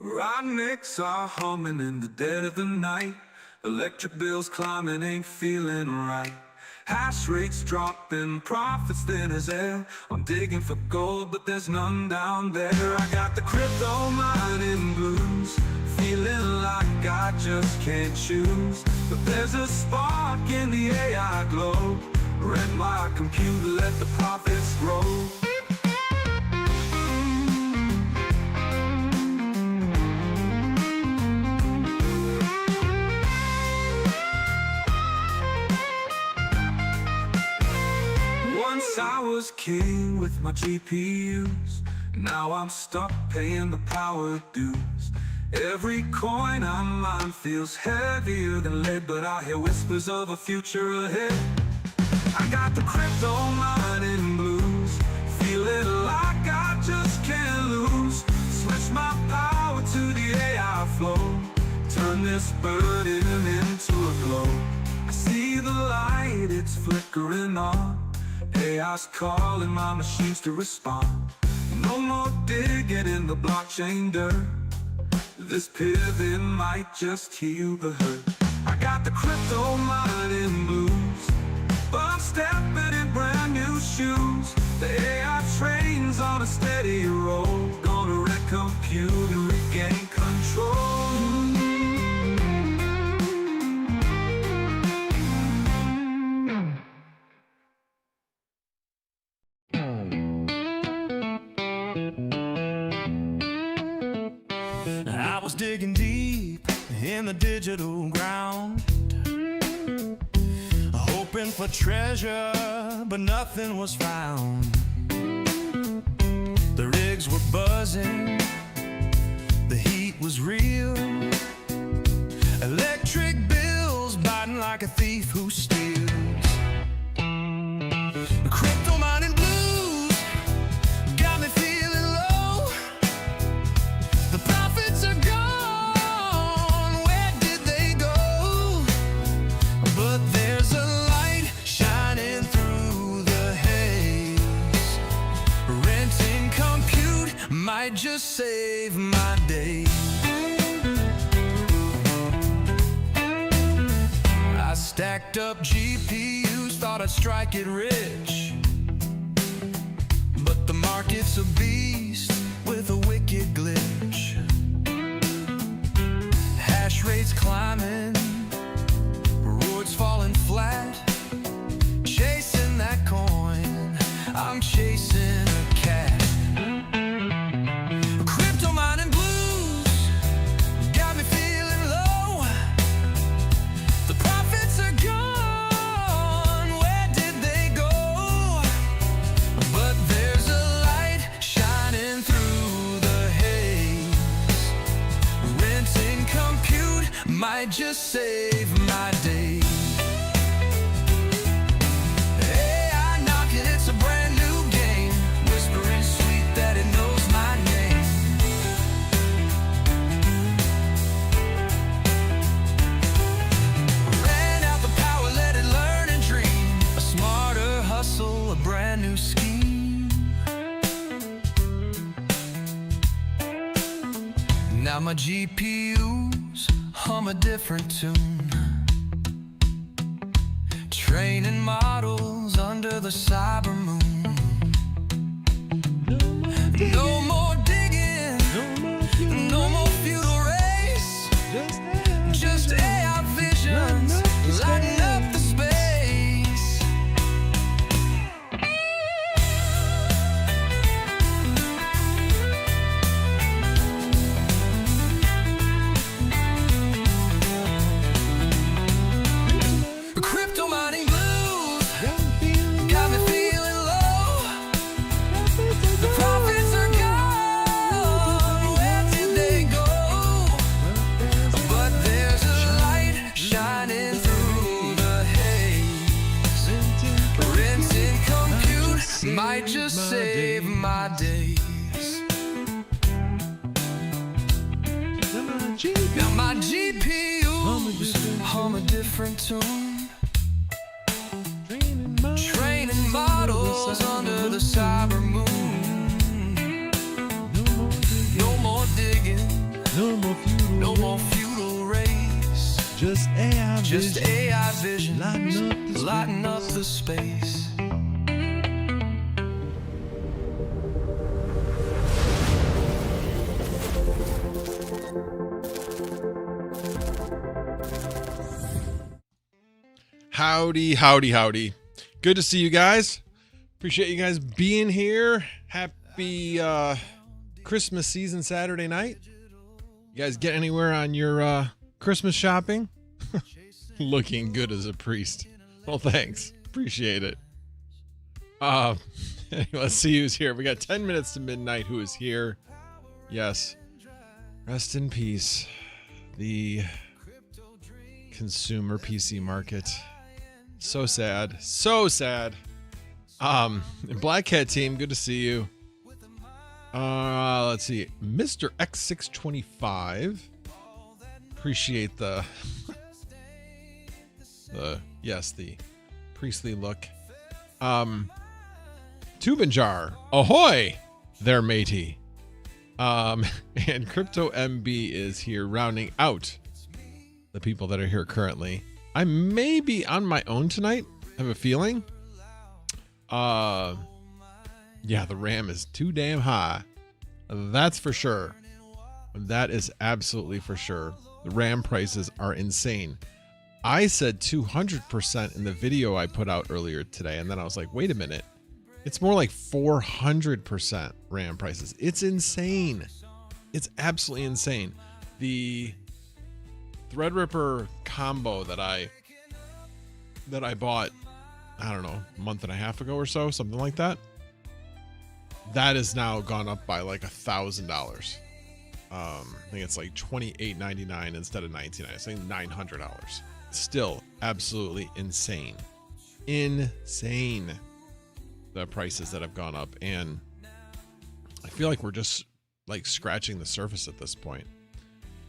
Rodniks are humming in the dead of the night. Electric bills climbing, ain't feeling right. Hash rates dropping, profits thin as air. I'm digging for gold, but there's none down there. I got the crypto mining blues, feeling like I just can't choose. But there's a spark in the AI glow. Rent my computer, let the profits grow. Once I was king with my GPUs. Now I'm stuck paying the power dues. Every coin I mine feels heavier than lead, but I hear whispers of a future ahead. I got the crypto mining blues, feeling like I just can't lose. Switch my power to the AI flow, turn this burden into a glow. I see the light, it's flickering on. AI's calling my machines to respond. No more digging in the blockchain dirt. This pivot might just heal the hurt. I got the crypto mining blues, but I'm stepping in brand new shoes. The AI train's on a steady roll, gonna wreck compute and regain control. I was digging deep in the digital ground, hoping for treasure, but nothing was found. The rigs were buzzing, the heat was real. Electric bills biting like a thief who steals. The crypto mining blues got me feeling low. The profits are gone, where did they go? But there's a light shining through the haze. Renting compute might just save my day. I stacked up GPUs, thought I'd strike it rich, but the market's a beast with a wicked glitch. Hash rates climbing, rewards falling flat. Chasing that coin, I'm chasing a cat. Crypto mining blues got me feeling low. The profits are gone, where did they go? But there's a light shining through the haze. Renting compute might just save my day. AI knocking, it's a brand new game. Whispering sweet that it knows my name. Ran out the power, let it learn and dream. A smarter hustle, a brand new scheme. Now my GPUs hum a different tune, training models under the cyber moon. No more digging, no more feudal race. Just AI visions lighting up the space. Crypto mining blues got me feeling low. The profits are gone, where did they go? But there's a light shining through the haze. Renting compute might just save my days. Now my GPUs hum a different tune, training models under the cyber moon. No more digging, Just AI Just vision. AI vision, Lighten up the space. Howdy, howdy, howdy. Good to see you guys. Appreciate you guys being here. Happy Christmas season Saturday night. You guys get anywhere on your Christmas shopping? Looking good as a priest. Well, thanks. Appreciate it. Anyway, let's see who's here. We got 10 minutes to midnight. Who is here? Yes. Rest in peace. The consumer PC market. So sad. So sad. Black Cat team, good to see you. Let's see. Mr. X625. Appreciate the the priestly look. Tubanjar. Ahoy there, matey. And Crypto MB is here rounding out the people that are here currently. I may be on my own tonight. I have a feeling. Yeah, the RAM is too damn high. That's for sure. That is absolutely for sure. The RAM prices are insane. I said 200% in the video I put out earlier today, and then I was like, wait a minute. It's more like 400% RAM prices. It's insane. It's absolutely insane. The Threadripper combo that I bought, I don't know, a month and a half ago or so, something like that. That has now gone up by like $1,000. I think it's like $28.99 instead of $19.99. It's like $900. Still absolutely insane. Insane. The prices that have gone up, and I feel like we're just like scratching the surface at this point.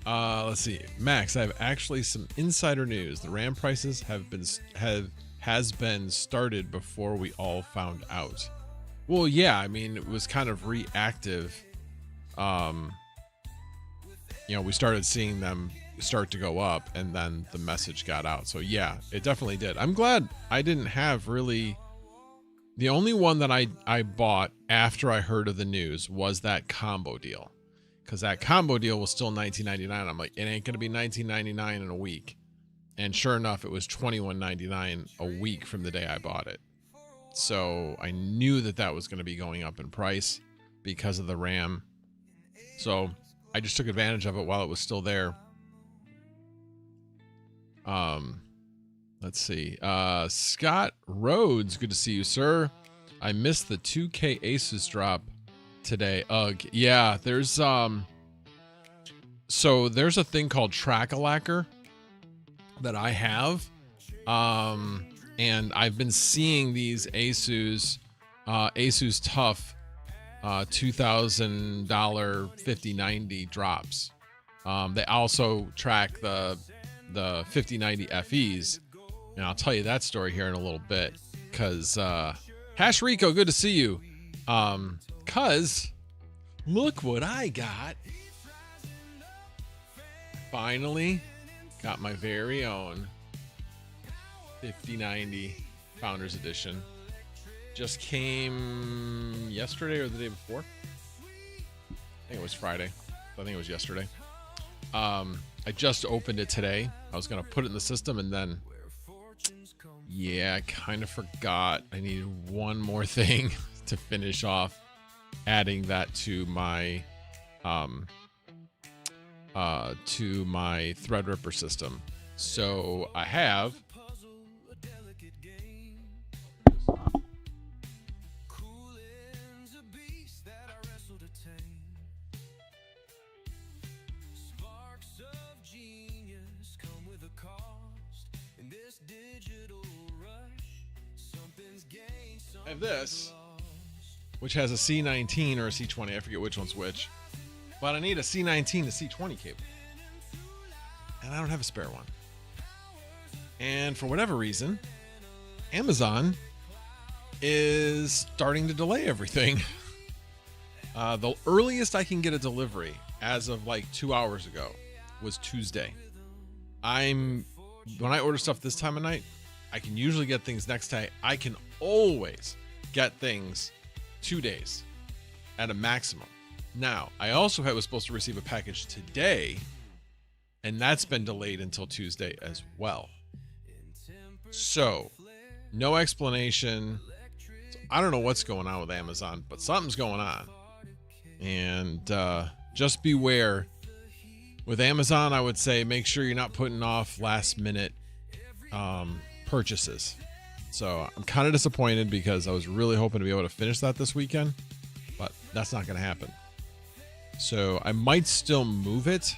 Let's see, Max. I have actually some insider news. The RAM prices has been started before we all found out. Well, yeah, I mean it was kind of reactive. We started seeing them start to go up, and then the message got out. So yeah, it definitely did. I'm glad I didn't have really. The only one that I bought after I heard of the news was that combo deal. Because that combo deal was still $19.99. I'm like, it ain't going to be $19.99 in a week. And sure enough, it was $21.99 a week from the day I bought it. So I knew that was going to be going up in price because of the RAM. So I just took advantage of it while it was still there. Let's see. Scott Rhodes, good to see you, sir. I missed the 2K Asus drop today. Ugh. Yeah, there's so there's a thing called Track-a-Lacker that I have. And I've been seeing these Asus Tough $2,000 5090 drops. They also track the 5090 FEs. And I'll tell you that story here in a little bit, because Hash Rico, good to see you. Cause look what I got. Finally got my very own 5090 Founders Edition. Just came yesterday or the day before. I think it was Friday. I think it was yesterday. I just opened it today. I was gonna put it in the system, and then I kind of forgot. I needed one more thing to finish off adding that to my Threadripper system. So I have this, which has a C19 or a C20. I forget which one's which. But I need a C19 to C20 cable. And I don't have a spare one. And for whatever reason, Amazon is starting to delay everything. The earliest I can get a delivery as of like 2 hours ago was Tuesday. when I order stuff this time of night, I can usually get things next day. I can always get things 2 days at a maximum. Now, I also was supposed to receive a package today, and that's been delayed until Tuesday as well. So, no explanation. So I don't know what's going on with Amazon, but something's going on. And just beware. With Amazon, I would say make sure you're not putting off last minute purchases. So I'm kind of disappointed because I was really hoping to be able to finish that this weekend, but that's not going to happen. So I might still move it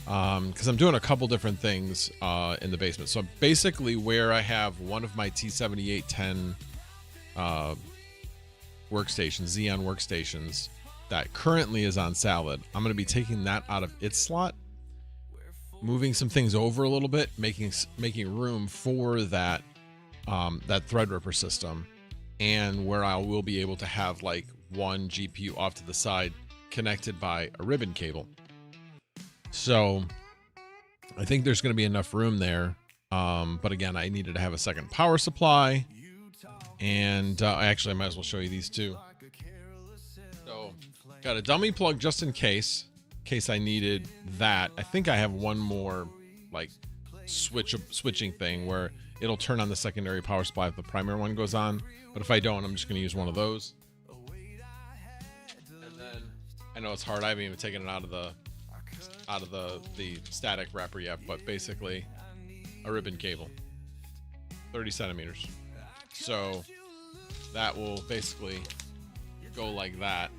because I'm doing a couple different things in the basement. So basically where I have one of my T7810 workstations, Xeon workstations, that currently is on salad, I'm going to be taking that out of its slot, moving some things over a little bit, making room for that that Threadripper system, and where I will be able to have like one GPU off to the side connected by a ribbon cable. So I think there's going to be enough room there. But again, I needed to have a second power supply, and I might as well show you these two. So got a dummy plug just in case I needed that. I think I have one more like switching thing where it'll turn on the secondary power supply if the primary one goes on. But if I don't, I'm just going to use one of those. And then I know it's hard. I haven't even taken it out of the static wrapper yet, but basically a ribbon cable, 30 centimeters. So that will basically go like that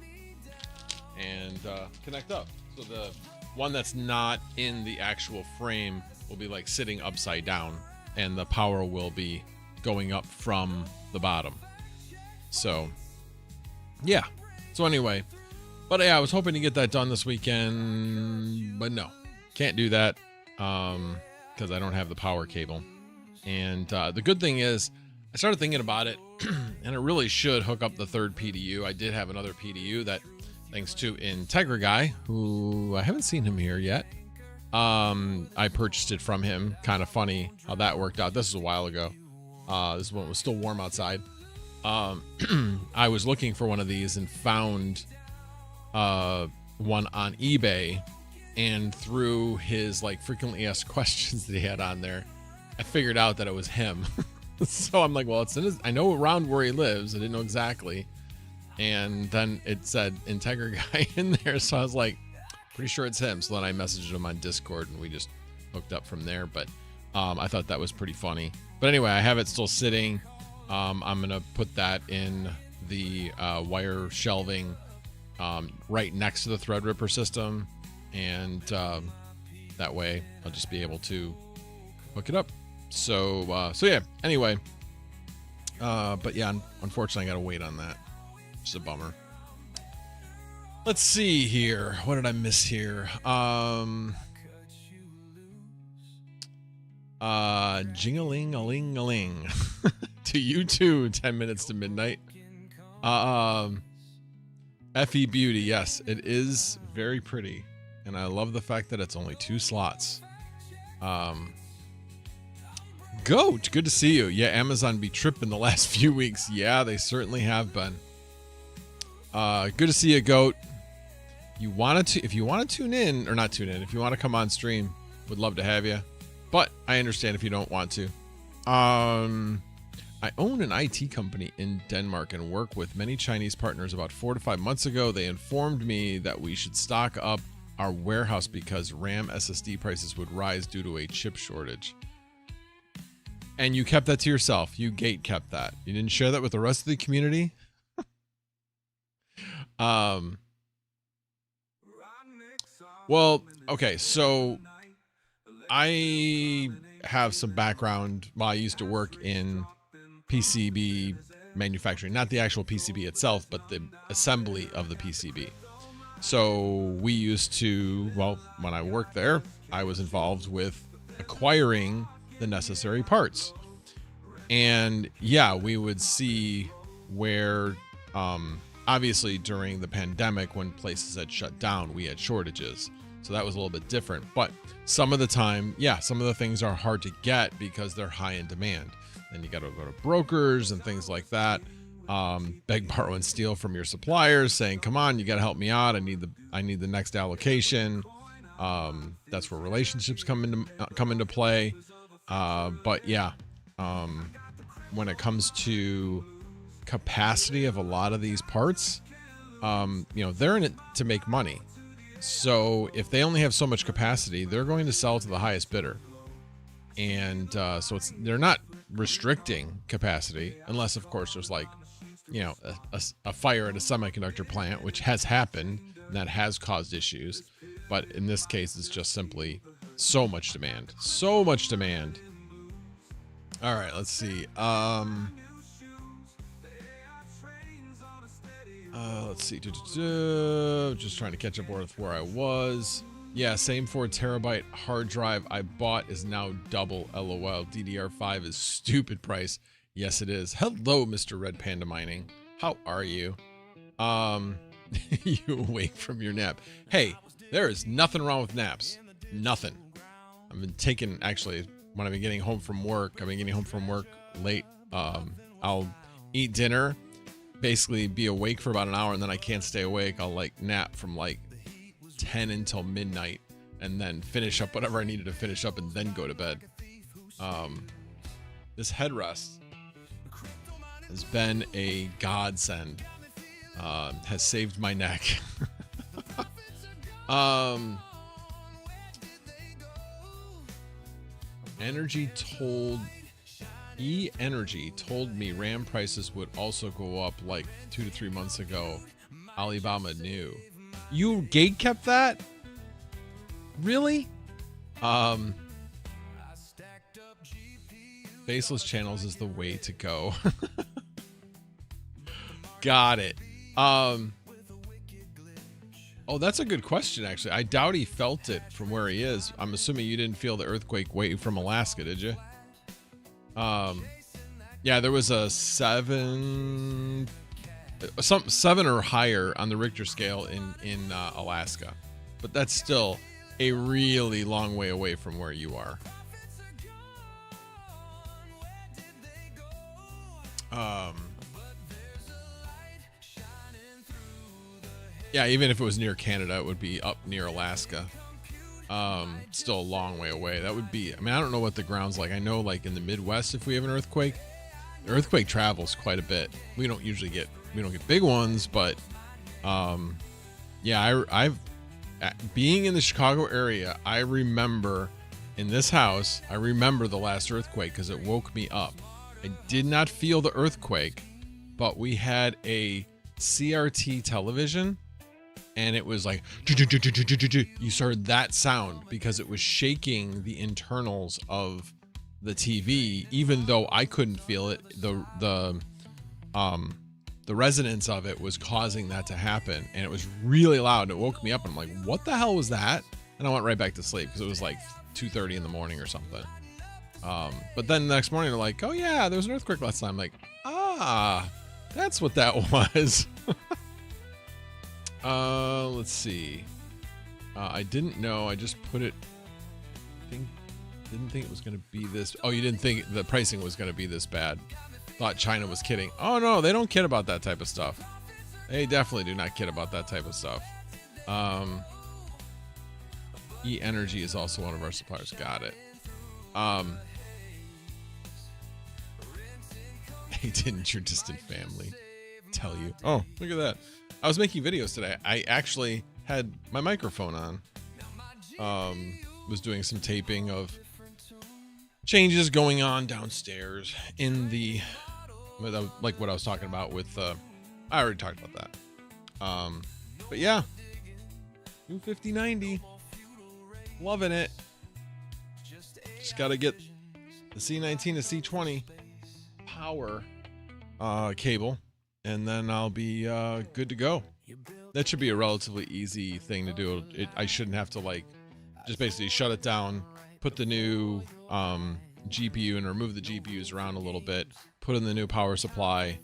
and connect up. So the one that's not in the actual frame will be like sitting upside down, and the power will be going up from the bottom. So yeah. So anyway, but yeah, I was hoping to get that done this weekend, but no, can't do that because I don't have the power cable. And the good thing is I started thinking about it and it really should hook up the third PDU. I did have another PDU that, thanks to Integra guy, who I haven't seen him here yet, I purchased it from him. Kind of funny how that worked out. This was a while ago. This is when it was still warm outside. I was looking for one of these and found one on eBay, and through his like frequently asked questions that he had on there, I figured out that it was him. So I'm like, well, it's in his, I know around where he lives. I didn't know exactly. And then it said Integra guy in there. So I was like, pretty sure it's him. So then I messaged him on Discord and we just hooked up from there. But I thought that was pretty funny. But anyway, I have it still sitting. I'm going to put that in the wire shelving right next to the Threadripper system. And that way I'll just be able to hook it up. So yeah, anyway, but yeah, unfortunately I got to wait on that. It's a bummer. Let's see here. What did I miss here? Jing-a-ling-a-ling-a-ling. To you too, 10 minutes to midnight. FE Beauty, yes, it is very pretty. And I love the fact that it's only 2 slots. Goat, good to see you. Yeah, Amazon be tripping the last few weeks. Yeah, they certainly have been. Good to see you, Goat. If you want to tune in, or not tune in, if you want to come on stream, would love to have you. But I understand if you don't want to. I own an IT company in Denmark and work with many Chinese partners. About 4 to 5 months ago, they informed me that we should stock up our warehouse because RAM SSD prices would rise due to a chip shortage. And you kept that to yourself. You gate kept that. You didn't share that with the rest of the community. Well, okay, so I have some background. Well, I used to work in PCB manufacturing, not the actual PCB itself, but the assembly of the PCB. So we used to, well, when I worked there, I was involved with acquiring the necessary parts. And yeah, we would see where, obviously during the pandemic when places had shut down, we had shortages. So that was a little bit different. But some of the time, yeah, some of the things are hard to get because they're high in demand. Then you got to go to brokers and things like that. Beg, borrow, and steal from your suppliers, saying, "Come on, you got to help me out. I need the next allocation." That's where relationships come into play. But yeah, when it comes to capacity of a lot of these parts, they're in it to make money. So if they only have so much capacity, they're going to sell to the highest bidder. And so they're not restricting capacity unless, of course, there's like, a fire at a semiconductor plant, which has happened and that has caused issues. But in this case, it's just simply so much demand. So much demand. All right, let's see. Let's see. Just trying to catch up with where I was. Yeah, same 4 terabyte hard drive I bought is now double. LOL. DDR5 is stupid price. Yes, it is. Hello, Mr. Red Panda Mining. How are you? You awake from your nap? Hey, there is nothing wrong with naps. Nothing. I've been taking, actually, when I've been getting home from work, late. I'll eat dinner, basically be awake for about an hour, and then I can't stay awake. I'll like nap from like 10 until midnight and then finish up whatever I needed to finish up and then go to bed. This headrest has been a godsend. Has saved my neck. E-Energy told me RAM prices would also go up like 2 to 3 months ago. Alibaba knew. You gate kept that? Really? Faceless channels is the way to go. Got it. Oh, that's a good question, actually. I doubt he felt it from where he is. I'm assuming you didn't feel the earthquake wave from Alaska, did you? Yeah, there was a 7 or higher on the Richter scale in Alaska. But that's still a really long way away from where you are. Yeah, even if it was near Canada, it would be up near Alaska. Still a long way away. That would be, I mean, I don't know what the ground's like. I know like in the Midwest, if we have an earthquake, the earthquake travels quite a bit. We don't get big ones, but yeah, I've being in the Chicago area, I remember in this house, I remember the last earthquake because it woke me up. I did not feel the earthquake, but we had a CRT television. And it was like, you heard that sound because it was shaking the internals of the TV, even though I couldn't feel it. The resonance of it was causing that to happen, and it was really loud. It woke me up, and I'm like, "What the hell was that?" And I went right back to sleep because it was like 2:30 in the morning or something. But then the next morning, they're like, "Oh yeah, there was an earthquake last time." I'm like, that's what that was. Let's see. I didn't know. I just put it. Didn't think it was going to be this. Oh, you didn't think the pricing was going to be this bad. Thought China was kidding. Oh no, they don't kid about that type of stuff. They definitely do not kid about that type of stuff. E-Energy is also one of our suppliers. Got it. Hey, didn't your distant family tell you? Oh, look at that. I was making videos today. I actually had my microphone on. Was doing some taping of changes going on downstairs in the, like what I was talking about with, I already talked about that. But yeah, new 5090, loving it. Just got to get the C19 to C20 power cable, and then I'll be good to go. That should be a relatively easy thing to do. I shouldn't have to like just basically shut it down, put the new GPU and remove the GPUs around a little bit, put in the new power supply,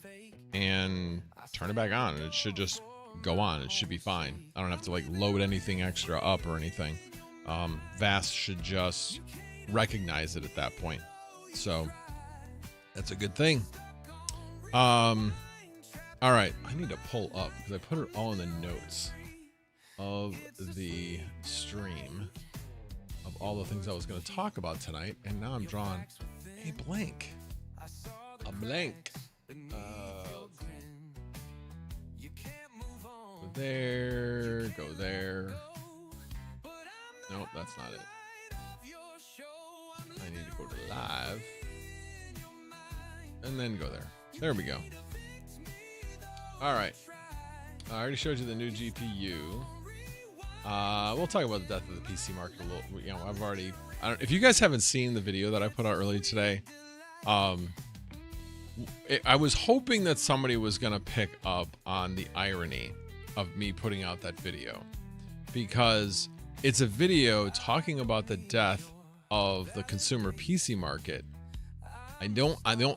and turn it back on. And it should just go on. It should be fine. I don't have to like load anything extra up or anything. Vast should just recognize it at that point. So that's a good thing. All right, I need to pull up because I put it all in the notes of the stream of all the things I was going to talk about tonight, and now I'm drawing a blank. A blank. Go there, go there. Nope, that's not it. I need to go to live and then go there. There we go. All right. I already showed you the new GPU. We'll talk about the death of the PC market a little. You know, if you guys haven't seen the video that I put out earlier today, I was hoping that somebody was going to pick up on the irony of me putting out that video, because it's a video talking about the death of the consumer PC market.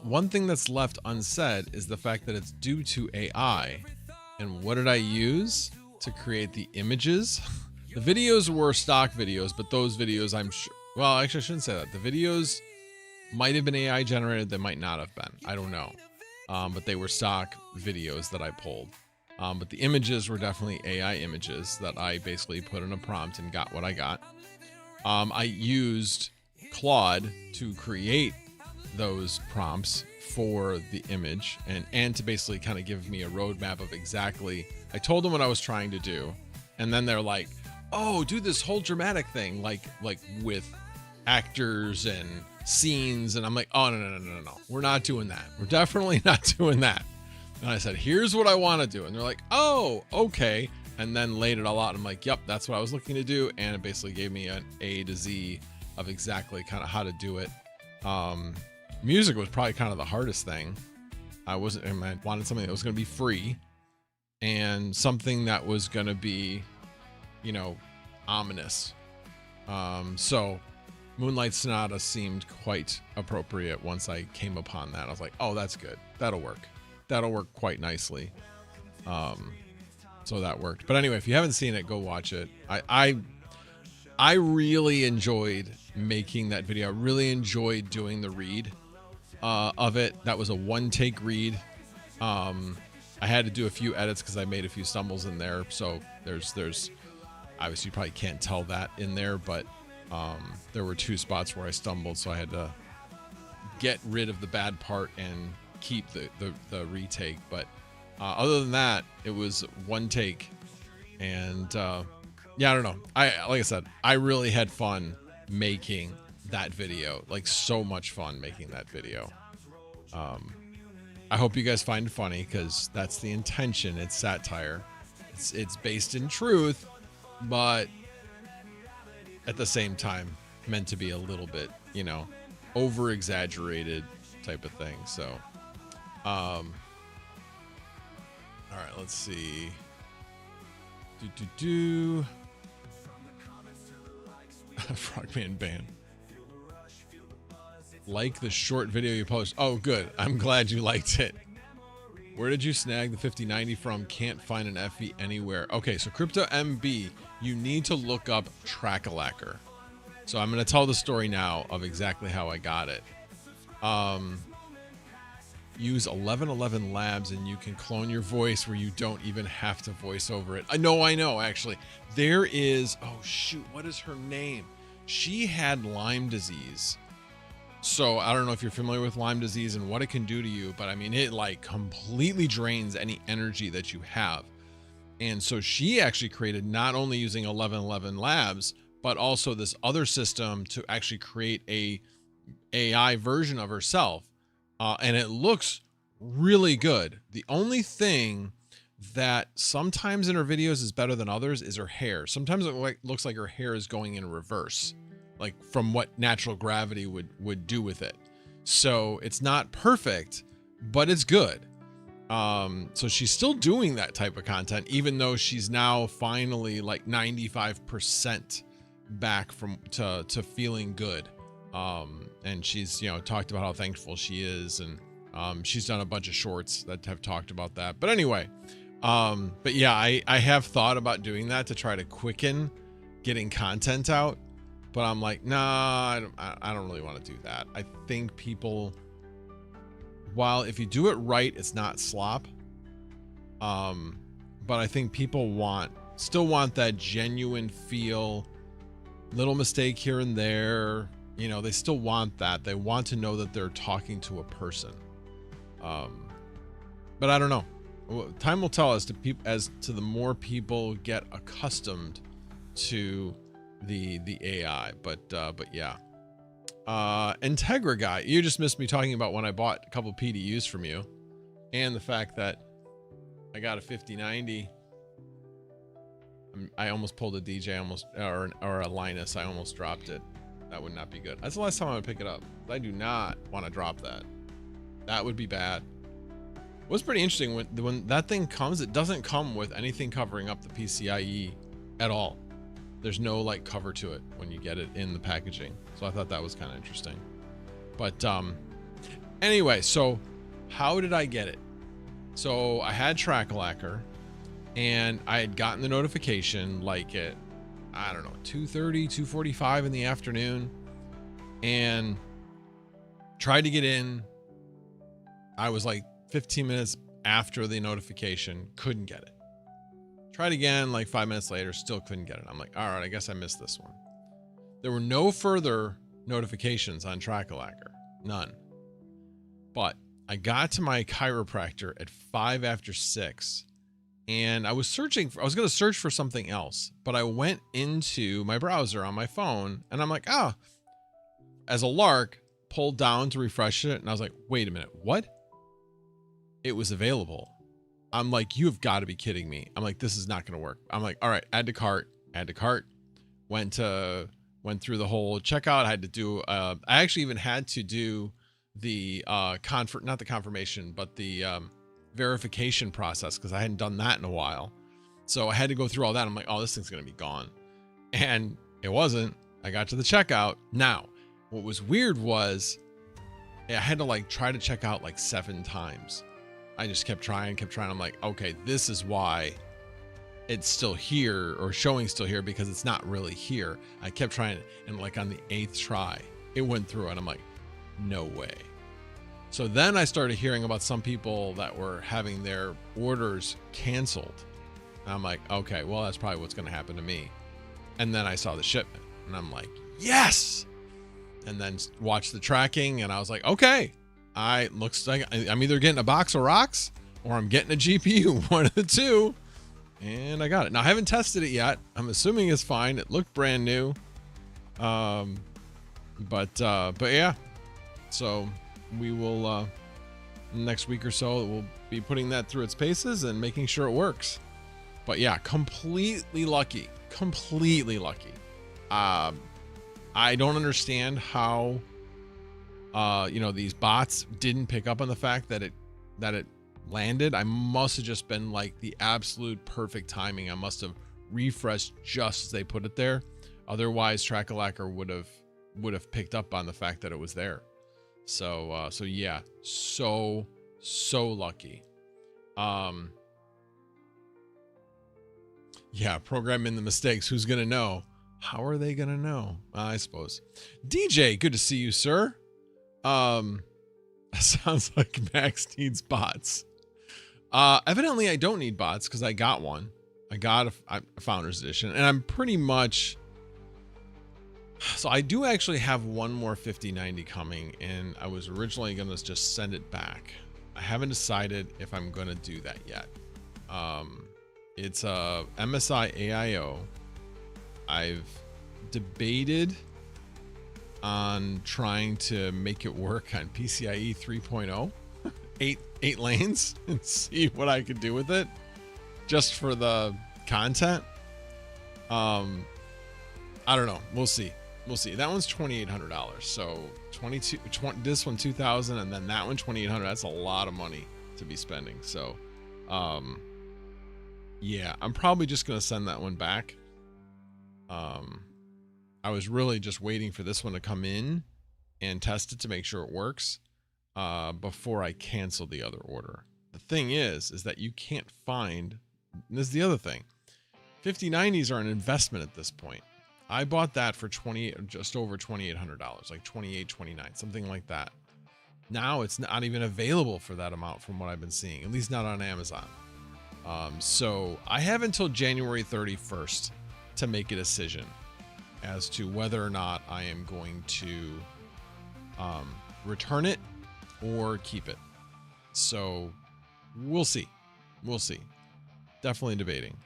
One thing that's left unsaid is the fact that it's due to AI. And what did I use to create the images? The videos were stock videos, but those videos, I'm sure, well, actually I shouldn't say that. The videos might have been AI generated. They might not have been. I don't know. But they were stock videos that I pulled. But the images were definitely AI images that I basically put in a prompt and got what I got. I used Claude to create those prompts for the image and to basically kind of give me a roadmap of exactly, I told them what I was trying to do, and then they're like, oh, do this whole dramatic thing like with actors and scenes, and I'm like, oh, no, we're not doing that. We're definitely not doing that. And I said, here's what I want to do, and they're like, oh, okay, and then laid it all out. I'm like, yep, that's what I was looking to do, and it basically gave me an A to Z of exactly kind of how to do it. Music was probably kind of the hardest thing. I wanted something that was going to be free and something that was going to be, you know, ominous. So Moonlight Sonata seemed quite appropriate once I came upon that. I was like, oh, that's good. That'll work. That'll work quite nicely. So that worked. But anyway, if you haven't seen it, go watch it. I really enjoyed making that video. I really enjoyed doing the read of it. That was a one-take read. I had to do a few edits because I made a few stumbles in there. So there's obviously you probably can't tell that in there, but there were two spots where I stumbled, so I had to get rid of the bad part and keep the retake. But other than that, it was one take, and yeah, I don't know. Like I said, I really had fun making that video. Like, so much fun making that video. I hope you guys find it funny, because that's the intention. It's satire. It's based in truth, but at the same time meant to be a little bit, you know, over exaggerated type of thing. So all right, let's see. Frogman band. Like the short video you posted. Oh, good. I'm glad you liked it. Where did you snag the 5090 from? Can't find an FE anywhere. Okay, so Crypto MB, you need to look up Track-a-Lacker. So I'm going to tell the story now of exactly how I got it. Use 1111 Labs and you can clone your voice where you don't even have to voice over it. I know, actually. There is, oh shoot, what is her name? She had Lyme disease. So I don't know if you're familiar with Lyme disease and what it can do to you, but I mean, it like completely drains any energy that you have. And so she actually created, not only using 1111 Labs, but also this other system to actually create a AI version of herself. And it looks really good. The only thing that sometimes in her videos is better than others is her hair. Sometimes it looks like her hair is going in reverse, like from what natural gravity would do with it. So it's not perfect, but it's good. So she's still doing that type of content, even though she's now finally like 95% back to feeling good. And she's, you know, talked about how thankful she is, and she's done a bunch of shorts that have talked about that. But anyway, But yeah, I have thought about doing that to try to quicken getting content out, but I'm like, nah, I don't really want to do that. I think people, while if you do it right, it's not slop. But I think people still want that genuine feel, little mistake here and there. You know, they still want that. They want to know that they're talking to a person. But I don't know. Time will tell as to the more people get accustomed to the AI. But yeah. Integra guy, you just missed me talking about when I bought a couple PDUs from you, and the fact that I got a 5090. I almost pulled a DJ, or a Linus. I almost dropped it. That would not be good. That's the last time I would pick it up. I do not want to drop that. That would be bad. What's pretty interesting, when that thing comes, it doesn't come with anything covering up the PCIe at all. There's no like cover to it when you get it in the packaging. So I thought that was kind of interesting. But anyway, so how did I get it? So I had Trackalacker, and I had gotten the notification like at, I don't know, 2:30, 2:45 in the afternoon, and tried to get in. I was like 15 minutes after the notification, couldn't get it. Tried again like 5 minutes later, still couldn't get it. I'm like, all right, I guess I missed this one. There were no further notifications on Trackalacker, none. But I got to my chiropractor at 5 after 6, and I was going to search for something else, but I went into my browser on my phone, and I'm like, as a lark, pulled down to refresh it, and I was like, wait a minute, what? It was available. I'm like, you have got to be kidding me. I'm like, this is not going to work. I'm like, all right, add to cart. Went through the whole checkout. I had to do, I actually even had to do the not the confirmation, but the verification process, because I hadn't done that in a while. So I had to go through all that. I'm like, oh, this thing's going to be gone. And it wasn't. I got to the checkout. Now, what was weird was I had to like try to check out like 7 times. I just kept trying. I'm like, okay, this is why it's still here, or showing still here, because it's not really here. I kept trying, and like on the 8th try, it went through, and I'm like, no way. So then I started hearing about some people that were having their orders canceled. And I'm like, okay, well, that's probably what's going to happen to me. And then I saw the shipment, and I'm like, yes. And then watched the tracking, and I was like, okay, looks like I'm either getting a box of rocks or I'm getting a GPU, one of the two. And I got it. Now I haven't tested it yet. I'm assuming it's fine. It looked brand new. But yeah. So we will next week or so, we'll be putting that through its paces and making sure it works. But yeah, completely lucky. I don't understand how these bots didn't pick up on the fact that it landed. I must have just been like the absolute perfect timing. I must have refreshed just as they put it there. Otherwise, Trackalacker would have picked up on the fact that it was there. So yeah, so lucky. Yeah, program in the mistakes. Who's gonna know? How are they gonna know? I suppose. DJ, good to see you, sir. Sounds like Max needs bots. Evidently I don't need bots, because I got one. I got a Founders Edition, and I'm pretty much... So I do actually have one more 5090 coming, and I was originally going to just send it back. I haven't decided if I'm going to do that yet. It's a MSI AIO. I've debated on trying to make it work on PCIe 3.0, 8 lanes, and see what I could do with it just for the content. I don't know. We'll see. That one's $2,800. So 20, this one 2,000, and then that one 2,800. That's a lot of money to be spending. So, yeah, I'm probably just going to send that one back. I was really just waiting for this one to come in and test it to make sure it works before I cancel the other order. The thing is that you can't find, and this is the other thing, 5090s are an investment at this point. I bought that for just over $2,800, like 28, 29, something like that. Now it's not even available for that amount from what I've been seeing, at least not on Amazon. So I have until January 31st to make a decision as to whether or not I am going to return it or keep it. So we'll see. We'll see. Definitely debating.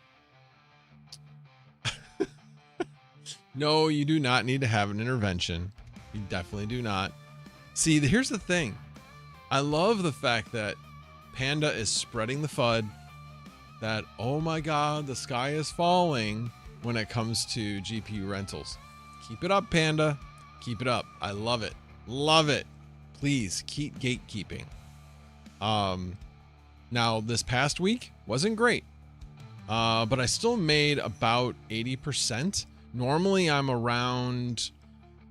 No, you do not need to have an intervention. You definitely do not. See, here's the thing. I love the fact that Panda is spreading the FUD that, oh my God, the sky is falling when it comes to GPU rentals. Keep it up, Panda. Keep it up. I love it. Love it. Please keep gatekeeping. Now this past week wasn't great, but I still made about 80%. Normally I'm around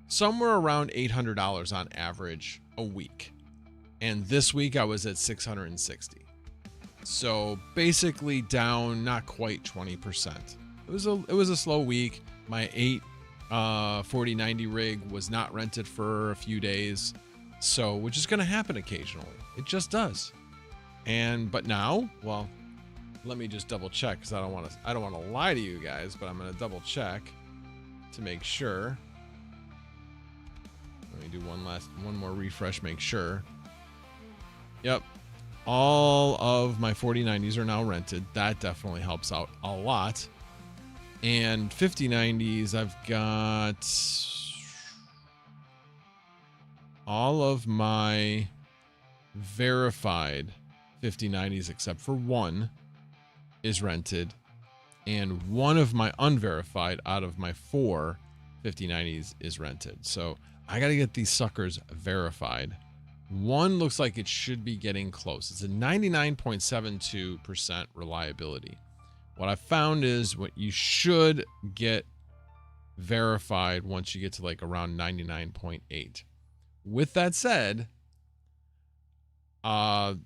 somewhere around $800 on average a week. And this week I was at 660. So basically down not quite 20%. It was a slow week. My 4090 rig was not rented for a few days. So, which is going to happen occasionally. It just does. But now, well, let me just double check because I don't want to lie to you guys, but I'm going to double check to make sure. Let me do one more refresh, make sure. Yep. All of my 4090s are now rented. That definitely helps out a lot. And 5090s, I've got all of my verified 5090s except for one is rented, and one of my unverified out of my 4 5090s is rented. So I got to get these suckers verified. One looks like it should be getting close. It's a 99.72% reliability. What I found is what you should get verified once you get to like around 99.8. With that said, the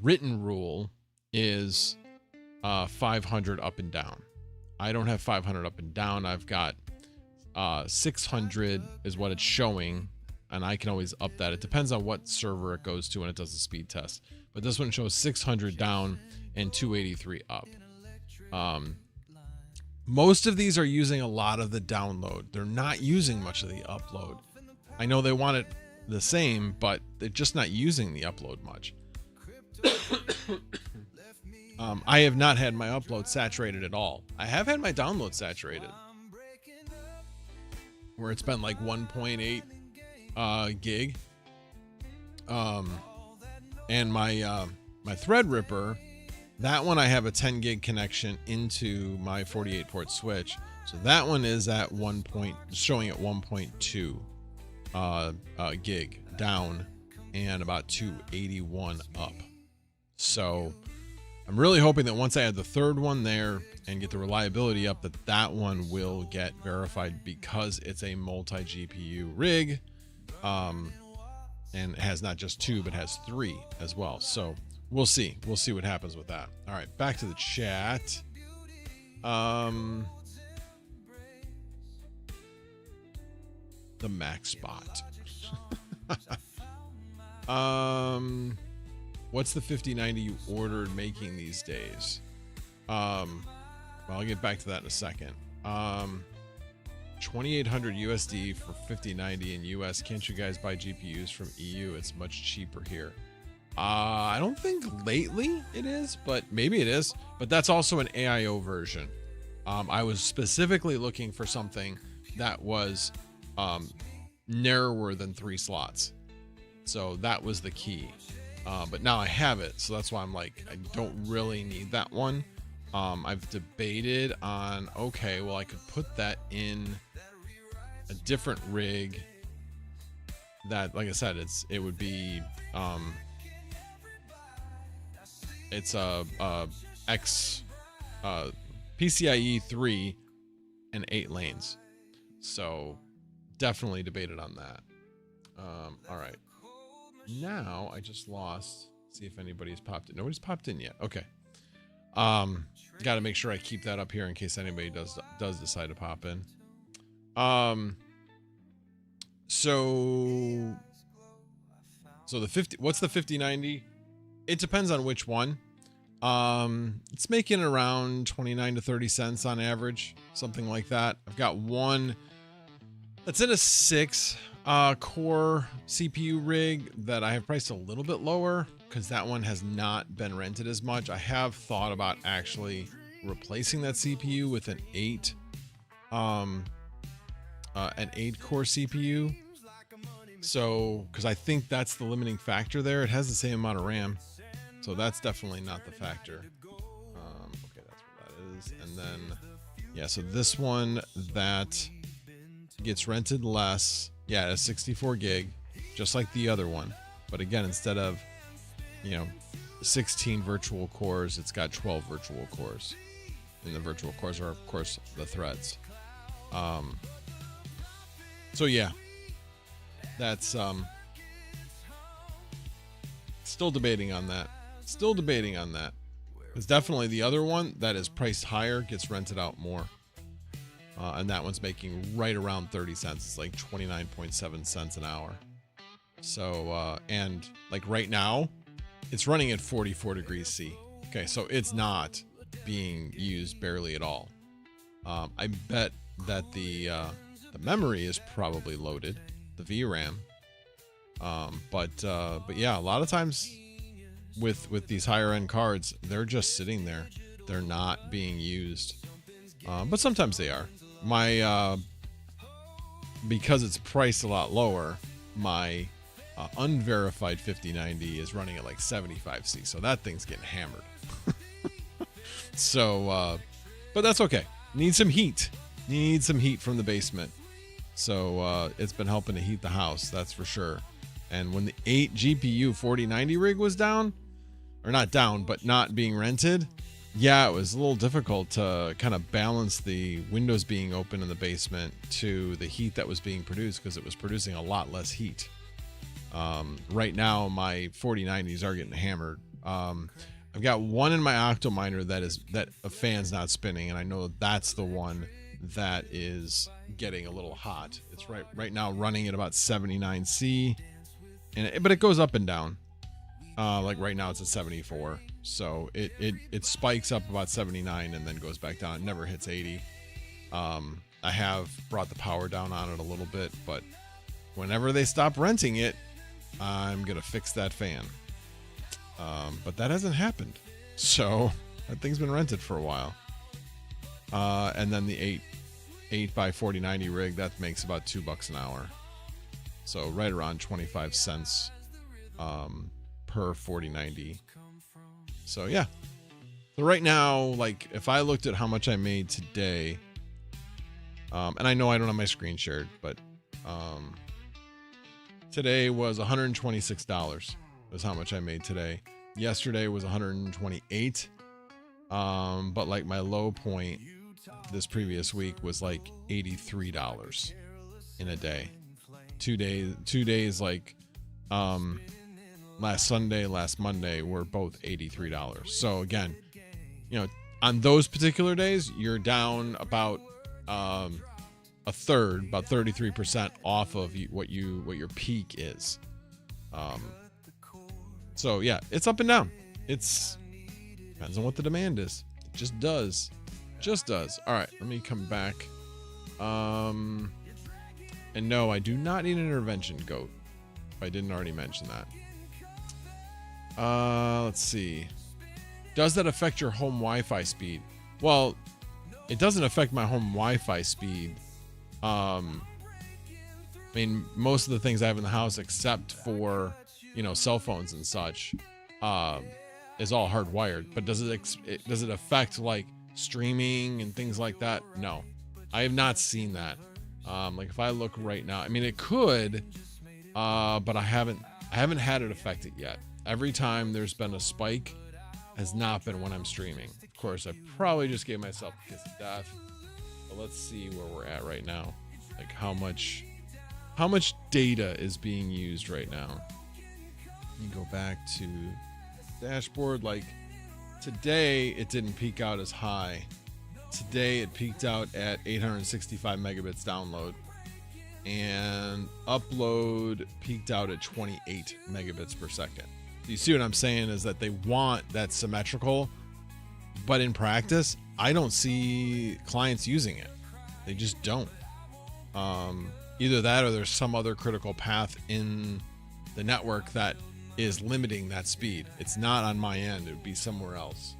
written rule is 500 up and down. I don't have 500 up and down. I've got 600 is what it's showing, and I can always up that. It depends on what server it goes to when it does the speed test. But this one shows 600 down and 283 up. Most of these are using a lot of the download. They're not using much of the upload. I know they want it the same, but they're just not using the upload much. I have not had my upload saturated at all. I have had my download saturated, where it's been like 1.8 gig. And my Threadripper, that one I have a 10 gig connection into my 48 port switch. So that one is at showing at 1.2 gig down and about 281 up. So I'm really hoping that once I add the third one there and get the reliability up, that one will get verified, because it's a multi GPU rig. And it has not just 2, but has 3 as well. So we'll see. We'll see what happens with that. All right, back to the chat. The Mac spot. What's the 5090 you ordered making these days? Well, I'll get back to that in a second. 2,800 USD for 5090 in US. Can't you guys buy GPUs from EU? It's much cheaper here. I don't think lately it is, but maybe it is. But that's also an AIO version. I was specifically looking for something that was narrower than 3 slots. So that was the key. But now I have it, so that's why I'm like, I don't really need that one. I've debated on, okay, well, I could put that in a different rig that, like I said, it would be, it's a PCIe 3 and 8 lanes. So definitely debated on that. All right. Now I just lost See if anybody's popped in. Nobody's popped in yet. Okay. Got to make sure I keep that up here in case anybody does decide to pop in. So the 50, what's the 5090? It depends on which one. It's making around 29 to 30 cents on average, something like that. I've got one that's in a 6 core CPU rig that I have priced a little bit lower because that one has not been rented as much. I have thought about actually replacing that CPU with an 8 core CPU. So, because I think that's the limiting factor there. It has the same amount of RAM, so that's definitely not the factor. Okay, that's what that is. And then, yeah, so this one that gets rented less, yeah, it's 64 gig, just like the other one. But again, instead of, 16 virtual cores, it's got 12 virtual cores. And the virtual cores are, of course, the threads. So yeah, that's still debating on that. It's definitely the other one that is priced higher gets rented out more. And that one's making right around 30 cents. It's like 29.7 cents an hour. So, and like right now, it's running at 44 degrees C. Okay, so it's not being used barely at all. I bet that the memory is probably loaded, the VRAM. But yeah, a lot of times with these higher end cards, they're just sitting there. They're not being used. But sometimes they are. My because it's priced a lot lower, my unverified 5090 is running at like 75C, so that thing's getting hammered. So but that's okay. Need some heat from the basement. So it's been helping to heat the house, that's for sure. And when the 8 GPU 4090 rig was down, or not down, but not being rented, yeah, it was a little difficult to kind of balance the windows being open in the basement to the heat that was being produced, because it was producing a lot less heat. Right now, my 4090s are getting hammered. I've got one in my Octominer that a fan's not spinning, and I know that's the one that is getting a little hot. It's right now running at about 79C, but it goes up and down. Like right now it's at 74, so it spikes up about 79 and then goes back down. It never hits 80. I have brought the power down on it a little bit, but whenever they stop renting it, I'm gonna fix that fan. But that hasn't happened, so that thing's been rented for a while. And then the 8 by 4090 rig, that makes about $2 an hour, so right around 25 cents per 4090. So yeah, so right now, like if I looked at how much I made today, and I know I don't have my screen shared, but today was $126 was how much I made today. Yesterday was 128. But like my low point this previous week was like $83 in a day. 2 days like last Sunday, last Monday were both $83. So again, on those particular days, you're down about a third, about 33% off of what your peak is. So yeah, it's up and down. It's depends on what the demand is. It just does. All right, let me come back. And no, I do not need an intervention, Goat. If I didn't already mention that. Let's see. Does that affect your home Wi-Fi speed? Well, it doesn't affect my home Wi-Fi speed. I mean, most of the things I have in the house, except for, cell phones and such, is all hardwired. But does it affect like streaming and things like that? No, I have not seen that. Like if I look right now, I mean, it could, but I haven't had it affect it yet. Every time there's been a spike has not been when I'm streaming. Of course, I probably just gave myself a kiss of death. But let's see where we're at right now. Like how much data is being used right now. Let me go back to dashboard, like today it didn't peak out as high. Today it peaked out at 865 megabits download, and upload peaked out at 28 megabits per second. You see what I'm saying is that they want that symmetrical, but in practice, I don't see clients using it. They just don't. Either that or there's some other critical path in the network that is limiting that speed. It's not on my end. It would be somewhere else.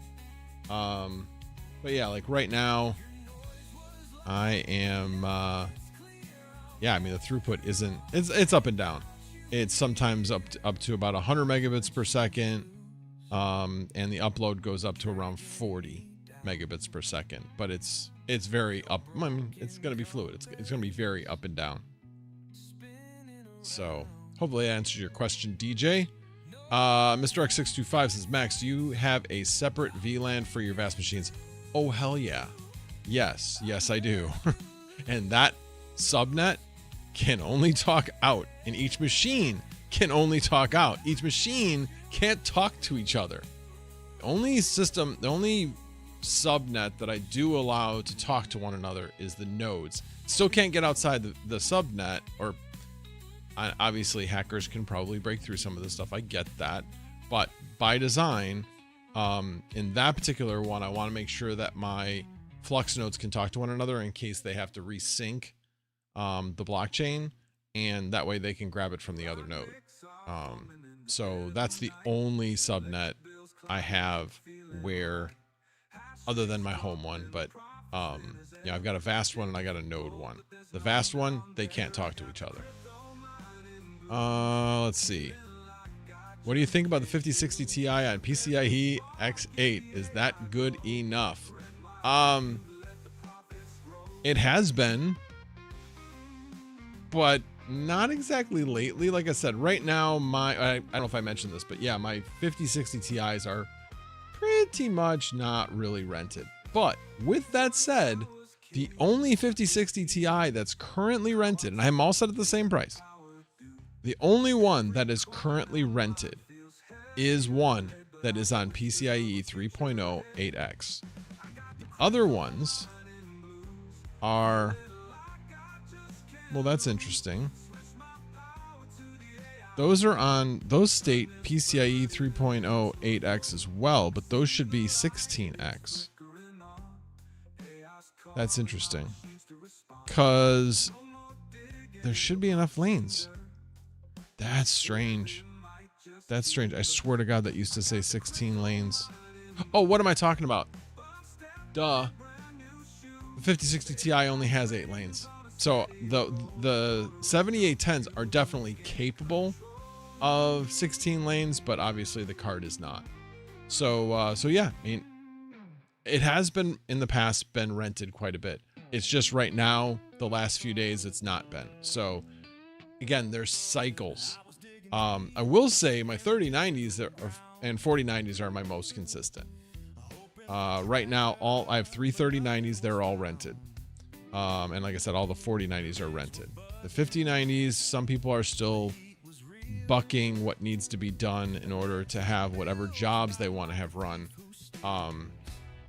But yeah, like right now, I am, yeah, I mean, the throughput isn't, it's up and down. It's sometimes up to about 100 megabits per second. And the upload goes up to around 40 megabits per second, but it's very up. I mean, it's going to be fluid. It's going to be very up and down. So hopefully that answers your question, DJ. Mr. X625 says, Max, do you have a separate VLAN for your VAST machines? Oh, hell yeah. Yes, I do. And that subnet can only talk out, and each machine can only talk out. Each machine can't talk to each other. The only subnet that I do allow to talk to one another is the nodes. Still can't get outside the subnet, or obviously hackers can probably break through some of this stuff. I get that. But by design, in that particular one, I want to make sure that my flux nodes can talk to one another in case they have to resync the blockchain, and that way they can grab it from the other node. So that's the only subnet I have where, other than my home one, but yeah, I've got a vast one and I got a node one. The vast one, they can't talk to each other. Let's see. What do you think about the 5060 Ti on PCIe X8? Is that good enough? It has been, but not exactly lately. Like I said, right now, I don't know if I mentioned this, but yeah, my 5060 Ti's are pretty much not really rented. But with that said, the only 5060 Ti that's currently rented, and I'm all set at the same price, the only one that is currently rented is one that is on PCIe 3.0 8X. The other ones are, well, that's interesting. Those are on, those state PCIe 3.0 8X as well, but those should be 16X. That's interesting, because there should be enough lanes. That's strange. That's strange. I swear to God, that used to say 16 lanes. Oh, what am I talking about? Duh. The 5060 Ti only has 8 lanes. So the 7810s are definitely capable of 16 lanes, but obviously the card is not. So yeah, I mean, it has been in the past been rented quite a bit. It's just right now, the last few days, it's not been. So again, there's cycles. I will say my 3090s and 4090s are my most consistent. Right now, I have 3 3090s. They're all rented. And like I said, all the 4090s are rented. The 5090s, some people are still bucking what needs to be done in order to have whatever jobs they want to have run,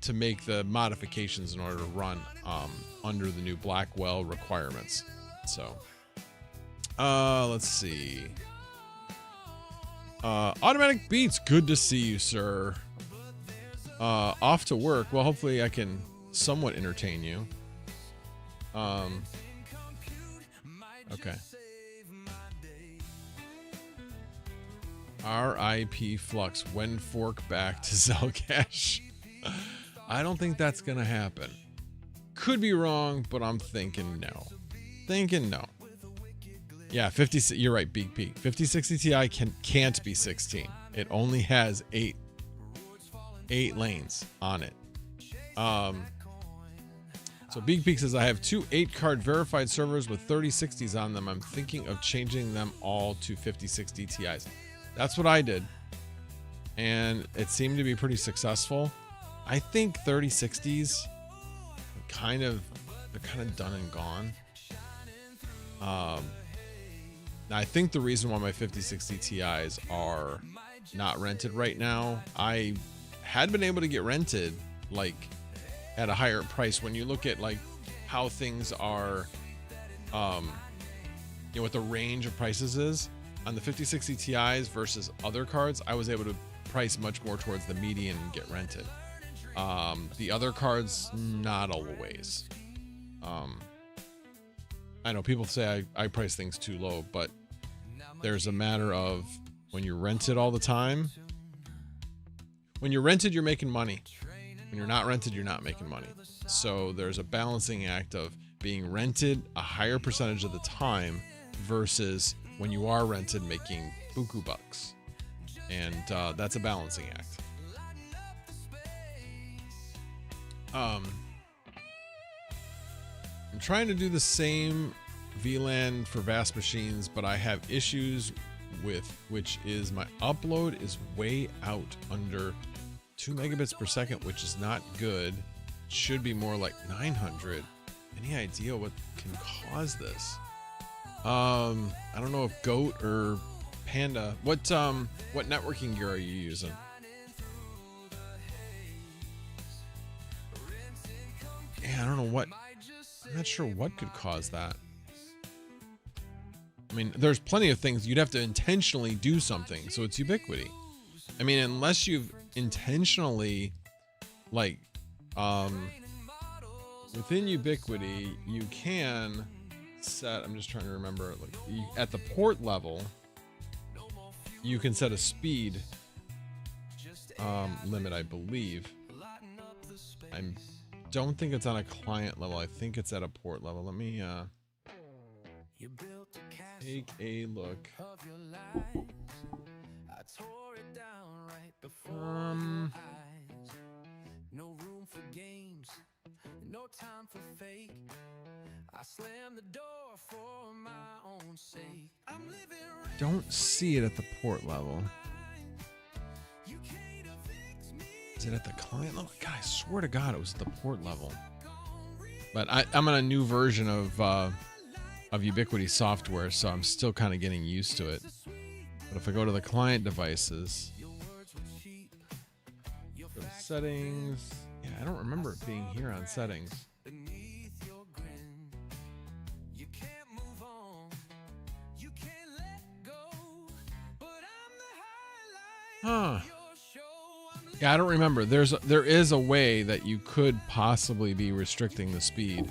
to make the modifications in order to run under the new Blackwell requirements. So let's see. Automatic Beats, good to see you, sir. Off to work. Well, hopefully I can somewhat entertain you. Okay. RIP Flux, when fork back to Zellcash. I don't think that's gonna happen. Could be wrong, but I'm thinking no. Yeah, you're right, Big Peak. 5060 Ti can't be 16. It only has 8 lanes on it. So Big Peak says, I have 2 8-card verified servers with 3060s on them. I'm thinking of changing them all to 5060 Ti's. That's what I did, and it seemed to be pretty successful. I think 3060s they're kind of done and gone. Now I think the reason why my 5060 Ti's are not rented right now. I had been able to get rented like at a higher price. When you look at like how things are, what the range of prices is on the 5060 Ti's versus other cards, I was able to price much more towards the median and get rented. The other cards, not always. I know people say I price things too low, but there's a matter of when you're rented all the time. When you're rented, you're making money. When you're not rented, you're not making money. So there's a balancing act of being rented a higher percentage of the time versus when you are rented making buku bucks. And that's a balancing act. I'm trying to do the same VLAN for vast machines, but I have issues with which is my upload is way out under 2 megabits per second, which is not good. Should be more like 900. Any idea what can cause this? I don't know if Goat or Panda. What networking gear are you using? Yeah, I don't know what. I'm not sure what could cause that. I mean, there's plenty of things you'd have to intentionally do something, so it's Ubiquiti. I mean, unless you've intentionally, like, within Ubiquiti, you can set. I'm just trying to remember, like, at the port level, you can set a speed limit, I believe. I don't think it's on a client level. I think it's at a port level. Let me take a look. No room for games, no time for fake. I slam the door for my own sake. I'm living right. Don't see it at the port level. Is it at the client level? God, I swear to God, it was at the port level. But I'm on a new version of Ubiquiti software, so I'm still kind of getting used to it. But if I go to the client devices, go to settings. Yeah, I don't remember it being here on settings. Huh. Yeah, I don't remember. There is a way that you could possibly be restricting the speed.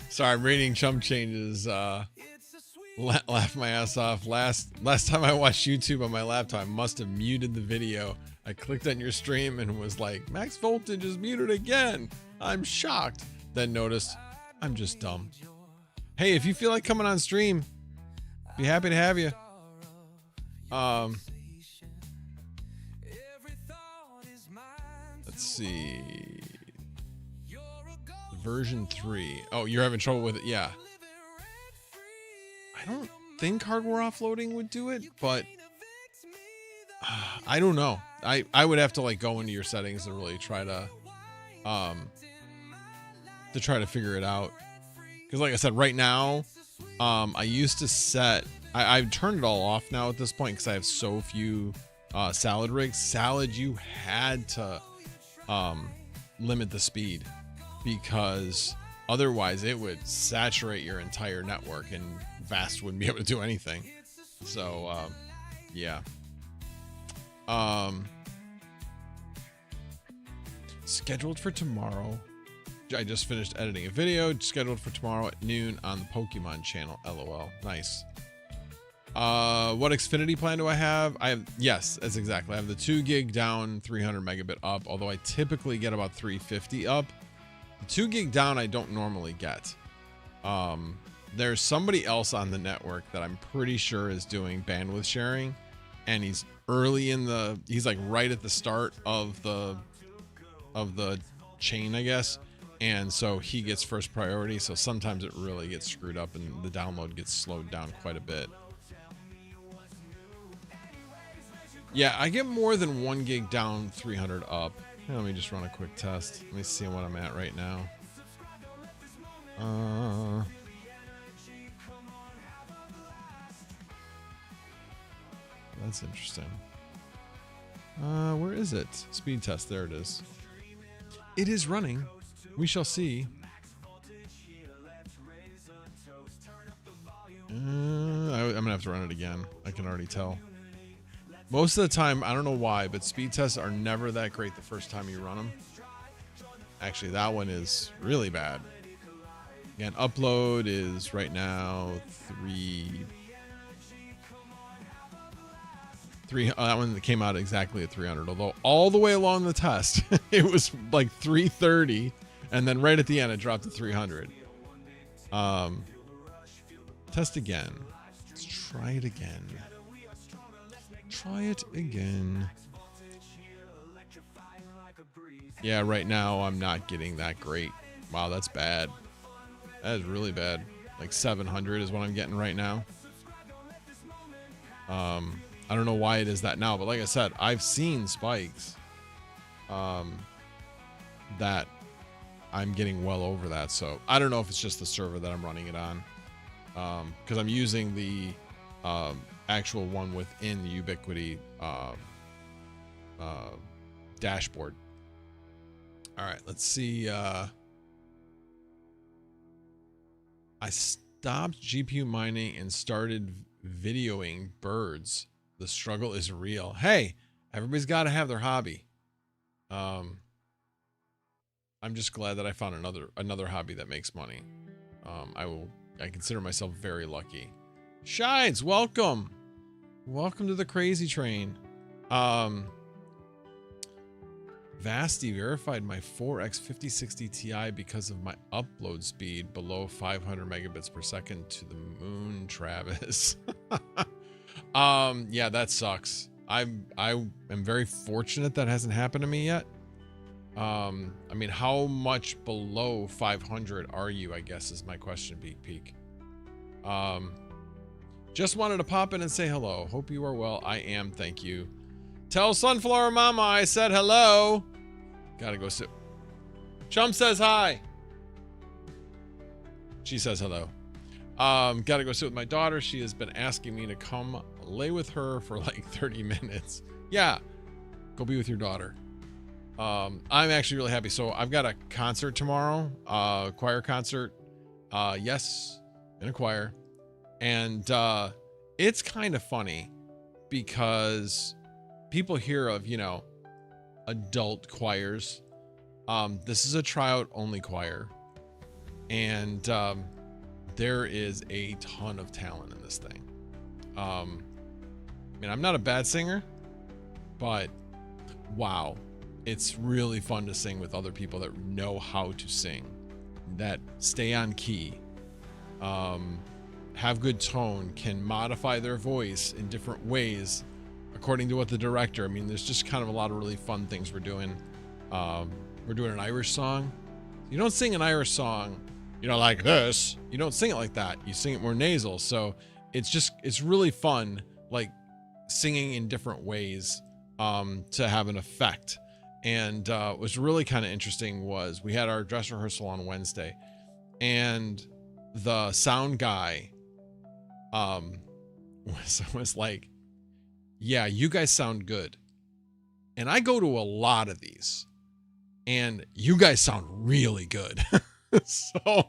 Sorry, I'm reading chump changes. Laugh my ass off. Last time I watched YouTube on my laptop, I must have muted the video. I clicked on your stream and was like, max voltage is muted again. I'm shocked. Then noticed, I'm just dumb. Hey, if you feel like coming on stream, be happy to have you. Let's see. Version 3. Oh, you're having trouble with it? Yeah. I don't think hardware offloading would do it, but I don't know. I would have to like go into your settings and really try to figure it out. Because like I said, right now, I used to set, I've turned it all off now at this point because I have so few salad rigs. Salad, you had to limit the speed because otherwise it would saturate your entire network and Vast wouldn't be able to do anything. So, yeah. Scheduled for tomorrow. I just finished editing a video scheduled for tomorrow at noon on the Pokemon channel. LOL. Nice. What Xfinity plan do I have? Yes, that's exactly. I have the 2 gig down, 300 megabit up, although I typically get about 350 up. The 2 gig down I don't normally get. There's somebody else on the network that I'm pretty sure is doing bandwidth sharing, and he's he's like right at the start of the chain, I guess. And so he gets first priority. So sometimes it really gets screwed up and the download gets slowed down quite a bit. Yeah, I get more than 1 gig down, 300 up. Let me just run a quick test. Let me see what I'm at right now. That's interesting. Where is it? Speed test. There it is. It is running. We shall see. I'm gonna have to run it again. I can already tell. Most of the time, I don't know why, but speed tests are never that great the first time you run them. Actually, that one is really bad. Again, upload is right now 3. That one came out exactly at 300. Although all the way along the test, it was like 330, and then right at the end, it dropped to 300. Test again. Let's try it again. Try it again. Yeah, right now I'm not getting that great. Wow, that's bad. That is really bad. Like 700 is what I'm getting right now. I don't know why it is that now, but like I said, I've seen spikes that I'm getting well over that. So I don't know if it's just the server that I'm running it on, because I'm using the actual one within the Ubiquiti dashboard. All right, let's see. I stopped GPU mining and started videoing birds. The struggle is real. Hey, everybody's got to have their hobby. I'm just glad that I found another hobby that makes money. I consider myself very lucky. Shines, welcome. Welcome to the crazy train. Vasty verified my 4X 5060 Ti because of my upload speed below 500 megabits per second to the moon, Travis. Yeah, that sucks. I am very fortunate that hasn't happened to me yet. I mean, how much below 500 are you, I guess, is my question, Beak Peak. Just wanted to pop in and say hello. Hope you are well. I am, thank you. Tell Sunflower Mama I said hello. Gotta go sit. Chum says hi. She says hello. Gotta go sit with my daughter. She has been asking me to come lay with her for like 30 minutes. Yeah, go be with your daughter. I'm actually really happy. So I've got a concert tomorrow, choir concert. Yes, in a choir. And it's kind of funny because people hear of, you know, adult choirs. This is a tryout only choir. And there is a ton of talent in this thing. I mean, I'm not a bad singer, but wow, it's really fun to sing with other people that know how to sing, that stay on key, have good tone, can modify their voice in different ways according to what the director. I mean, there's just kind of a lot of really fun things we're doing. We're doing an Irish song. You don't sing an Irish song, you know, like this. You don't sing it like that. You sing it more nasal. So it's really fun, like singing in different ways to have an effect. And what was really kind of interesting was we had our dress rehearsal on Wednesday, and the sound guy was like, yeah, you guys sound good. And I go to a lot of these, and you guys sound really good. So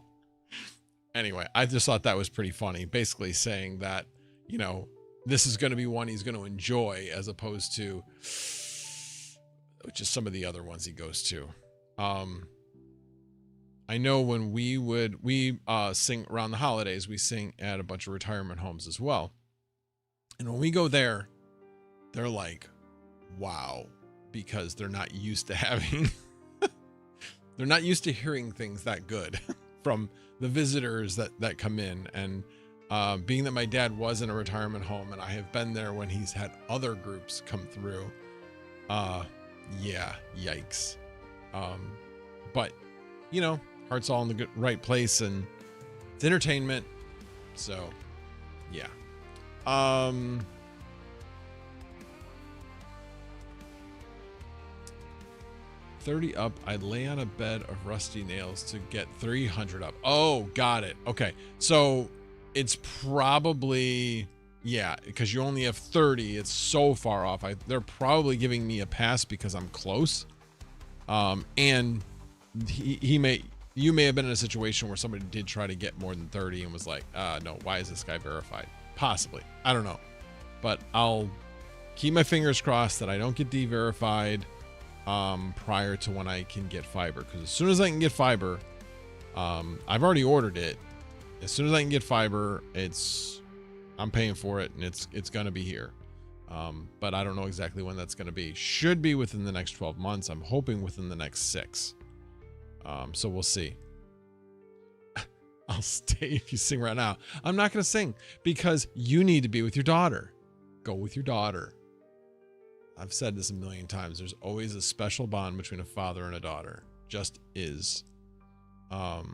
anyway, I just thought that was pretty funny. Basically saying that, you know, this is going to be one he's going to enjoy as opposed to just some of the other ones he goes to. I know when we sing around the holidays, we sing at a bunch of retirement homes as well. And when we go there, they're like, wow, because they're not used to having, they're not used to hearing things that good from the visitors that come in. And being that my dad was in a retirement home and I have been there when he's had other groups come through, yeah, yikes. But you know, heart's all in the right place, and it's entertainment. So yeah. 30 up, I'd lay on a bed of rusty nails to get 300 up. Oh, got it. Okay. So it's probably, yeah, because you only have 30. It's so far off. They're probably giving me a pass because I'm close. And you may have been in a situation where somebody did try to get more than 30 and was like, no, why is this guy verified? Possibly. I don't know. But I'll keep my fingers crossed that I don't get de-verified prior to when I can get fiber. Because as soon as I can get fiber, I've already ordered it. As soon as I can get fiber, I'm paying for it, and it's going to be here. But I don't know exactly when that's going to be. Should be within the next 12 months. I'm hoping within the next 6. So we'll see. I'll stay if you sing right now. I'm not going to sing because you need to be with your daughter. Go with your daughter. I've said this a million times. There's always a special bond between a father and a daughter. Just is. You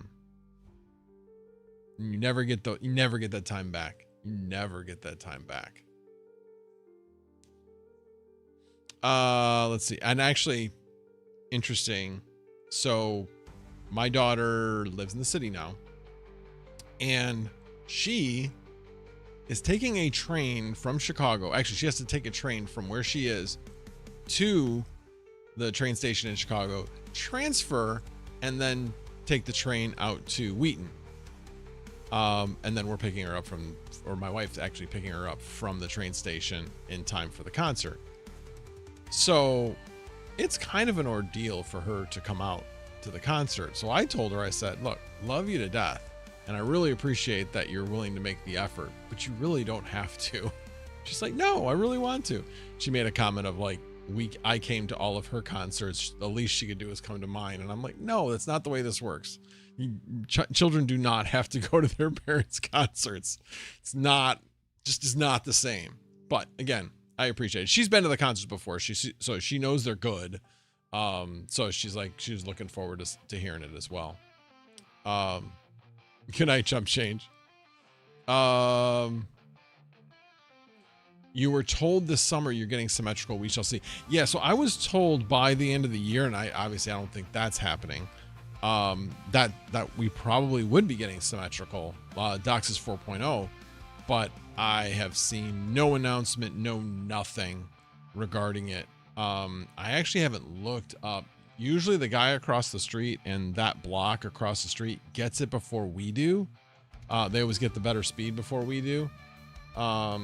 never get that time back. You never get that time back. Let's see. And actually, interesting. So my daughter lives in the city now, and she is taking a train from Chicago. Actually, she has to take a train from where she is to the train station in Chicago, transfer, and then take the train out to Wheaton. And then we're picking her up or my wife's actually picking her up from the train station in time for the concert. So it's kind of an ordeal for her to come out to the concert. So I told her, I said, look, love you to death. And I really appreciate that you're willing to make the effort, but you really don't have to. She's like, no, I really want to. She made a comment of like, I came to all of her concerts. The least she could do is come to mine. And I'm like, no, that's not the way this works. Children do not have to go to their parents' concerts. It's not, just is not the same. But again, I appreciate it. She's been to the concerts before. So she knows they're good. So she was looking forward to hearing it as well. Good night, Chump Change. You were told this summer you're getting symmetrical. We shall see. Yeah, so I was told by the end of the year, and I don't think that's happening. That we probably would be getting symmetrical DOCSIS 4.0, but I have seen no announcement, no nothing regarding it. I actually haven't looked up. Usually the guy across the street and that block across the street gets it before we do. They always get the better speed before we do. Yeah,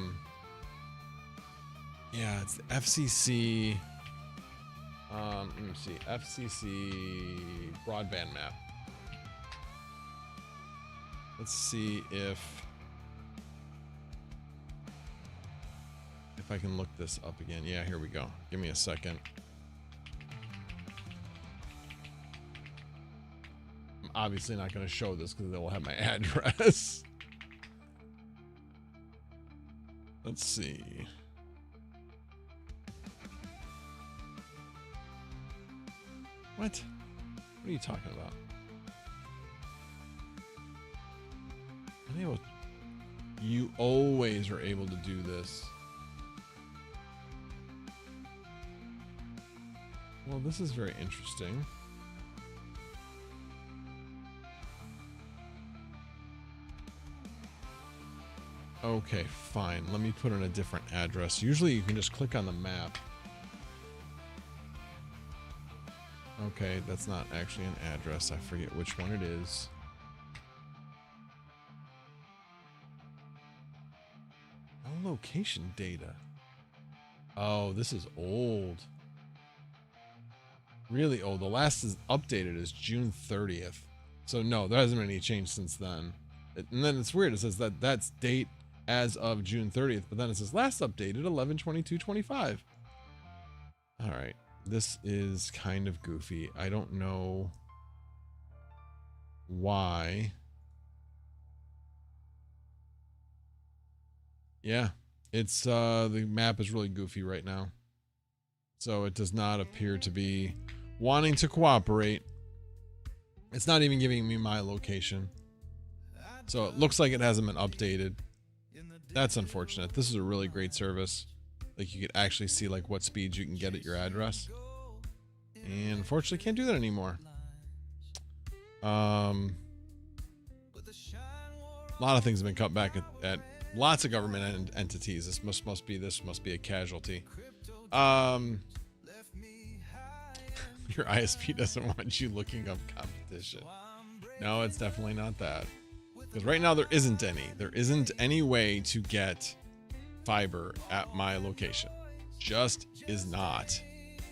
it's the FCC. Let me see. FCC broadband map. Let's see if I can look this up again. Yeah, here we go. Give me a second. I'm obviously not going to show this because they will have my address. Let's see. What are you talking about? You always are able to do this. Well, this is very interesting. Okay, fine. Let me put in a different address. Usually you can just click on the map. Okay, that's not actually an address. I forget which one it is. No location data. Oh, this is old. Really old. The last is updated is June 30th. So no, there hasn't been any change since then. And then it's weird. It says that that's date as of June 30th, but then it says last updated 11/22/25. All right. This is kind of goofy. I don't know why. Yeah, it's the map is really goofy right now. So it does not appear to be wanting to cooperate. It's not even giving me my location. So it looks like it hasn't been updated. That's unfortunate. This is a really great service. Like you could actually see like what speeds you can get at your address. And unfortunately can't do that anymore. A lot of things have been cut back at lots of government entities. This must be a casualty. Your ISP doesn't want you looking up competition. No, it's definitely not that. Because right now there isn't any. There isn't any way to get fiber at my location. Just is not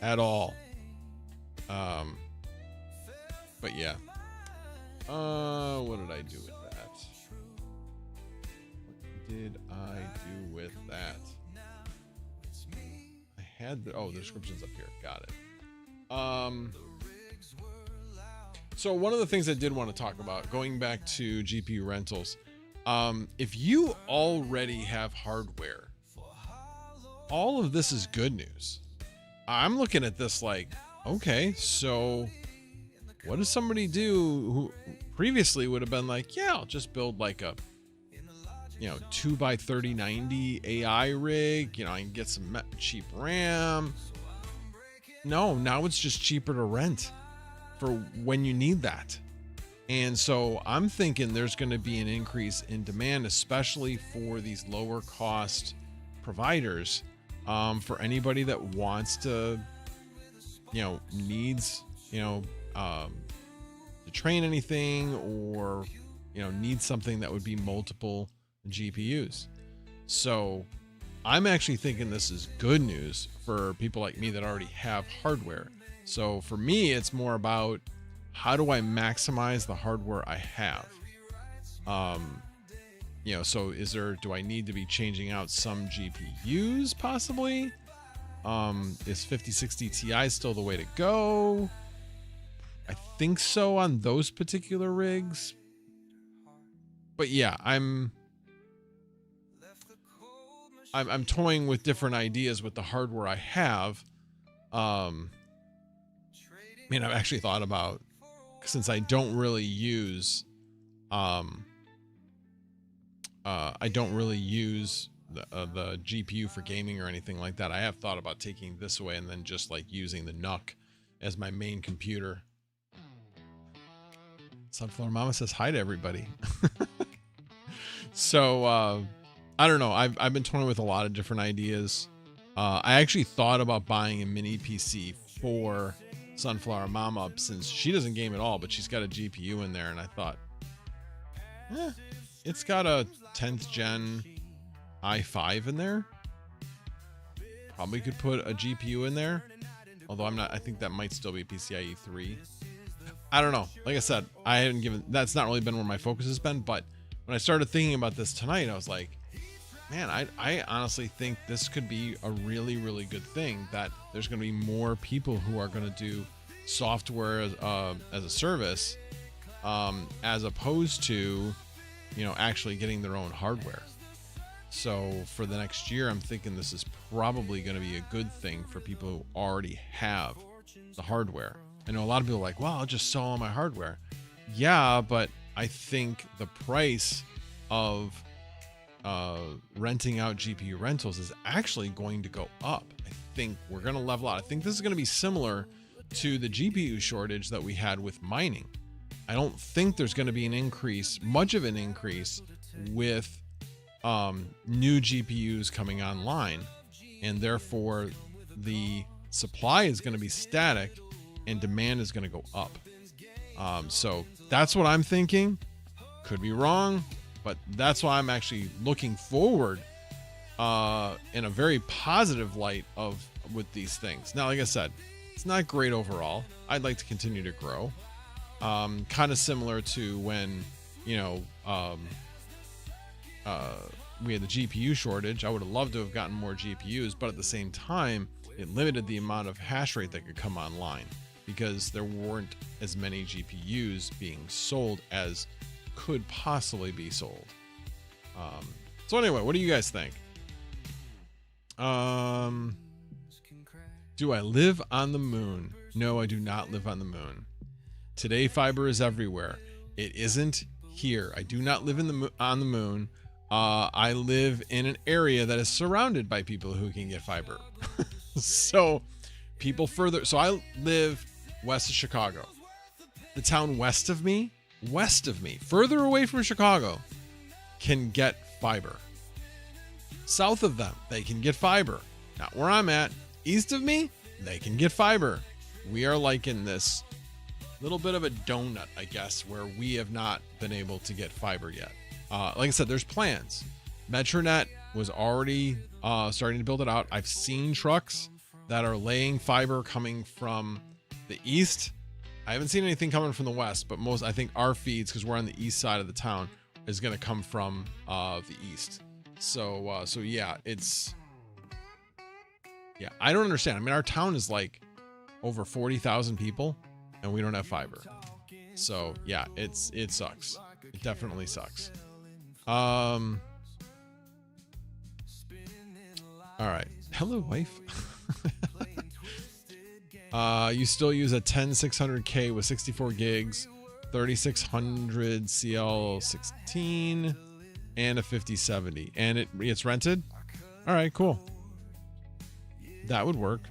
at all. But yeah. What did I do with that? What did I do with that? I had the description's up here. Got it. So one of the things I did want to talk about, going back to GPU rentals, if you already have hardware, all of this is good news. I'm looking at this like, okay, so what does somebody do who previously would have been like, yeah, I'll just build like a 2x3090 AI rig, I can get some cheap RAM. No, now it's just cheaper to rent for when you need that. And so I'm thinking there's going to be an increase in demand, especially for these lower cost providers, for anybody that wants to, needs, to train anything, or, needs something that would be multiple GPUs. So I'm actually thinking this is good news for people like me that already have hardware. So for me, it's more about how do I maximize the hardware I have? So do I need to be changing out some GPUs possibly? Is 5060 Ti still the way to go? I think so on those particular rigs. But yeah, I'm toying with different ideas with the hardware I have. I've actually thought about, since I don't really use the GPU for gaming or anything like that. I have thought about taking this away and then just like using the NUC as my main computer. Sunflower Mama says hi to everybody. So I don't know. I've been toying with a lot of different ideas. I actually thought about buying a mini PC for Sunflower Mama, since she doesn't game at all, but she's got a GPU in there, and I thought, it's got a 10th gen i5 in there. Probably could put a GPU in there, although I think that might still be PCIe 3. I don't know. Like I said, that's not really been where my focus has been, but when I started thinking about this tonight, I was like, man, I honestly think this could be a really, really good thing, that there's going to be more people who are going to do software as a service, as opposed to, actually getting their own hardware. So for the next year, I'm thinking this is probably going to be a good thing for people who already have the hardware. I know a lot of people are like, well, I'll just sell all my hardware. Yeah, but I think the price of renting out GPU rentals is actually going to go up. I think we're going to level out. I think this is going to be similar to the GPU shortage that we had with mining. I don't think there's going to be much of an increase with new GPUs coming online, and therefore the supply is going to be static and demand is going to go up. So that's what I'm thinking. Could be wrong, but that's why I'm actually looking forward in a very positive light with these things. Now, like I said, it's not great overall. I'd like to continue to grow. Kind of similar to when, we had the GPU shortage. I would have loved to have gotten more GPUs, but at the same time, it limited the amount of hash rate that could come online because there weren't as many GPUs being sold as could possibly be sold. So anyway, what do you guys think? Do I live on the moon? No, I do not live on the moon. Today, fiber is everywhere. It isn't here. I do not live on the moon. I live in an area that is surrounded by people who can get fiber. So people further. So I live west of Chicago. The town west of me, further away from Chicago, can get fiber. South of them, they can get fiber. Not where I'm at. East of me, they can get fiber. We are like in this little bit of a donut, I guess, where we have not been able to get fiber yet. Like I said, there's plans. Metronet was already starting to build it out. I've seen trucks that are laying fiber coming from the east. I haven't seen anything coming from the west, but I think our feeds, because we're on the east side of the town, is going to come from the east. So yeah, I don't understand. I mean, our town is like over 40,000 people and we don't have fiber. So yeah, it sucks. It definitely sucks. All right. Hello, wife. You still use a 10600K with 64 gigs, 3600 CL16, and a 5070, and it's rented. All right, cool. That would work.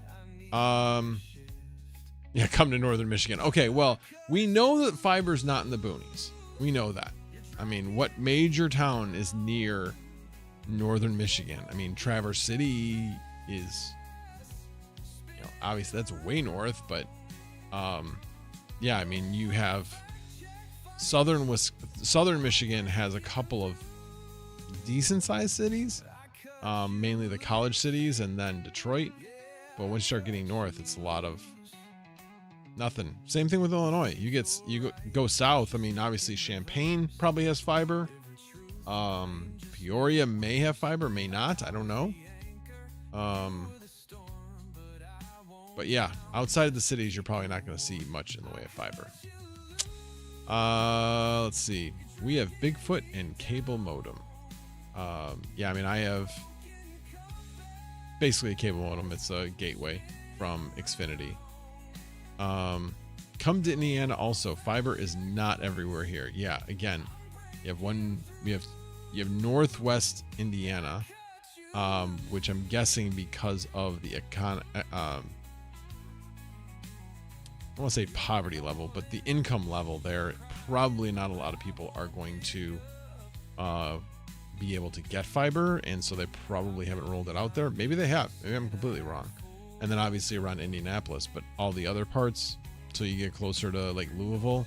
Yeah, come to Northern Michigan. Okay, well, we know that fiber's not in the boonies. We know that. I mean, what major town is near Northern Michigan? I mean, Traverse City is, obviously that's way north, but yeah, I mean, you have Southern Michigan has a couple of decent sized cities, mainly the college cities and then Detroit. But once you start getting north, it's a lot of nothing. Same thing with Illinois. You go south. I mean, obviously Champaign probably has fiber. Peoria may have fiber, may not. I don't know. But yeah, outside of the cities, you're probably not going to see much in the way of fiber. Let's see. We have Bigfoot and cable modem. Yeah, I mean, I have basically a cable modem. It's a gateway from Xfinity. Come to Indiana also. Fiber is not everywhere here. Yeah, again, you have Northwest Indiana, which I'm guessing because of the I won't say poverty level, but the income level there, probably not a lot of people are going to be able to get fiber, and so they probably haven't rolled it out there. Maybe they have. Maybe I'm completely wrong. And then obviously around Indianapolis, but all the other parts, till you get closer to like Louisville,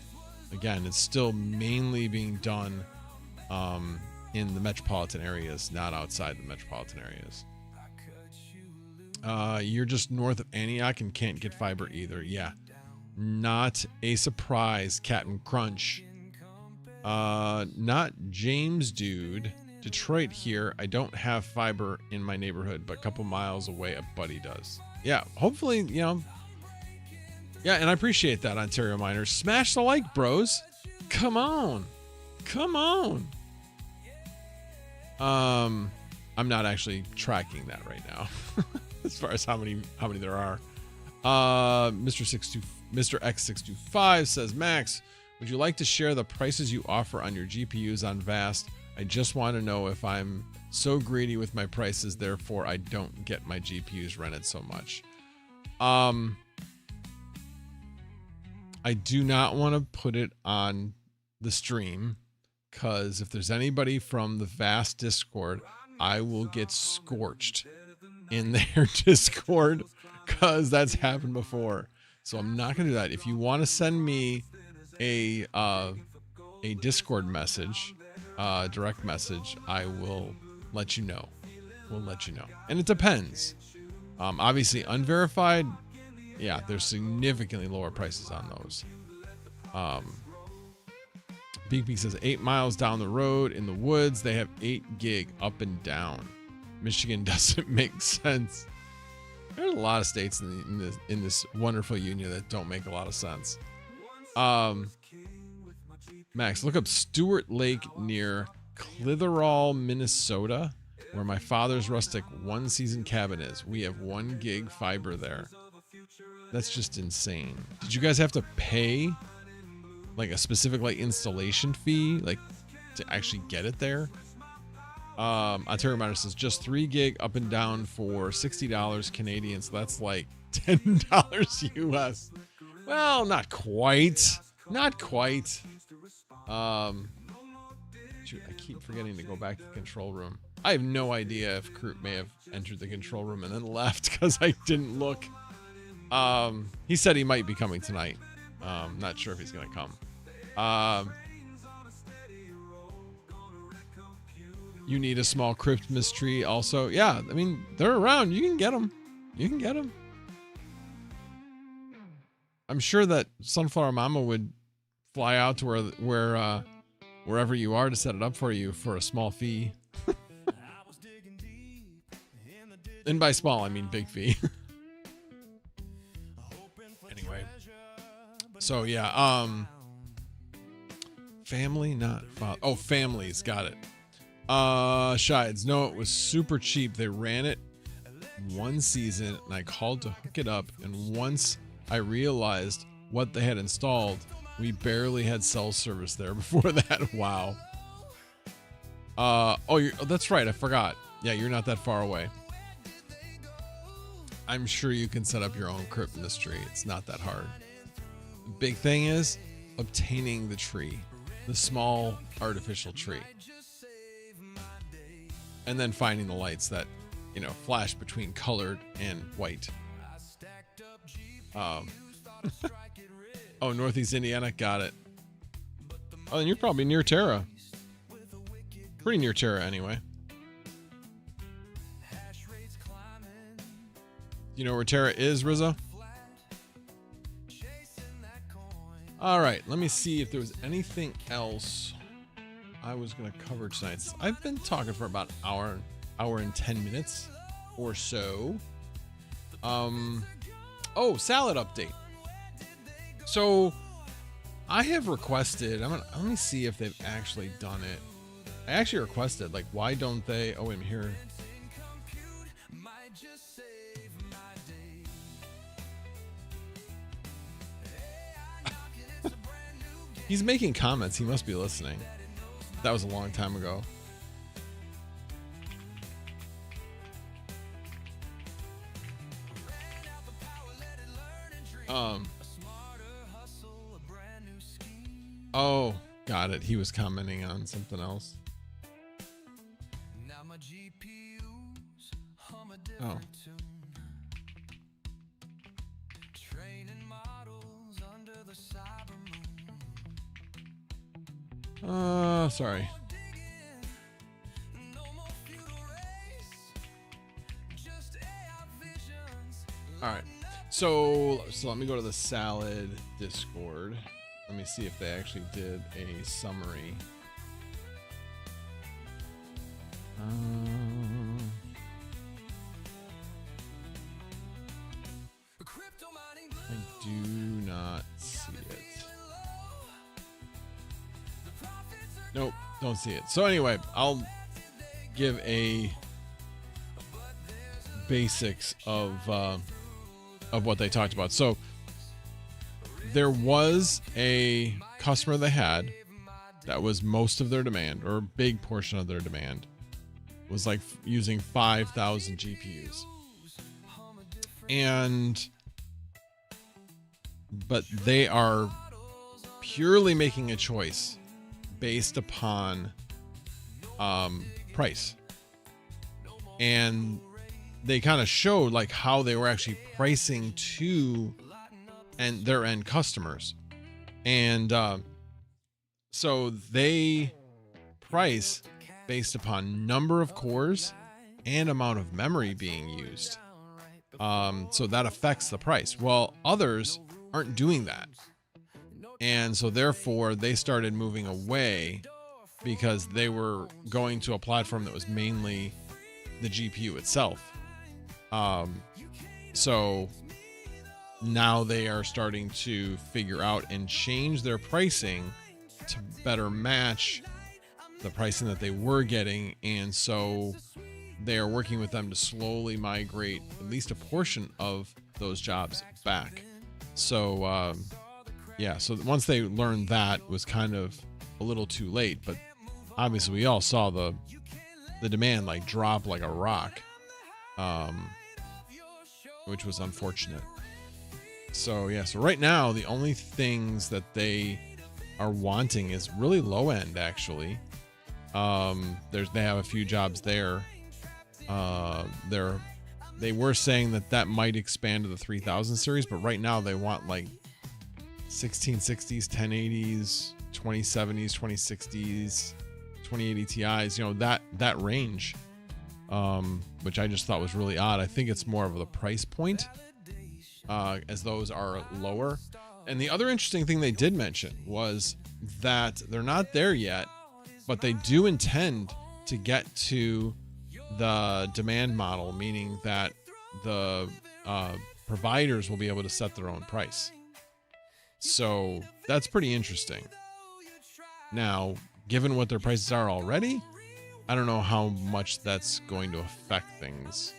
again, it's still mainly being done in the metropolitan areas, not outside the metropolitan areas. You're just north of Antioch and can't get fiber either. Yeah. Not a surprise, Captain Crunch. Not James Dude. Detroit here. I don't have fiber in my neighborhood, but a couple miles away, a buddy does. Yeah, hopefully, Yeah, and I appreciate that, Ontario Miners. Smash the like, bros. Come on. I'm not actually tracking that right now, as far as how many there are. Mr. X625 says, Max, would you like to share the prices you offer on your GPUs on Vast? I just want to know if I'm so greedy with my prices, therefore I don't get my GPUs rented so much. I do not want to put it on the stream, because if there's anybody from the Vast Discord, I will get scorched in their Discord, because that's happened before. So I'm not going to do that. If you want to send me a Discord message, direct message, I will let you know. And it depends. Obviously unverified, yeah, there's significantly lower prices on those. Big Peak says 8 miles down the road in the woods, they have 8 gig up and down. Michigan doesn't make sense. There's a lot of states in this wonderful union that don't make a lot of sense. Max, look up Stewart Lake near Clitheroe, Minnesota, where my father's rustic one-season cabin is. We have 1 gig fiber there. That's just insane. Did you guys have to pay like a specific installation fee to actually get it there? Ontario Miner says just 3 gig up and down for $60 Canadian. So that's like $10 US. Well, not quite. Not quite. Shoot, I keep forgetting to go back to the control room. I have no idea if Kurt may have entered the control room and then left because I didn't look. He said he might be coming tonight. Not sure if he's gonna come. You need a small Christmas tree also. Yeah, I mean, they're around. You can get them. You can get them. I'm sure that Sunflower Mama would fly out to wherever you are to set it up for you for a small fee. And by small, I mean big fee. Anyway. So yeah, family, not father. Oh, families, got it. Shides, no, it was super cheap. They ran it one season and I called to hook it up, and once I realized what they had installed, we barely had cell service there before that. Wow. Oh, that's right, I forgot. Yeah, you're not that far away. I'm sure you can set up your own Christmas tree. It's not that hard. The big thing is obtaining the tree, the small artificial tree, and then finding the lights that, you know, flash between colored and white. Oh, Northeast Indiana, got it. Oh, and you're probably near Terra. Pretty near Terra, anyway. You know where Terra is, Rizzo? All right, let me see if there was anything else I was going to cover tonight. I've been talking for about an hour and 10 minutes or so. Oh, salad update. So I have requested, let me see if they've actually done it. I actually requested, like, why don't they, oh, I'm here. He's making comments. He must be listening. That was a long time ago. Oh, got it. He was commenting on something else. Oh. Sorry. All right. So let me go to the salad Discord. Let me see if they actually did a summary. I do not see it. Nope, don't see it. So anyway, I'll give a basics of what they talked about. So there was a customer they had that was most of their demand, or a big portion of their demand, was like using 5,000 GPUs. But they are purely making a choice based upon price. And they kind of showed like how they were actually pricing to their end customers. And so they price based upon number of cores and amount of memory being used. So that affects the price. Well, others aren't doing that. And so therefore they started moving away because they were going to a platform that was mainly the GPU itself. So now they are starting to figure out and change their pricing to better match the pricing that they were getting. And so they are working with them to slowly migrate at least a portion of those jobs back. So, yeah, so once they learned that, it was kind of a little too late, but obviously we all saw the which was unfortunate. So yeah, so right now the only things that they are wanting is really low end actually. They have a few jobs there. They were saying that might expand to the 3000 series, but right now they want like 1660s, 1080s, 2070s, 2060s, 2080 Ti's, you know, that range, which I just thought was really odd. I think it's more of the price point, as those are lower. And the other interesting thing they did mention was that they're not there yet, but they do intend to get to the demand model, meaning that the providers will be able to set their own price. So that's pretty interesting. Now, given what their prices are already, I don't know how much that's going to affect things.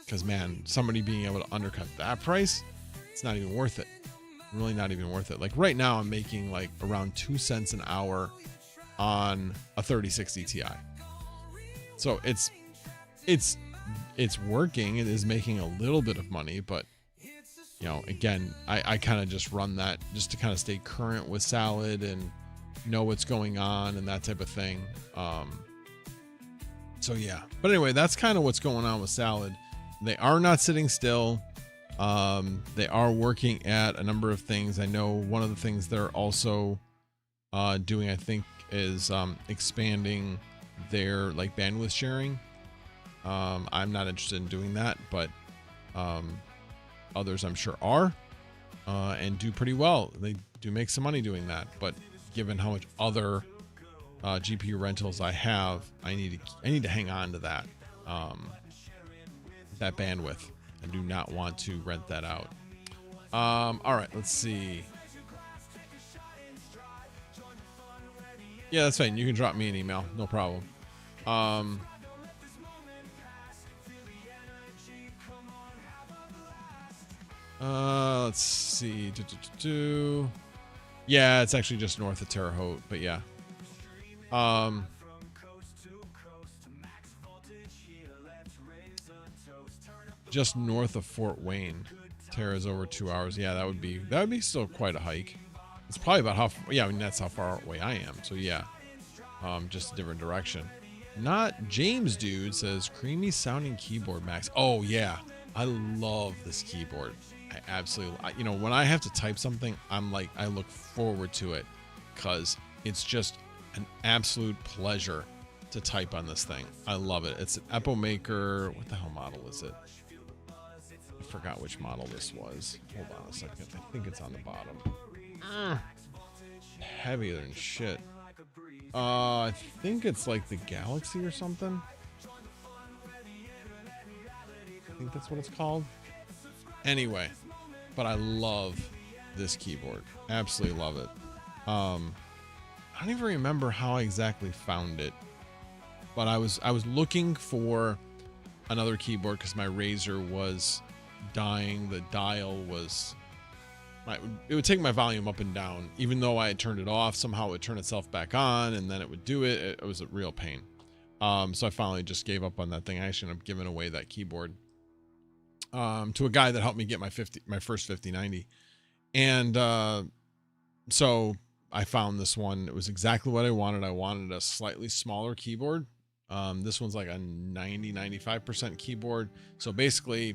Because man, somebody being able to undercut that price, it's not even worth it. Really not even worth it. Like right now I'm making like around 2 cents an hour on a 3060 Ti. So it's working. It is making a little bit of money, but you know, again, I kind of just run that just to kind of stay current with Salad and know what's going on and that type of thing. So yeah, but anyway, that's kind of what's going on with Salad. They are not sitting still. They are working at a number of things. I know one of the things they're also doing, I think, is expanding their like bandwidth sharing. I'm not interested in doing that, but others I'm sure are, and do pretty well. They do make some money doing that, but given how much other GPU rentals I have, I need to hang on to that that bandwidth. I do not want to rent that out. All right, let's see. Yeah, that's fine. You can drop me an email, no problem. Let's see. Yeah, it's actually just north of Terre Haute, but yeah. Just north of Fort Wayne. Terre is over 2 hours. Yeah, that would be still quite a hike. It's probably about how, yeah, I mean, that's how far away I am. So yeah, just a different direction. Not James Dude says creamy sounding keyboard, Max. Oh yeah, I love this keyboard. I absolutely, you know, when I have to type something, I'm like, I look forward to it because it's just an absolute pleasure to type on this thing. I love it. It's an Epomaker. What the hell model is it? I forgot which model this was. Hold on a second. I think it's on the bottom. Heavier than shit. I think it's like the Galaxy or something. I think that's what it's called. Anyway, but I love this keyboard. Absolutely love it. I don't even remember how I exactly found it, but I was looking for another keyboard because my Razer was dying. The dial was, it would take my volume up and down. Even though I had turned it off, somehow it would turn itself back on, and then it would do it. It was a real pain. So I finally just gave up on that thing. I actually ended up giving away that keyboard to a guy that helped me get my first 5090. And so I found this one. It was exactly what I wanted. I wanted a slightly smaller keyboard. This one's like a 95% keyboard. So basically,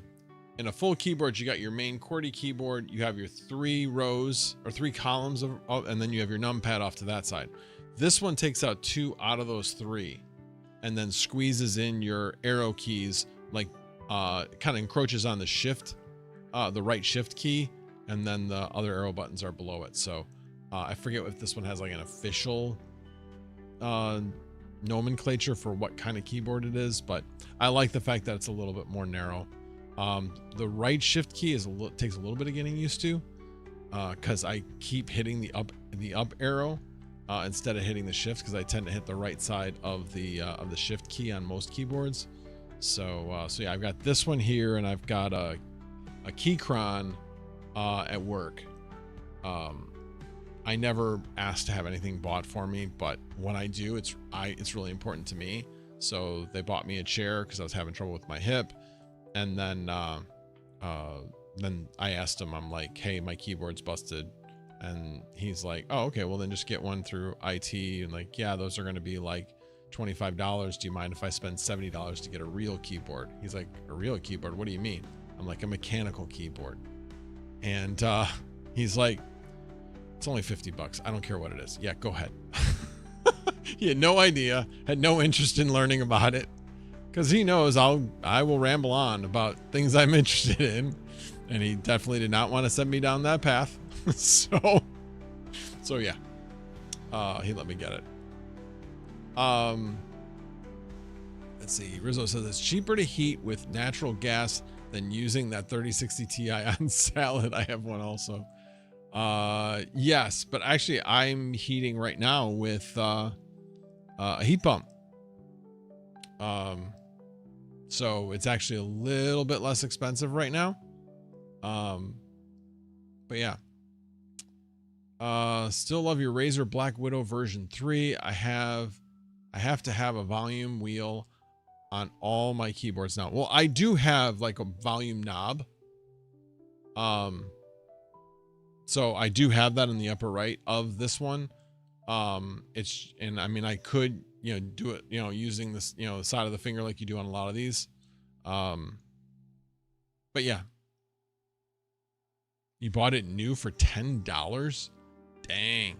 in a full keyboard, you got your main QWERTY keyboard. You have your 3 rows or 3 columns of, and then you have your numpad off to that side. This one takes out 2 out of those 3 and then squeezes in your arrow keys, like kind of encroaches on the shift, the right shift key, and then the other arrow buttons are below it. So I forget if this one has like an official nomenclature for what kind of keyboard it is, but I like the fact that it's a little bit more narrow. The right shift key takes a little bit of getting used to, because I keep hitting the up arrow instead of hitting the shift, because I tend to hit the right side of the shift key on most keyboards. So yeah, I've got this one here, and I've got a Keychron at work. I never asked to have anything bought for me, but when I do, it's really important to me. So they bought me a chair because I was having trouble with my hip. And then I asked him, I'm like, hey, my keyboard's busted. And he's like, oh, okay, well then just get one through IT. And like, yeah, those are going to be like $25. Do you mind if I spend $70 to get a real keyboard? He's like, a real keyboard? What do you mean? I'm like, a mechanical keyboard. And he's like, it's only $50. I don't care what it is. Yeah, go ahead. He had no idea, had no interest in learning about it, because he knows I will ramble on about things I'm interested in, and he definitely did not want to send me down that path. so yeah, he let me get it. Let's see. Rizzo says it's cheaper to heat with natural gas than using that 3060 Ti on salad. I have one also. Yes, but actually I'm heating right now with a heat pump. So it's actually a little bit less expensive right now. But yeah. Still love your Razer Black Widow version 3. I have to have a volume wheel on all my keyboards now. Well, I do have like a volume knob. So I do have that in the upper right of this one. And I mean, I could, do it, using this, the side of the finger like you do on a lot of these. But yeah. You bought it new for $10? Dang.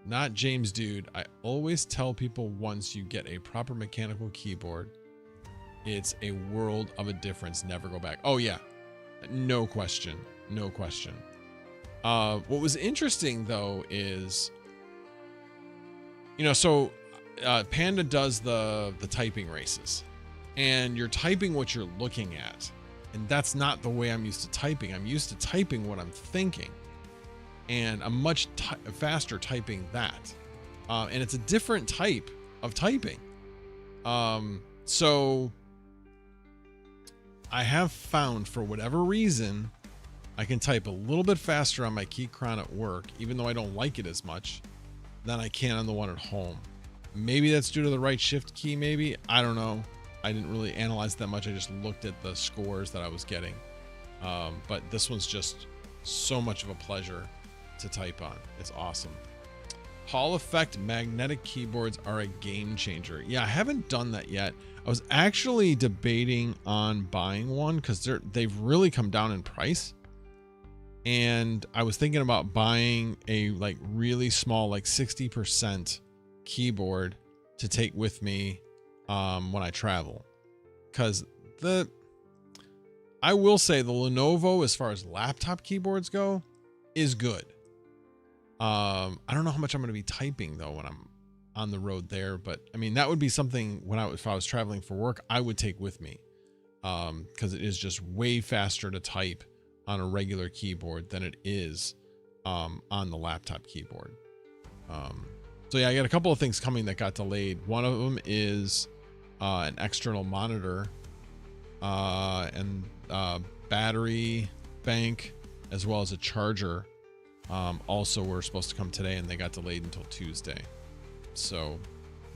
Not James Dude. I always tell people once you get a proper mechanical keyboard, it's a world of a difference. Never go back. Oh yeah. No question. What was interesting though is, so Panda does the typing races, and you're typing what you're looking at. And that's not the way I'm used to typing. I'm used to typing what I'm thinking. And I'm much faster typing that. And it's a different type of typing. So I have found, for whatever reason, I can type a little bit faster on my Keychron at work, even though I don't like it as much, than I can on the one at home. Maybe that's due to the right shift key, maybe. I don't know. I didn't really analyze that much. I just looked at the scores that I was getting. But this one's just so much of a pleasure to type on. It's awesome. Hall effect magnetic keyboards are a game changer. Yeah, I haven't done that yet. I was actually debating on buying one because they've really come down in price. And I was thinking about buying a like really small, like 60% keyboard to take with me when I travel. Because I will say the Lenovo, as far as laptop keyboards go, is good. I don't know how much I'm going to be typing though when I'm on the road there, but I mean that would be something if I was traveling for work, I would take with me, because it is just way faster to type on a regular keyboard than it is on the laptop keyboard. So yeah, I got a couple of things coming that got delayed. One of them is an external monitor and battery bank, as well as a charger. Also were supposed to come today and they got delayed until Tuesday. So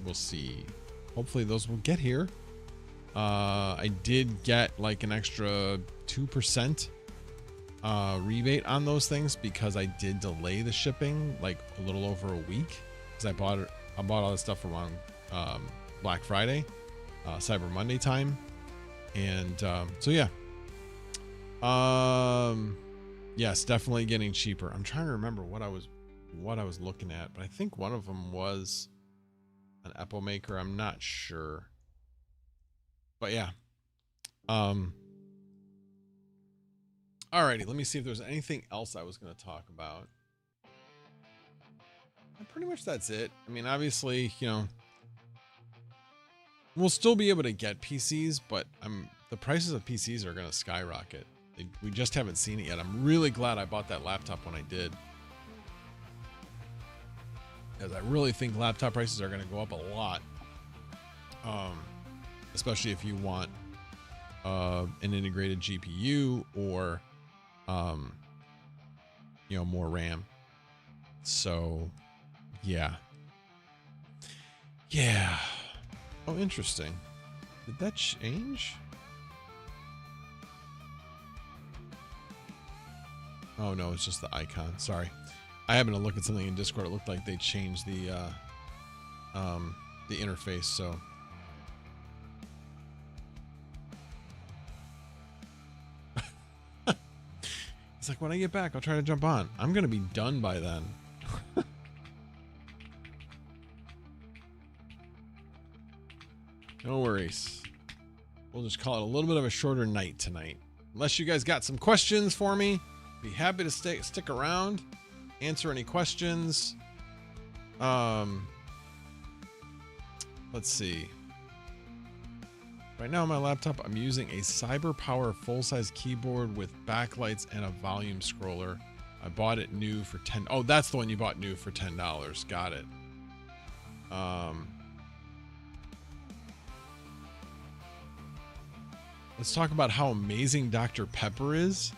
we'll see. Hopefully those will get here. I did get like an extra 2% rebate on those things because I did delay the shipping like a little over a week, because I bought all this stuff around Black Friday, Cyber Monday time. And so yeah. Yes, definitely getting cheaper. I'm trying to remember what I was looking at, but I think one of them was an Apple maker. I'm not sure. But yeah. Alrighty, let me see if there's anything else I was going to talk about. And pretty much that's it. I mean, obviously, we'll still be able to get PCs, but the prices of PCs are going to skyrocket. We just haven't seen it yet. I'm really glad I bought that laptop when I did, because I really think laptop prices are going to go up a lot, especially if you want an integrated GPU or more RAM. So yeah. Oh, interesting. Did that change? Oh no, it's just the icon. Sorry. I happened to look at something in Discord. It looked like they changed the interface, so. It's like, when I get back, I'll try to jump on. I'm going to be done by then. No worries. We'll just call it a little bit of a shorter night tonight. Unless you guys got some questions for me, be happy to stick around, answer any questions. Let's see. Right now on my laptop, I'm using a CyberPower full-size keyboard with backlights and a volume scroller. I bought it new for $10. Oh, that's the one you bought new for $10. Got it. Let's talk about how amazing Dr. Pepper is.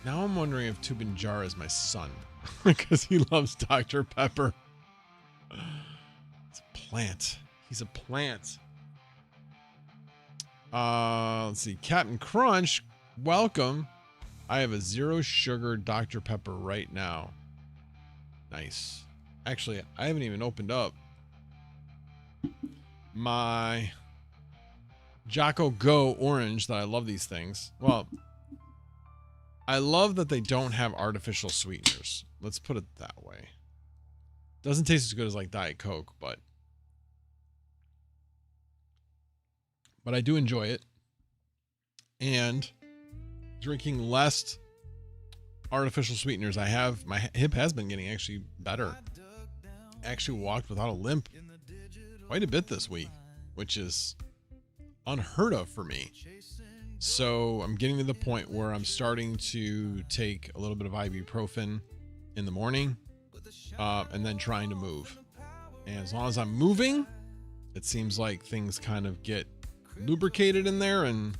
Now I'm wondering if Tubanjar is my son because he loves Dr. Pepper. It's a plant. He's a plant. Let's see. Captain Crunch, welcome. I have a 0 sugar Dr. Pepper right now. Nice. Actually, I haven't even opened up my Jocko Go Orange that I love these things. Well, I love that they don't have artificial sweeteners. Let's put it that way. Doesn't taste as good as like Diet Coke, but I do enjoy it. And drinking less artificial sweeteners, my hip has been getting actually better. Actually walked without a limp quite a bit this week, which is unheard of for me. So I'm getting to the point where I'm starting to take a little bit of ibuprofen in the morning, and then trying to move. And as long as I'm moving, it seems like things kind of get lubricated in there and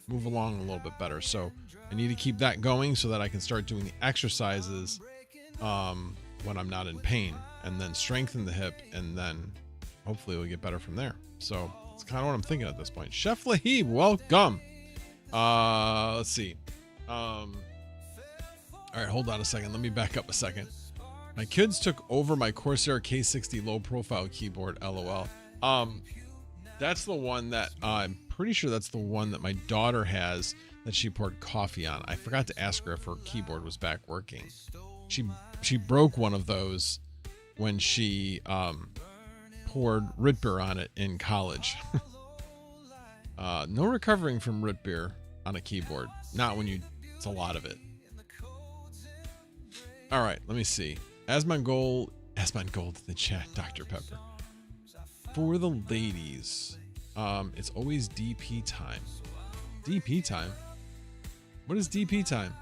move along a little bit better. So I need to keep that going so that I can start doing the exercises when I'm not in pain, and then strengthen the hip, and then hopefully it'll get better from there. So that's kind of what I'm thinking at this point. Chef Lahib, welcome. Let's see. All right, hold on a second. Let me back up a second. My kids took over my Corsair K60 low profile keyboard, LOL. That's the one that I'm pretty sure that's the one that my daughter has that she poured coffee on. I forgot to ask her if her keyboard was back working. She broke one of those when she poured root beer on it in college. No recovering from root beer on a keyboard. Not when it's a lot of it. All right, let me see. Asmongold in the chat, Dr. Pepper. For the ladies, it's always DP time. DP time? What is DP time?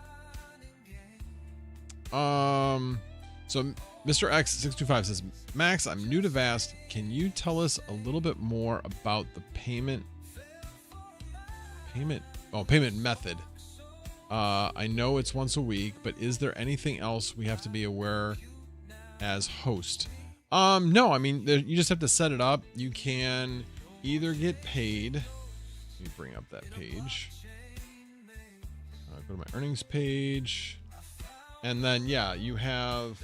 So Mr. X625 says, Max, I'm new to Vast. Can you tell us a little bit more about the payment method? I know it's once a week, but is there anything else we have to be aware as host? No, I mean, you just have to set it up. You can either get paid. Let me bring up that page. Go to my earnings page. And then, yeah, you have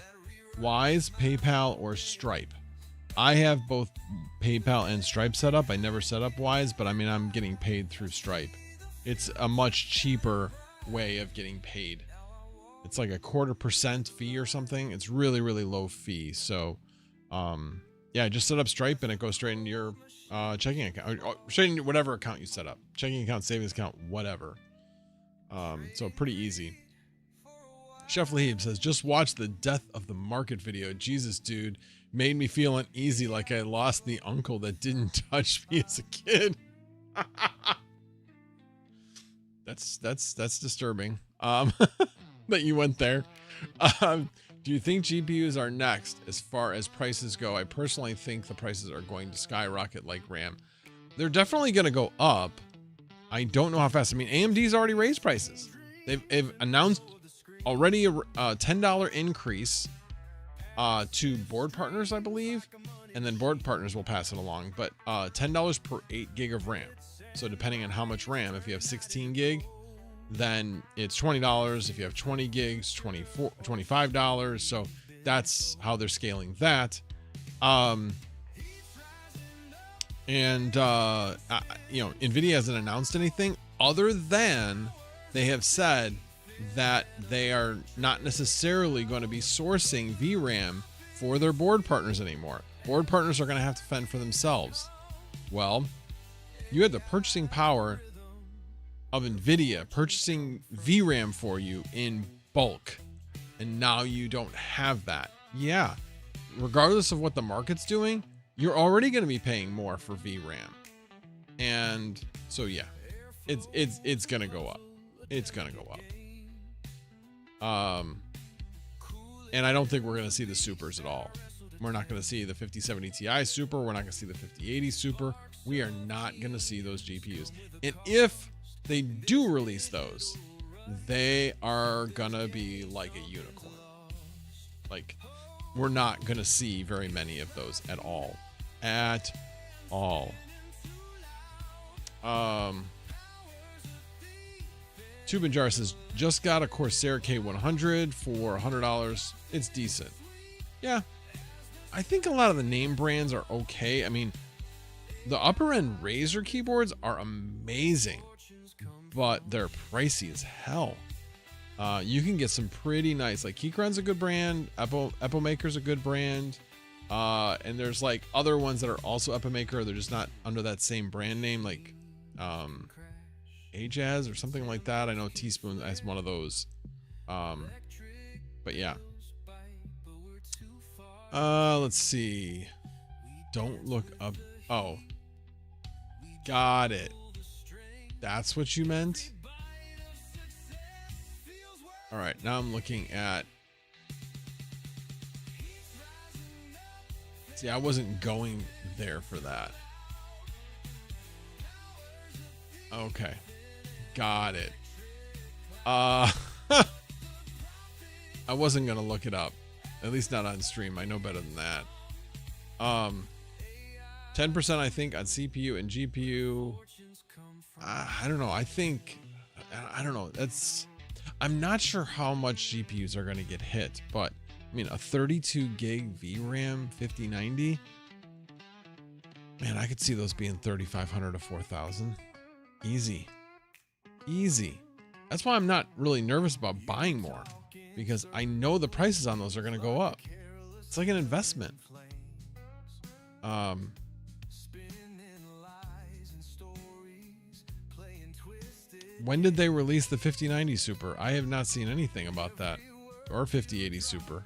Wise, PayPal, or Stripe. I have both PayPal and Stripe set up. I never set up Wise, but I mean, I'm getting paid through Stripe. It's a much cheaper way of getting paid. It's like a 0.25% fee or something. It's really, really low fee. So, yeah, just set up Stripe and it goes straight into your checking account, or straight into whatever account you set up. Checking account, savings account, whatever. So pretty easy. Chef Lahib says, just watch the Death of the Market video. Jesus, dude, made me feel uneasy like I lost the uncle that didn't touch me as a kid. That's disturbing. That you went there. Do you think GPUs are next as far as prices go? I personally think the prices are going to skyrocket like RAM. They're definitely going to go up. I don't know how fast. I mean, AMD's already raised prices. They've announced already a $10 increase to board partners, I believe, and then board partners will pass it along. But $10 per 8 gig of RAM. So depending on how much RAM, if you have 16 gig, then it's $20. If you have 20 gigs, $25. So that's how they're scaling that. NVIDIA hasn't announced anything other than they have said that they are not necessarily going to be sourcing VRAM for their board partners anymore. Board partners are going to have to fend for themselves. Well, you had the purchasing power of NVIDIA purchasing VRAM for you in bulk, and now you don't have that. Yeah, regardless of what the market's doing, you're already going to be paying more for VRAM. And so, yeah, it's going to go up. It's going to go up. And I don't think we're going to see the supers at all. We're not going to see the 5070 Ti super. We're not going to see the 5080 super. We are not going to see those GPUs. And if they do release those, they are going to be like a unicorn. Like, we're not going to see very many of those at all. At all. Tubin Jar says, just got a Corsair K100 for $100. It's decent. Yeah. I think a lot of the name brands are okay. I mean, the upper end Razer keyboards are amazing, but they're pricey as hell. You can get some pretty nice, like Keychron's a good brand, Epomaker's a good brand, and there's like other ones that are also Epomaker. They're just not under that same brand name, like Ajaz or something like that. I know Teaspoon has one of those. But yeah. Let's see. Don't look up. Oh, got it. That's what you meant. All right, now I'm looking at. See, I wasn't going there for that. Okay, got it. I wasn't gonna look it up, at least not on stream. I know better than that. 10% I think on CPU and GPU. I don't know. I don't know. I'm not sure how much GPUs are going to get hit, but I mean, a 32 gig VRAM 5090. Man, I could see those being 3,500 to 4,000. Easy. That's why I'm not really nervous about buying more, because I know the prices on those are going to go up. It's like an investment. When did they release the 5090 Super? I have not seen anything about that, or 5080 Super.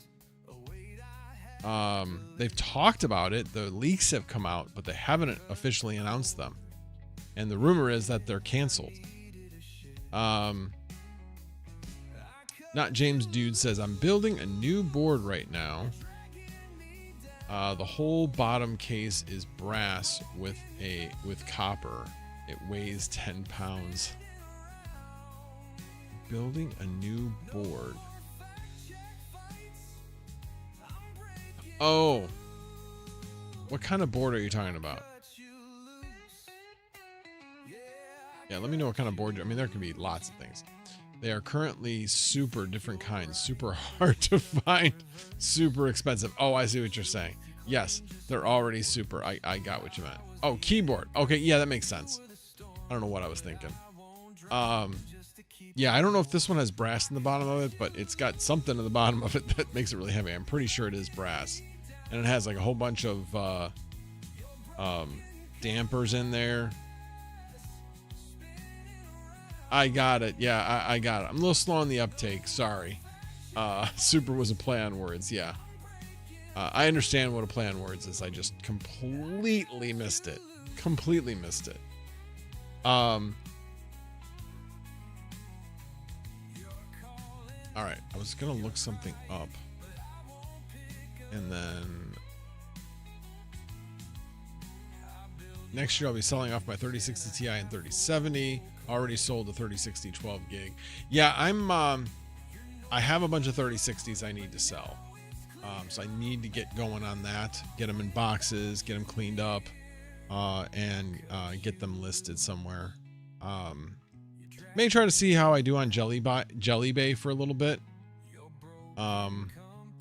They've talked about it. The leaks have come out, but they haven't officially announced them. And the rumor is that they're canceled. Not James Dude says, I'm building a new board right now. The whole bottom case is brass with copper. It weighs 10 pounds. Building a new board. Oh. What kind of board are you talking about? Yeah, let me know what kind of board. I mean, there can be lots of things. They are currently super different kinds, super hard to find, super expensive. Oh, I see what you're saying. Yes, they're already super. I got what you meant. Oh, keyboard. Okay, yeah, that makes sense. I don't know what I was thinking. Yeah, I don't know if this one has brass in the bottom of it, but it's got something in the bottom of it that makes it really heavy. I'm pretty sure it is brass. And it has like a whole bunch of dampers in there. I got it. Yeah, I got it. I'm a little slow on the uptake. Sorry. Super was a play on words. Yeah. I understand what a play on words is. I just completely missed it. All right, I was gonna look something up, and then next year I'll be selling off my 3060 Ti and 3070. Already sold the 3060 12 gig. Yeah, I have a bunch of 3060s I need to sell. So I need to get going on that, get them in boxes, get them cleaned up, and get them listed somewhere. May try to see how I do on Jelly Bay for a little bit. And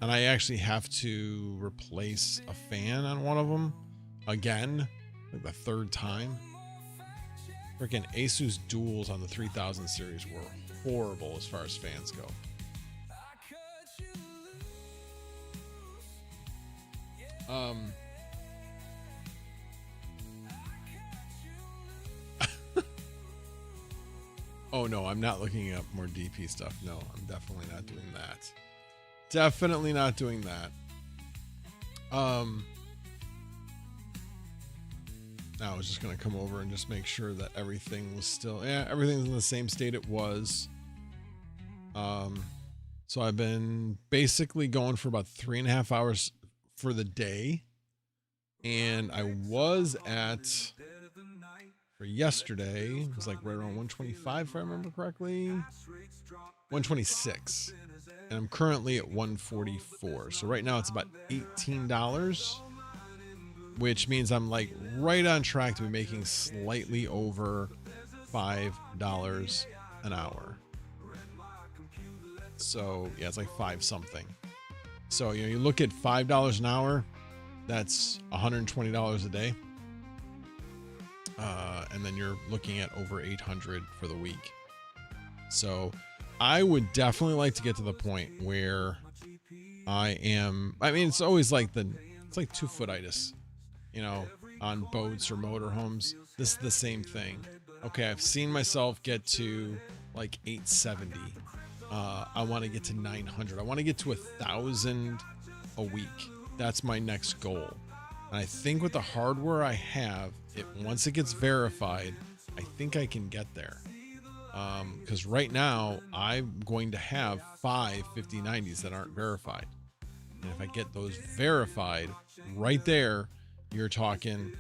I actually have to replace a fan on one of them again, like the third time. Freaking Asus Duals on the 3000 series were horrible as far as fans go. Oh no, I'm not looking up more DP stuff. No, I'm definitely not doing that. Definitely not doing that. Now I was just gonna come over and just make sure that everything was still, everything's in the same state it was. So I've been basically going for about 3.5 hours for the day, and I was at, for yesterday, it was like right around 125 if I remember correctly, 126, and I'm currently at 144. So right now it's about $18, which means I'm like right on track to be making slightly over $5 an hour. So yeah, it's like 5 something. So, you know, you look at $5 an hour, that's $120 a day. And then you're looking at over 800 for the week. So I would definitely like to get to the point where I mean, it's always like it's like 2-foot-itis, you know, on boats or motorhomes. This is the same thing. Okay, I've seen myself get to like 870. I want to get to 900. I want to get to 1,000 a week. That's my next goal. And I think with the hardware I have, once it gets verified, I think I can get there. Because right now I'm going to have 5 5090s that aren't verified. And if I get those verified, right there, you're talking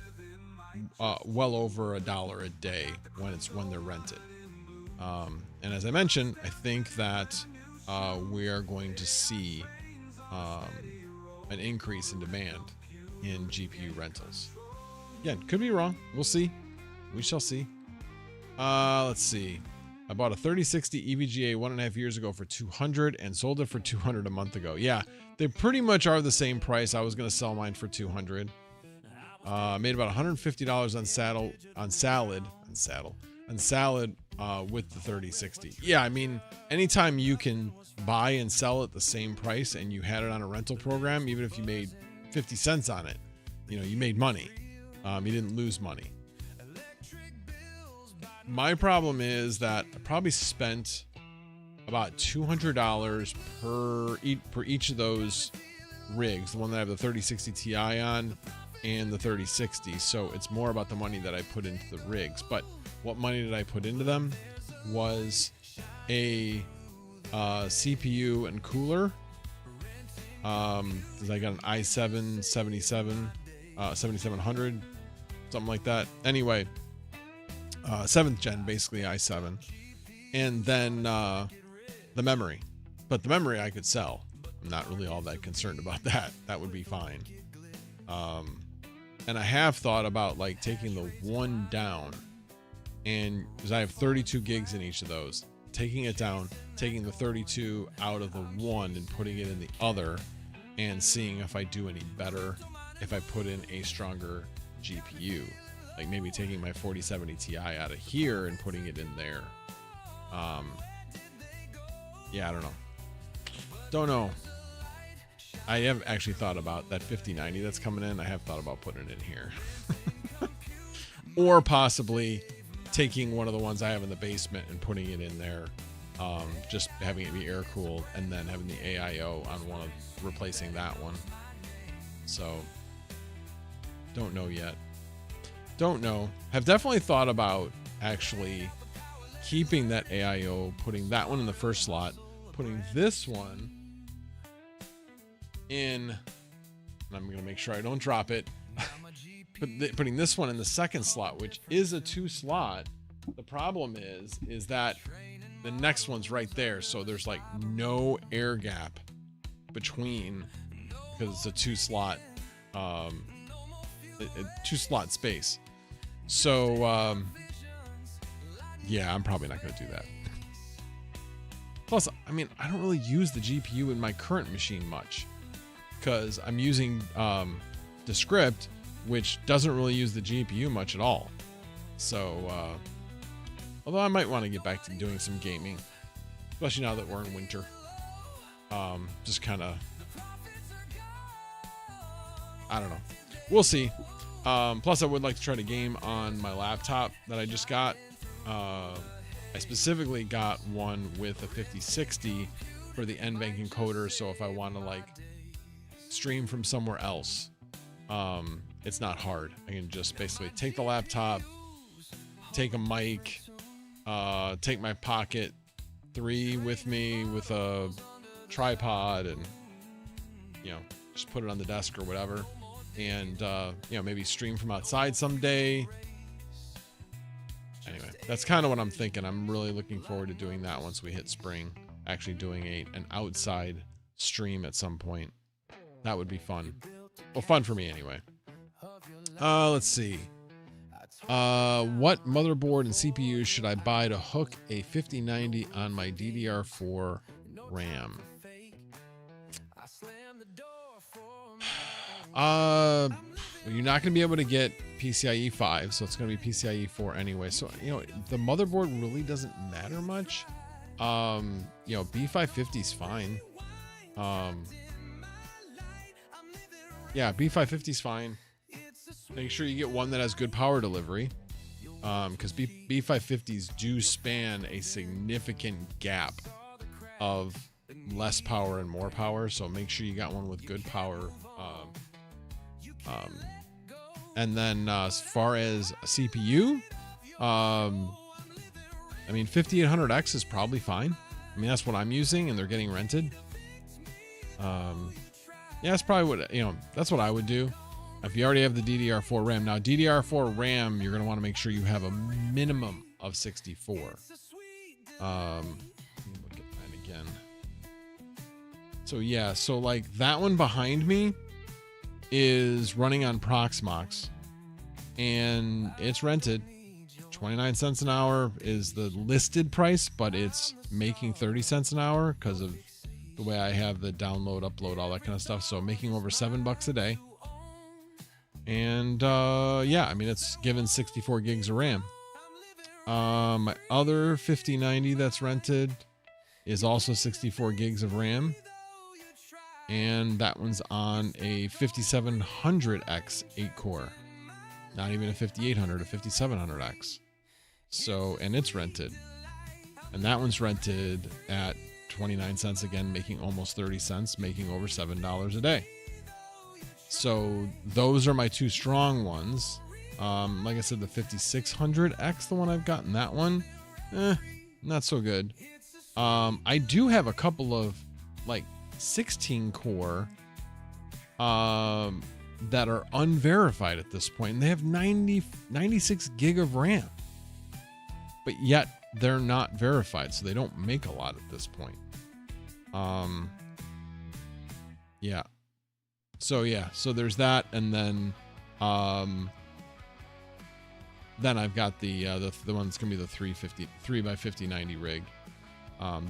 well over $1 a day when they're rented. And as I mentioned, I think that we are going to see an increase in demand in GPU rentals. Again, could be wrong. We'll see. We shall see. Let's see. I bought a 3060 EVGA 1.5 years ago for $200 and sold it for $200 a month ago. Yeah, they pretty much are the same price. I was going to sell mine for $200. Made about $150 on salad with the 3060. Yeah, I mean, anytime you can buy and sell at the same price and you had it on a rental program, even if you made 50 cents on it, you know, you made money. You didn't lose money. My problem is that I probably spent about $200 per each of those rigs, the one that I have the 3060 Ti on and the 3060. So it's more about the money that I put into the rigs. But what money did I put into them was a CPU and cooler. Because I got an i7 7700, something like that. Anyway, 7th gen, basically i7. And then the memory. But the memory I could sell. I'm not really all that concerned about that. That would be fine. And I have thought about like taking the one down, and because I have 32 gigs in each of those, taking it down, taking the 32 out of the one and putting it in the other, and seeing if I do any better if I put in a stronger GPU. Like maybe taking my 4070 Ti out of here and putting it in there. Yeah, I don't know. Don't know. I have actually thought about that 5090 that's coming in. I have thought about putting it in here. Or possibly taking one of the ones I have in the basement and putting it in there. Just having it be air cooled and then having the AIO on one of replacing that one. So don't know yet. Don't know. Have definitely thought about actually keeping that AIO, putting that one in the first slot, putting this one in, and I'm going to make sure I don't drop it, putting this one in the second slot, which is a 2 slot. The problem is that the next one's right there, so there's like no air gap between because it's a two slot space. So yeah, I'm probably not going to do that. Plus, I mean, I don't really use the GPU in my current machine much because I'm using the script, which doesn't really use the GPU much at all. So, although I might want to get back to doing some gaming, especially now that we're in winter. Just kind of, I don't know. We'll see. Plus, I would like to try to game on my laptop that I just got. I specifically got one with a 5060 for the NVENC encoder, so if I want to like stream from somewhere else, it's not hard. I can just basically take the laptop, take a mic, take my Pocket 3 with me with a tripod, and just put it on the desk or whatever, and maybe stream from outside someday. Anyway, that's kind of what I'm thinking. I'm really looking forward to doing that once we hit spring. Actually doing an outside stream at some point. That would be fun. Well, fun for me anyway. Let's see. What motherboard and CPU should I buy to hook a 5090 on my DDR4 RAM? You're not going to be able to get PCIe 5, so it's going to be PCIe 4 anyway. So, the motherboard really doesn't matter much. B550 is fine. Yeah, B550 is fine. Make sure you get one that has good power delivery, because B550s do span a significant gap of less power and more power. So make sure you got one with good power. And then as far as a CPU, 5800X is probably fine. I mean, that's what I'm using, and they're getting rented. Yeah, that's probably what, that's what I would do. If you already have the DDR4 RAM. Now, DDR4 RAM, you're going to want to make sure you have a minimum of 64. Let me look at that again. So, yeah. So, like, that one behind me is running on Proxmox, and it's rented. 29 cents an hour is the listed price, but it's making 30 cents an hour because of the way I have the download, upload, all that kind of stuff. So making over $7 a day. And yeah, I mean, it's given 64 gigs of RAM. My other 5090 that's rented is also 64 gigs of RAM. And that one's on a 5700X 8-core. Not even a 5800, a 5700X. So, and it's rented. And that one's rented at 29 cents again, making almost 30 cents, making over $7 a day. So those are my two strong ones. Like I said, the 5600X, the one I've gotten, that one, not so good. I do have a couple of like 16 core that are unverified at this point, and they have 96 gig of RAM, but yet they're not verified, so they don't make a lot at this point. Yeah. So there's that, and then I've got the one that's gonna be the 3x5090 rig.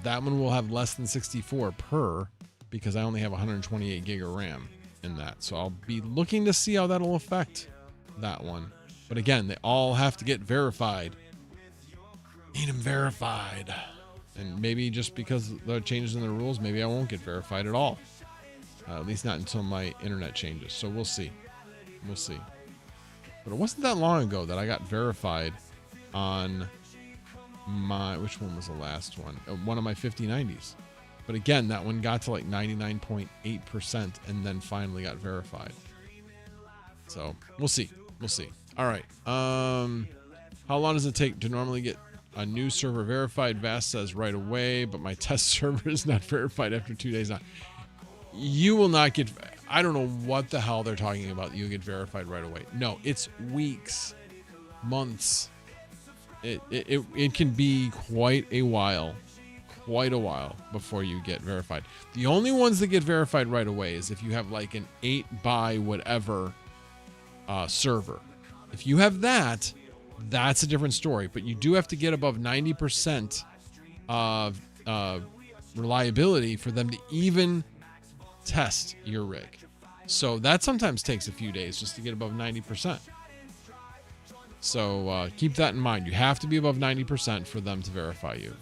That one will have less than 64 per, because I only have 128 gig of RAM in that. So I'll be looking to see how that'll affect that one. But again, they all have to get verified. Need them verified. And maybe just because the changes in the rules, maybe I won't get verified at all. At least not until my internet changes. So we'll see. We'll see. But it wasn't that long ago that I got verified on which one was the last one? One of my 5090s. But again, that one got to like 99.8% and then finally got verified. So we'll see. We'll see. All right. How long does it take to normally get a new server verified? Vast says right away, but my test server is not verified after 2 days. Now, you will not get, I don't know what the hell they're talking about. You'll get verified right away. No, it's weeks, months. It can be quite a while. quite a while before you get verified. The only ones that get verified right away is if you have like an 8 by whatever server. If you have that, that's a different story. But you do have to get above 90% of reliability for them to even test your rig. So that sometimes takes a few days just to get above 90%. So keep that in mind. You have to be above 90% for them to verify you.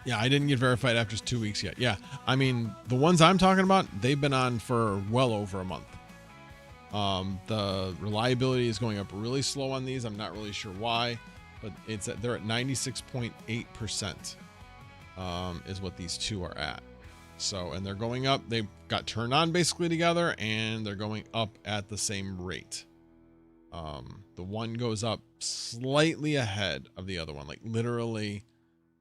Yeah, I didn't get verified after 2 weeks yet. Yeah, I mean, the ones I'm talking about, they've been on for well over a month. The reliability is going up really slow on these. I'm not really sure why, but they're at 96.8% is what these two are at. So, and they're going up. They got turned on basically together, and they're going up at the same rate. The one goes up slightly ahead of the other one, like literally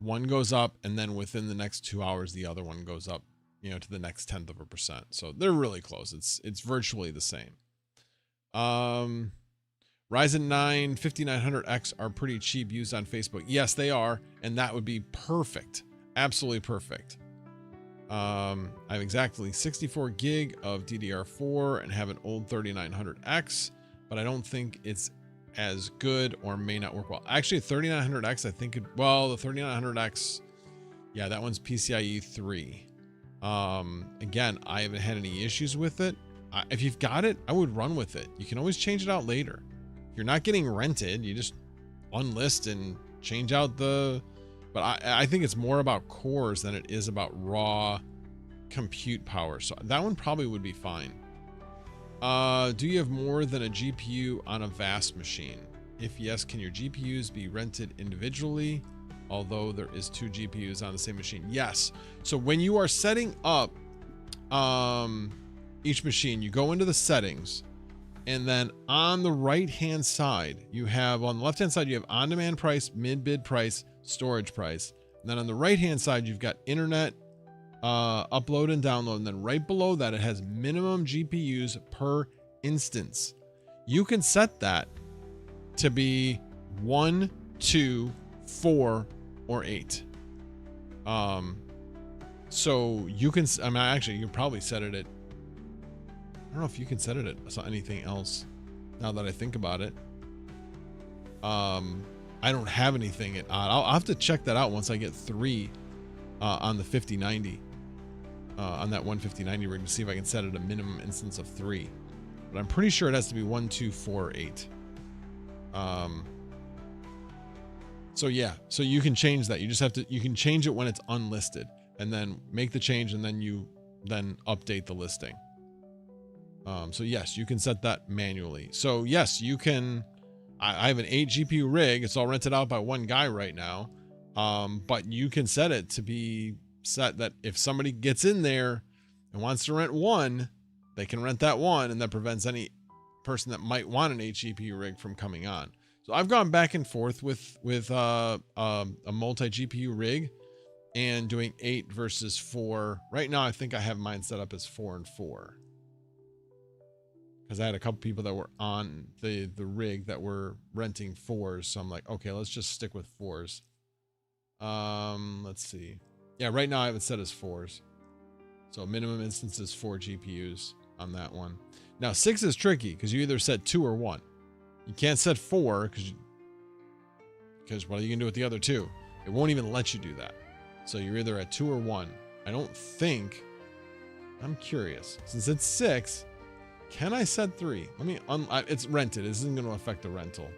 one goes up, and then within the next 2 hours, the other one goes up, to the next 0.1%. So they're really close. It's virtually the same. Ryzen 9 5900X are pretty cheap used on Facebook. Yes, they are. And that would be perfect. Absolutely perfect. I have exactly 64 gig of DDR4 and have an old 3900X, but I don't think it's as good or may not work well. Actually, 3900X, I think the 3900X, yeah, that one's PCIe 3. Again, I haven't had any issues with it. If you've got it, I would run with it. You can always change it out later. If you're not getting rented, you just unlist and change out but I think it's more about cores than it is about raw compute power. So that one probably would be fine. Do you have more than a GPU on a vast machine? If yes, can your GPUs be rented individually? Although there is 2 GPUs on the same machine. Yes. So when you are setting up each machine, you go into the settings, and then on the right hand side, you have on the left hand side, you have on-demand price, mid-bid price, storage price. And then on the right hand side, you've got internet, upload and download. And then right below that, it has minimum GPUs per instance. You can set that to be 1, 2, 4, or 8. So you can, actually, you can probably set it at, I don't know if you can set it at anything else now that I think about it. I don't have anything at odd. I'll have to check that out once I get 3 on the 5090, on that 15090 rig, to see if I can set it a minimum instance of 3. But I'm pretty sure it has to be 1, 2, 4, 8. So yeah, so you can change that. You just have to, you can change it when it's unlisted, and then make the change, and then update the listing. So yes, you can set that manually. So yes, you can. I have an 8 GPU rig. It's all rented out by one guy right now. But you can set it to be set that if somebody gets in there and wants to rent one, they can rent that one, and that prevents any person that might want an 8 GPU rig from coming on. So I've gone back and forth with a multi GPU rig and doing 8 versus 4. Right now, I think I have mine set up as 4 and 4. Because I had a couple people that were on the rig that were renting 4s. So I'm like, okay, let's just stick with 4s. Let's see. Yeah, right now I have it set as 4s. So minimum instance is 4 GPUs on that one. Now 6 is tricky because you either set 2 or 1. You can't set 4 because what are you going to do with the other 2? It won't even let you do that. So you're either at 2 or 1. I don't think, I'm curious. Since it's 6, can I set 3? Let me, it's rented. This isn't going to affect the rental.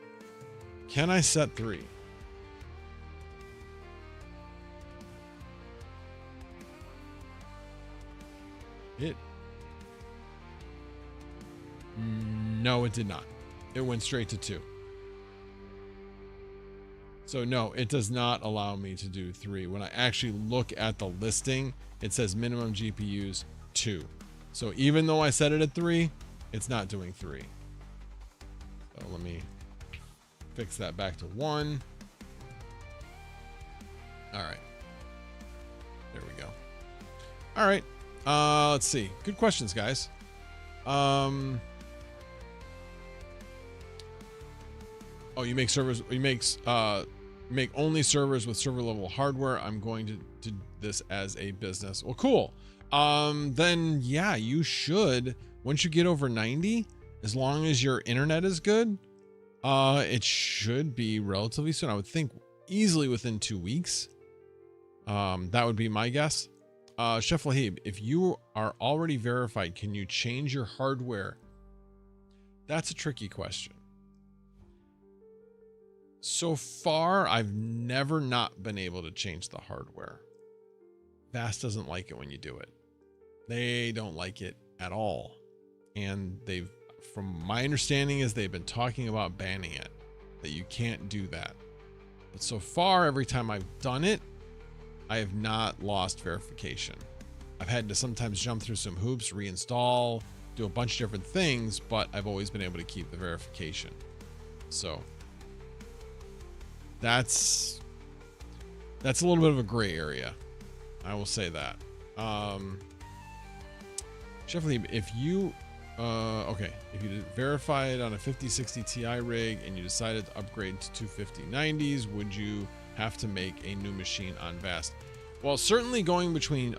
Can I set 3? No, it did not. It went straight to 2. So no, it does not allow me to do 3. When I actually look at the listing, it says minimum GPUs 2. So even though I set it at 3, it's not doing 3. So let me fix that back to 1. All right. There we go. All right. Let's see. Good questions, guys. Oh, you make servers, you make make only servers with server level hardware. I'm going to do this as a business. Well, cool. Then yeah, you should, once you get over 90, as long as your internet is good, it should be relatively soon. I would think easily within 2 weeks. That would be my guess. Chef Lahib, if you are already verified, can you change your hardware? That's a tricky question. So far, I've never not been able to change the hardware. Vast doesn't like it when you do it. They don't like it at all. And from my understanding is they've been talking about banning it, that you can't do that. But so far, every time I've done it, I have not lost verification. I've had to sometimes jump through some hoops, reinstall, do a bunch of different things, but I've always been able to keep the verification. So that's a little bit of a gray area. I will say that. Chef Lee, if you verified on a 5060 Ti rig and you decided to upgrade to 25090s, would you have to make a new machine on Vast? Well, certainly going between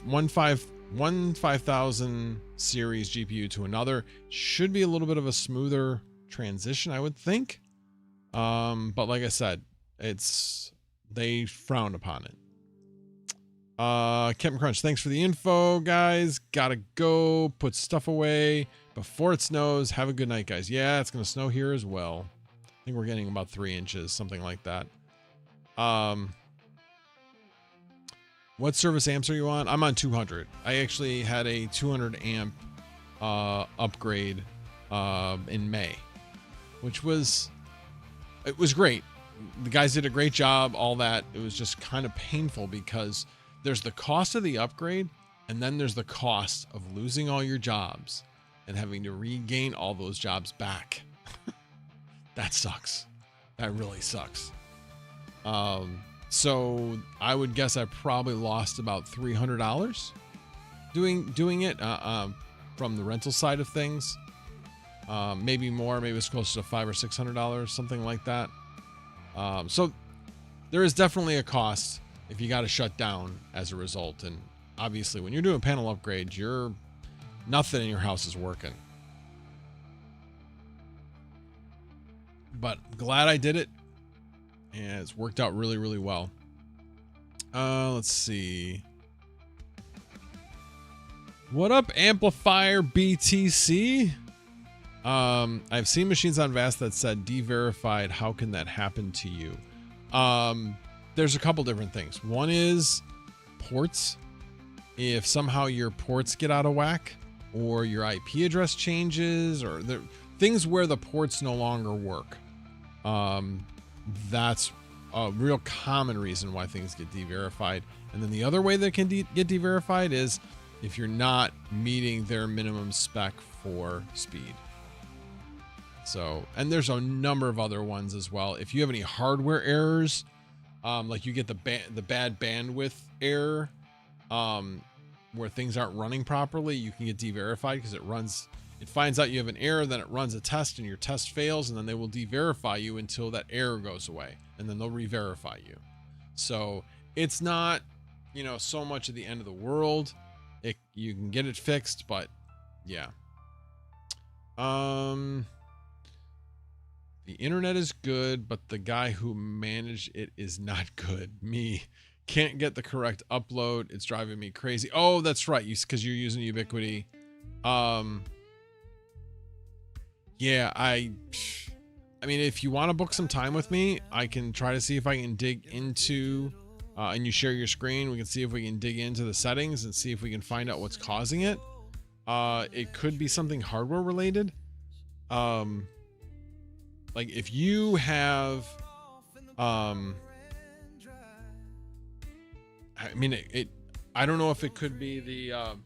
one 5000 series GPU to another should be a little bit of a smoother transition, I would think. But like I said, they frown upon it. Captain Crunch, thanks for the info, guys. Gotta go put stuff away before it snows. Have a good night, guys. Yeah, it's gonna snow here as well. I think we're getting about 3 inches, something like that. What service amps are you on? I'm on 200. I actually had a 200 amp upgrade in May, which was great. The guys did a great job, all that. It was just kind of painful because there's the cost of the upgrade, and then there's the cost of losing all your jobs and having to regain all those jobs back. That sucks. That really sucks. So I would guess I probably lost about $300 doing it from the rental side of things. Maybe more, maybe it's close to $500 or $600, something like that. So there is definitely a cost if you got to shut down as a result. And obviously when you're doing panel upgrades, nothing in your house is working. But glad I did it. And it's worked out really, really well. Let's see. What up, Amplifier BTC? I've seen machines on Vast that said de-verified. How can that happen to you? There's a couple different things. One is ports. If somehow your ports get out of whack, or your IP address changes, or things where the ports no longer work. That's a real common reason why things get de-verified. And then the other way that can get de-verified is if you're not meeting their minimum spec for speed. So, and there's a number of other ones as well. If you have any hardware errors, like you get the bad bandwidth error, where things aren't running properly, you can get de-verified because it finds out you have an error, then it runs a test and your test fails, and then they will de-verify you until that error goes away, and then they'll re-verify you. So it's not, so much at the end of the world. You can get it fixed, but yeah. The internet is good, but the guy who managed it is not good. Me. Can't get the correct upload. It's driving me crazy. Oh, that's right. Because you're using Ubiquiti. Yeah, I mean, if you want to book some time with me, I can try to see if I can dig into, and you share your screen, we can see if we can dig into the settings and see if we can find out what's causing it. It could be something hardware related. Like if you have, I mean, I don't know if it could be the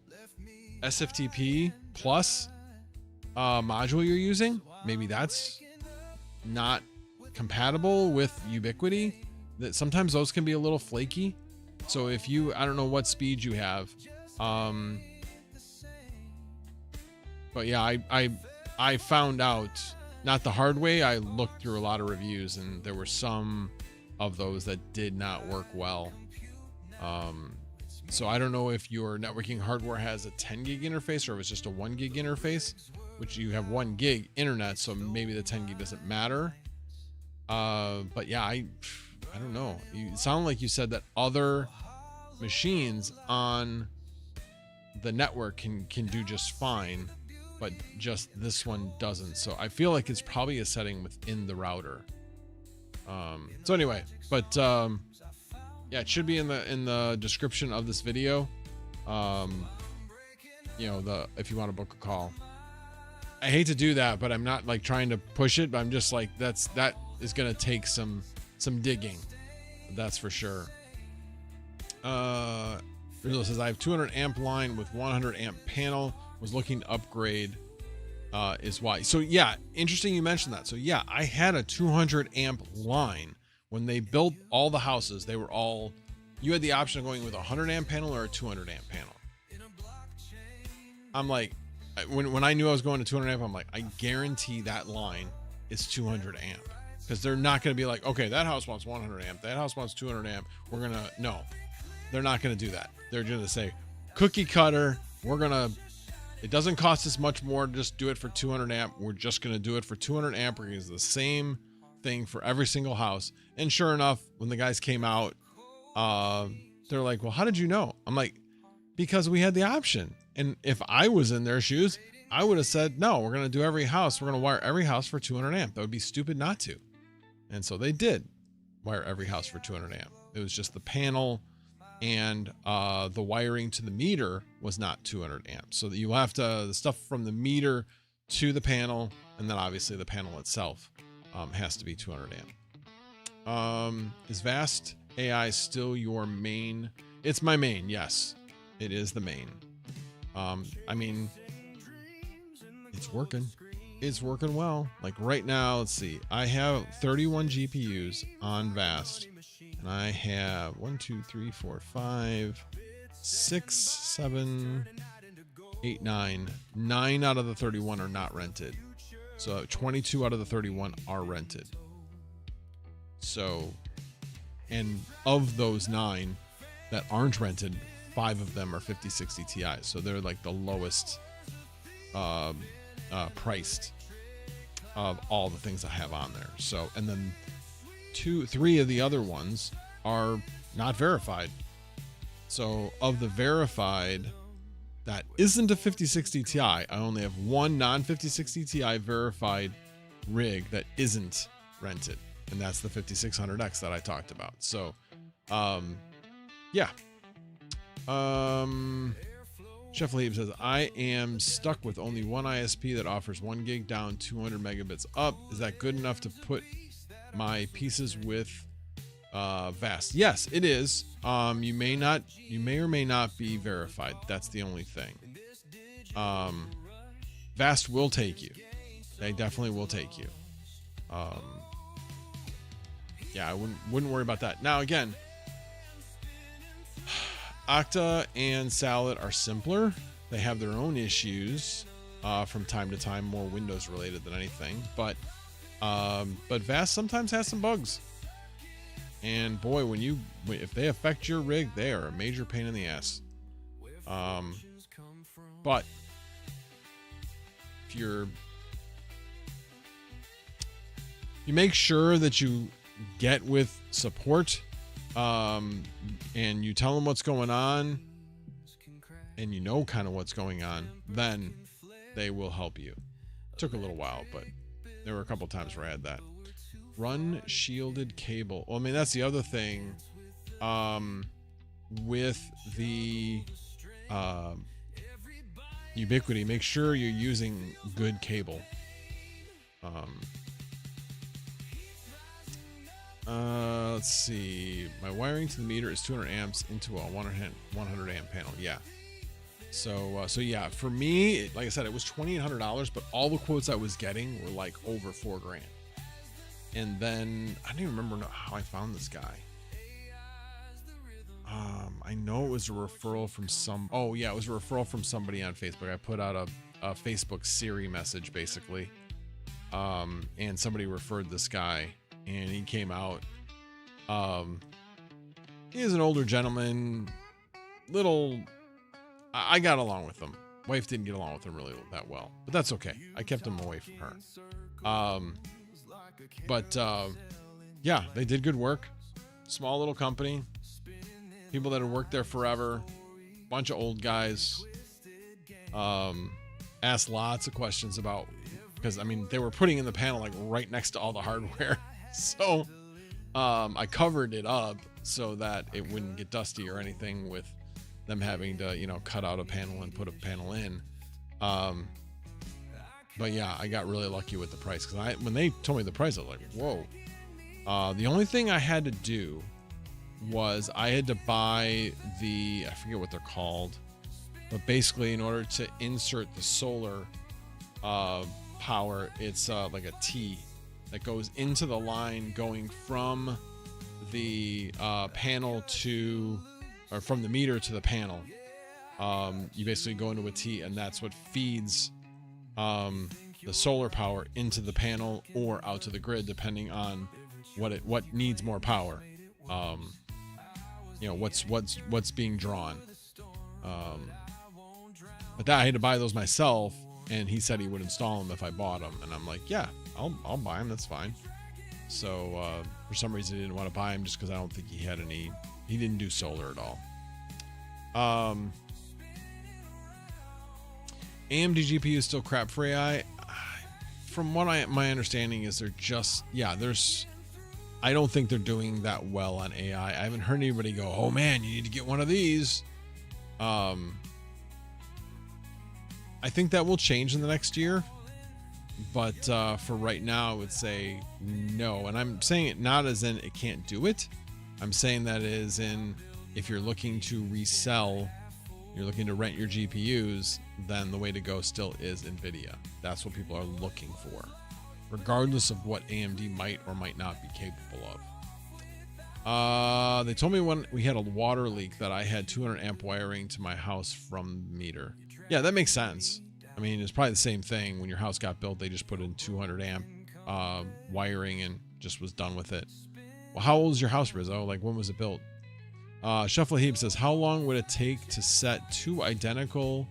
SFTP plus module you're using. Maybe that's not compatible with Ubiquiti. That sometimes those can be a little flaky. So if I don't know what speed you have. But yeah, I found out, not the hard way. I looked through a lot of reviews and there were some of those that did not work well. So I don't know if your networking hardware has a 10 gig interface or if it's just a 1 gig interface, which you have 1 gig internet, so maybe the 10 gig doesn't matter. But yeah, I don't know. You sound like you said that other machines on the network can do just fine, but just this one doesn't. So I feel like it's probably a setting within the router. So anyway, but yeah, it should be in the description of this video. You know, if you want to book a call. I hate to do that, but I'm not like trying to push it, but I'm just like, that is going to take some digging. That's for sure. Rizzo says, I have 200 amp line with 100 amp panel, was looking to upgrade, is why. So yeah, interesting you mentioned that. So yeah, I had a 200 amp line. When they built all the houses, they were all, you had the option of going with a 100 amp panel or a 200 amp panel. I'm like, when I knew I was going to 200 amp, I'm like, I guarantee that line is 200 amp, because they're not going to be like, okay, that house wants 100 amp, that house wants 200 amp. We're going to, no, they're not going to do that. They're going to say cookie cutter. It doesn't cost us much more to just do it for 200 amp. We're just going to do it for 200 amp. We're going to use the same thing for every single house. And sure enough, when the guys came out, they're like, well, how did you know? I'm like, because we had the option. And if I was in their shoes, I would have said, no, we're going to do every house. We're going to wire every house for 200 amp. That would be stupid not to. And so they did wire every house for 200 amp. It was just the panel and the wiring to the meter was not 200 amps. So that you have to, the stuff from the meter to the panel, and then obviously the panel itself has to be 200 amp. Is vast AI still your main? It's my main. Yes, it is the main. I mean, it's working. It's working well. Like right now, let's see. I have 31 GPUs on vast, and I have 1, 2, 3, 4, 5, 6, 7, 8, 9. 9 out of the 31 are not rented. So 22 out of the 31 are rented. So, and of those 9 that aren't rented, 5 of them are 5060 Ti. So they're like the lowest priced of all the things I have on there. So, and then 3 of the other ones are not verified. So of the verified that isn't a 5060 Ti, I only have one non 5060 Ti verified rig that isn't rented, and that's the 5600X that I talked about. So yeah. Chef Leib says, I am stuck with only one ISP that offers 1 gig down, 200 megabits up. Is that good enough to put my pieces with vast? Yes, it is. You may or may not be verified. That's the only thing. Vast will take you. They definitely will take you. Yeah, I wouldn't worry about that. Now again, Okta and Salad are simpler. They have their own issues from time to time, more Windows related than anything. But Vast sometimes has some bugs. And boy, if they affect your rig, they are a major pain in the ass. But if you make sure that you get with support, and you tell them what's going on, and you know kind of what's going on, then they will help you. Took a little while, but there were a couple times where I had that. Run shielded cable. Well, I mean, that's the other thing. With the Ubiquiti, make sure you're using good cable. Let's see. My wiring to the meter is 200 amps into a 100 amp panel. Yeah. So yeah, for me, like I said, it was $2,800, but all the quotes I was getting were like over $4,000. And then I don't even remember how I found this guy. I know it was a referral from it was a referral from somebody on Facebook. I put out a Facebook Siri message basically. And somebody referred this guy, and he came out He is an older gentleman. I got along with him. Wife didn't get along with him really that well, but that's okay. I kept him away from her. Yeah, they did good work. Small little company. People that had worked there forever. Bunch of old guys. Asked lots of questions about, because I mean they were putting in the panel like right next to all the hardware. So I covered it up so that it wouldn't get dusty or anything with them having to, you know, cut out a panel and put a panel in. But yeah, I got really lucky with the price, because when they told me the price, I was like, whoa. The only thing I had to do was I had to buy I forget what they're called, but basically in order to insert the solar power, it's like a T that goes into the line going from the panel or from the meter to the panel. You basically go into a T, and that's what feeds the solar power into the panel or out to the grid, depending on what needs more power. You know, what's being drawn. But I had to buy those myself, and he said he would install them if I bought them, and I'm like, yeah, I'll buy them. That's fine. So for some reason, he didn't want to buy them, just because I don't think he had any. He didn't do solar at all. AMD GPU is still crap for AI. From what my understanding is, they're just, I don't think they're doing that well on AI. I haven't heard anybody go, oh man, you need to get one of these. I think that will change in the next year, but for right now, I would say no. And I'm saying it not as in it can't do it. I'm saying that as in, if you're looking to resell, you're looking to rent your GPUs, then the way to go still is NVIDIA. That's what people are looking for, regardless of what AMD might or might not be capable of. They told me when we had a water leak that I had 200 amp wiring to my house from the meter. Yeah, that makes sense. I mean, it's probably the same thing. When your house got built, they just put in 200 amp wiring and just was done with it. Well, how old is your house, Rizzo? Like, when was it built? Shuffle Heap says, how long would it take to set 2 identical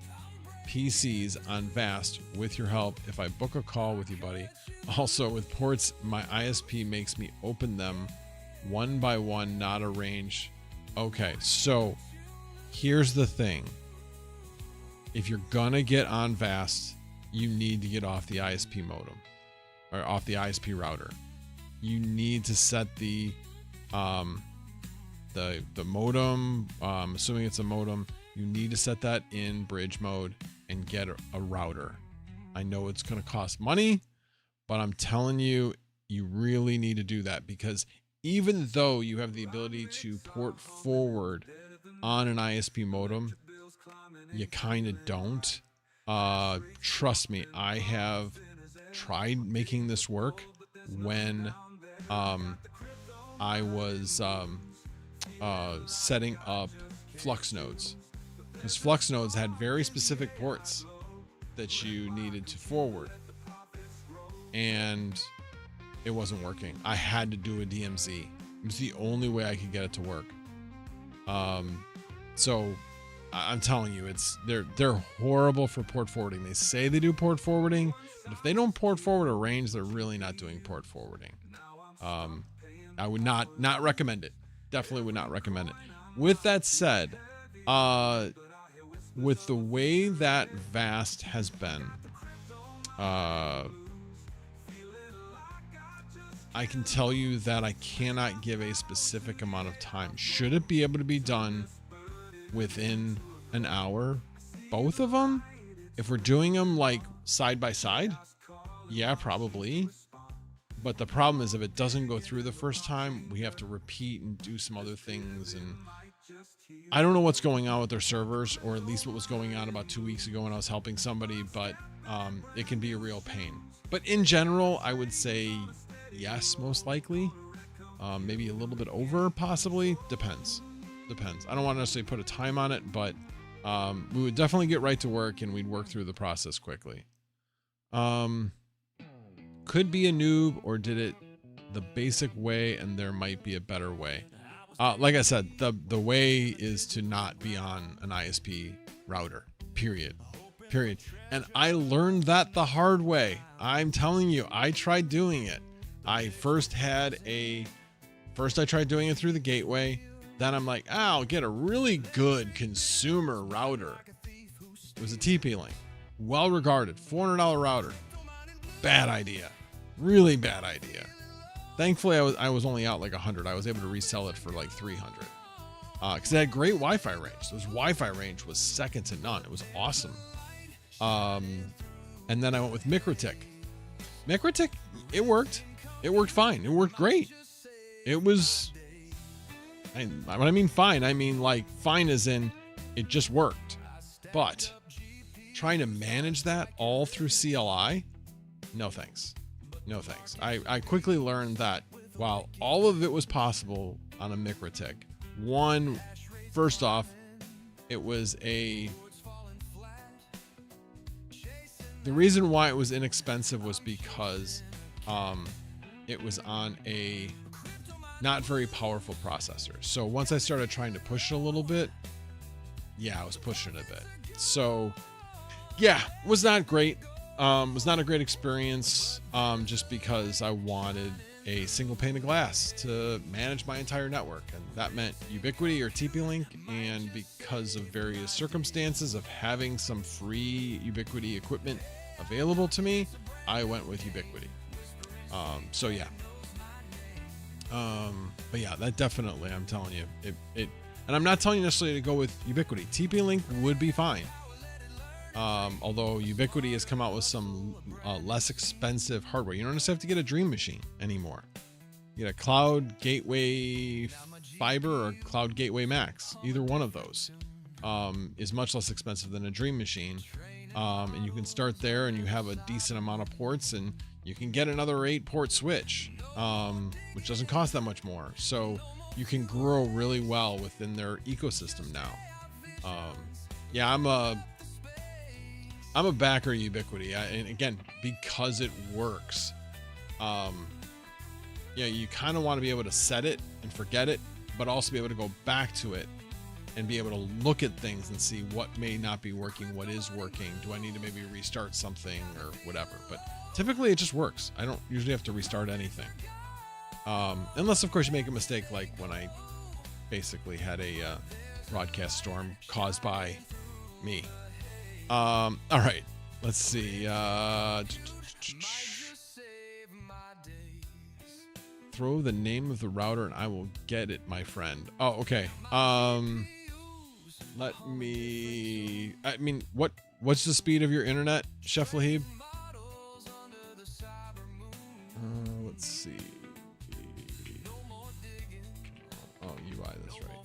PCs on Vast with your help if I book a call with you, buddy? Also, with ports, my ISP makes me open them one by one, not arrange. Okay, so here's the thing. If you're gonna get on Vast, you need to get off the ISP modem or off the ISP router. You need to set the modem, assuming it's a modem, you need to set that in bridge mode and get a router. I know it's going to cost money, but I'm telling you, you really need to do that, because even though you have the ability to port forward on an ISP modem, you kind of don't. Trust me, I have tried making this work when I was setting up flux nodes, because flux nodes had very specific ports that you needed to forward, and it wasn't working. I had to do a DMZ. It was the only way I could get it to work. So I'm telling you, they're horrible for port forwarding. They say they do port forwarding, but if they don't port forward a range, they're really not doing port forwarding. I would not recommend it. Definitely would not recommend it. With that said, with the way that Vast has been, I can tell you that I cannot give a specific amount of time. Should it be able to be done within an hour? Both of them? If we're doing them like side by side, yeah, probably. But the problem is, if it doesn't go through the first time, we have to repeat and do some other things. And I don't know what's going on with their servers, or at least what was going on about 2 weeks ago when I was helping somebody, but it can be a real pain. But in general, I would say yes, most likely. Maybe a little bit over, possibly. Depends. I don't want to necessarily put a time on it, but we would definitely get right to work, and we'd work through the process quickly. Could be a noob, or did it the basic way, and there might be a better way. Like I said, the way is to not be on an ISP router, period. And I learned that the hard way. I'm telling you, I tried doing it. I tried doing it through the gateway. Then I'm like, I'll get a really good consumer router. It was a TP-Link, well regarded, $400 router. Bad idea, really bad idea. Thankfully, I was only out like 100. I was able to resell it for like 300 because it had great Wi-Fi range. This Wi-Fi range was second to none. It was awesome. And then I went with MikroTik. MikroTik, it worked. It worked fine. It worked great. It was, when I mean fine, I mean like fine as in it just worked. But trying to manage that all through CLI, no thanks. No thanks. I quickly learned that while all of it was possible on a MikroTik, first off, it was the reason why it was inexpensive was because it was on a not very powerful processor. So once I started trying to push it a little bit, I was pushing it a bit. So it was not great. Was not a great experience just because I wanted a single pane of glass to manage my entire network. And that meant Ubiquiti or TP-Link. And because of various circumstances of having some free Ubiquiti equipment available to me, I went with Ubiquiti. But that definitely, I'm telling you, it and I'm not telling you necessarily to go with Ubiquiti. TP-Link would be fine. Although Ubiquiti has come out with some less expensive hardware. You don't just have to get a Dream Machine anymore. You get a Cloud Gateway Fiber or Cloud Gateway Max. Either one of those is much less expensive than a Dream Machine. And you can start there and you have a decent amount of ports and you can get another 8-port switch, which doesn't cost that much more. So you can grow really well within their ecosystem now. I'm a backer of Ubiquiti, and again, because it works. You kind of want to be able to set it and forget it, but also be able to go back to it and be able to look at things and see what may not be working, what is working. Do I need to maybe restart something or whatever? But typically it just works. I don't usually have to restart anything. Unless, of course, you make a mistake like when I basically had a broadcast storm caused by me. All right, let's see. Throw the name of the router and I will get it, my friend. Oh, okay. What's the speed of your internet, Chef Lahib? Let's see. Oh, UI, that's right.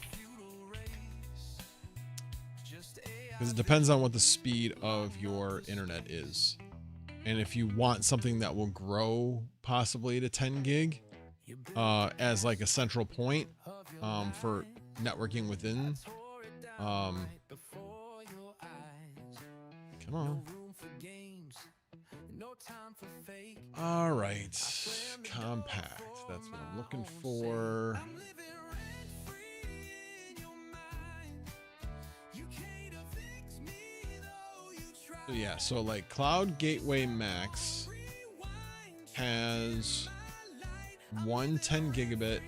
Because it depends on what the speed of your internet is. And if you want something that will grow possibly to 10 gig as like a central point for networking within. Come on. All right. Compact. That's what I'm looking for. So like Cloud Gateway Max has one 10 gigabit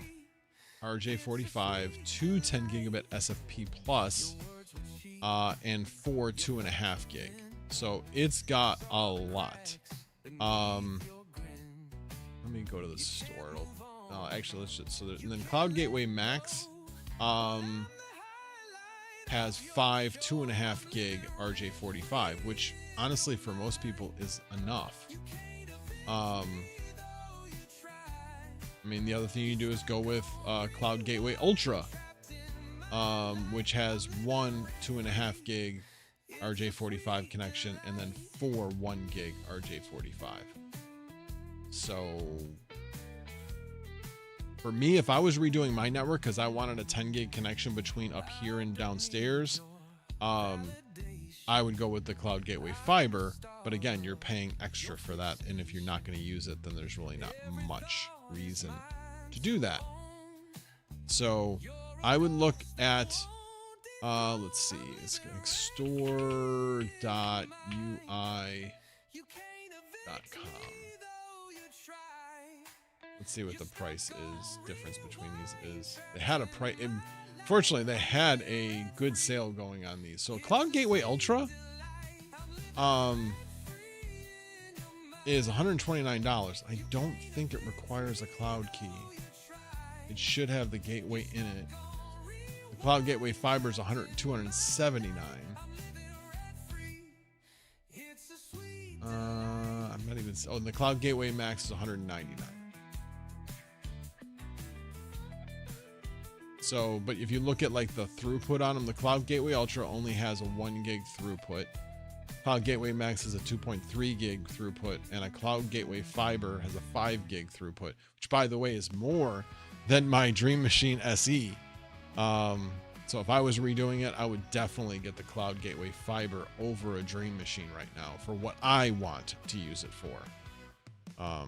RJ45, two 10 gigabit SFP plus, and four 2.5 gig. So it's got a lot. Let me go to the store. Actually, let's just, and then Cloud Gateway Max has five 2.5 gig RJ45, which honestly for most people is enough. The other thing you do is go with Cloud Gateway Ultra, which has one 2.5 gig RJ45 connection and then four 1 gig RJ45. So for me, if I was redoing my network because I wanted a 10 gig connection between up here and downstairs, I would go with the Cloud Gateway Fiber. But again, you're paying extra for that, and if you're not going to use it, then there's really not much reason to do that. So I would look at, let's see, it's like store.ui.com. Let's see what the price is, difference between these is. They had a price, fortunately they had a good sale going on these. So Cloud Gateway Ultra is $129. I don't think it requires a cloud key. It should have the gateway in it. The Cloud Gateway Fiber is $279. I'm not even. Oh, and the Cloud Gateway Max is $199. So, but if you look at like the throughput on them, the Cloud Gateway Ultra only has a 1 gig throughput. Cloud Gateway Max has a 2.3 gig throughput, and a Cloud Gateway Fiber has a 5 gig throughput, which by the way is more than my Dream Machine SE. So if I was redoing it, I would definitely get the Cloud Gateway Fiber over a Dream Machine right now for what I want to use it for. All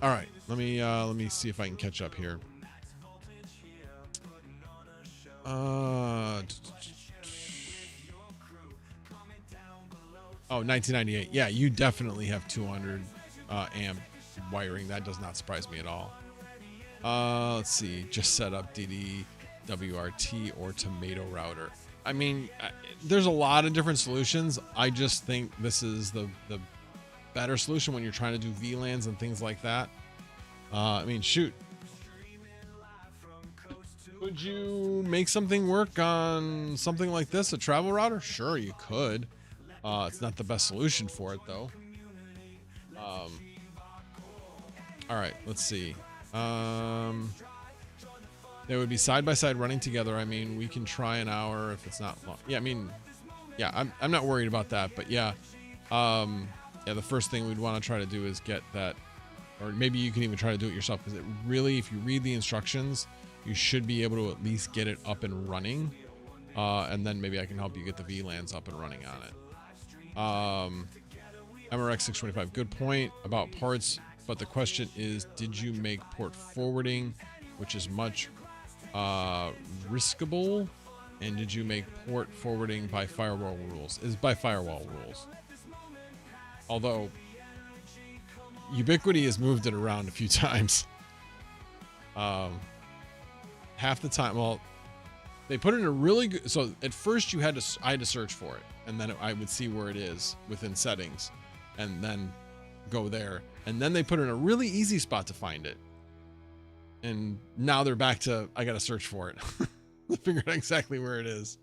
right, let me see if I can catch up here. Oh, 1998. Yeah, you definitely have 200 amp wiring. That does not surprise me at all. Let's see. Just set up DDWRT or Tomato router. I mean, there's a lot of different solutions. I just think this is the better solution when you're trying to do VLANs and things like that. I mean, shoot. Could you make something work on something like this, a travel router? Sure, you could. It's not the best solution for it, though. All right, let's see. They would be side by side running together. I mean, we can try an hour if it's not long. Yeah, I mean, yeah, I'm not worried about that. But yeah, the first thing we'd want to try to do is get that, or maybe you can even try to do it yourself, because it really, if you read the instructions, you should be able to at least get it up and running. And then maybe I can help you get the VLANs up and running on it. MRX 625, good point about parts, but the question is, did you make port forwarding, which is much riskable, and did you make port forwarding by firewall rules? Is by firewall rules. Although Ubiquiti has moved it around a few times. Half the time, well, they put it in a really good, so at first I had to search for it, and then I would see where it is within settings and then go there, and then they put it in a really easy spot to find it, and now they're back to I gotta search for it to figure out exactly where it is.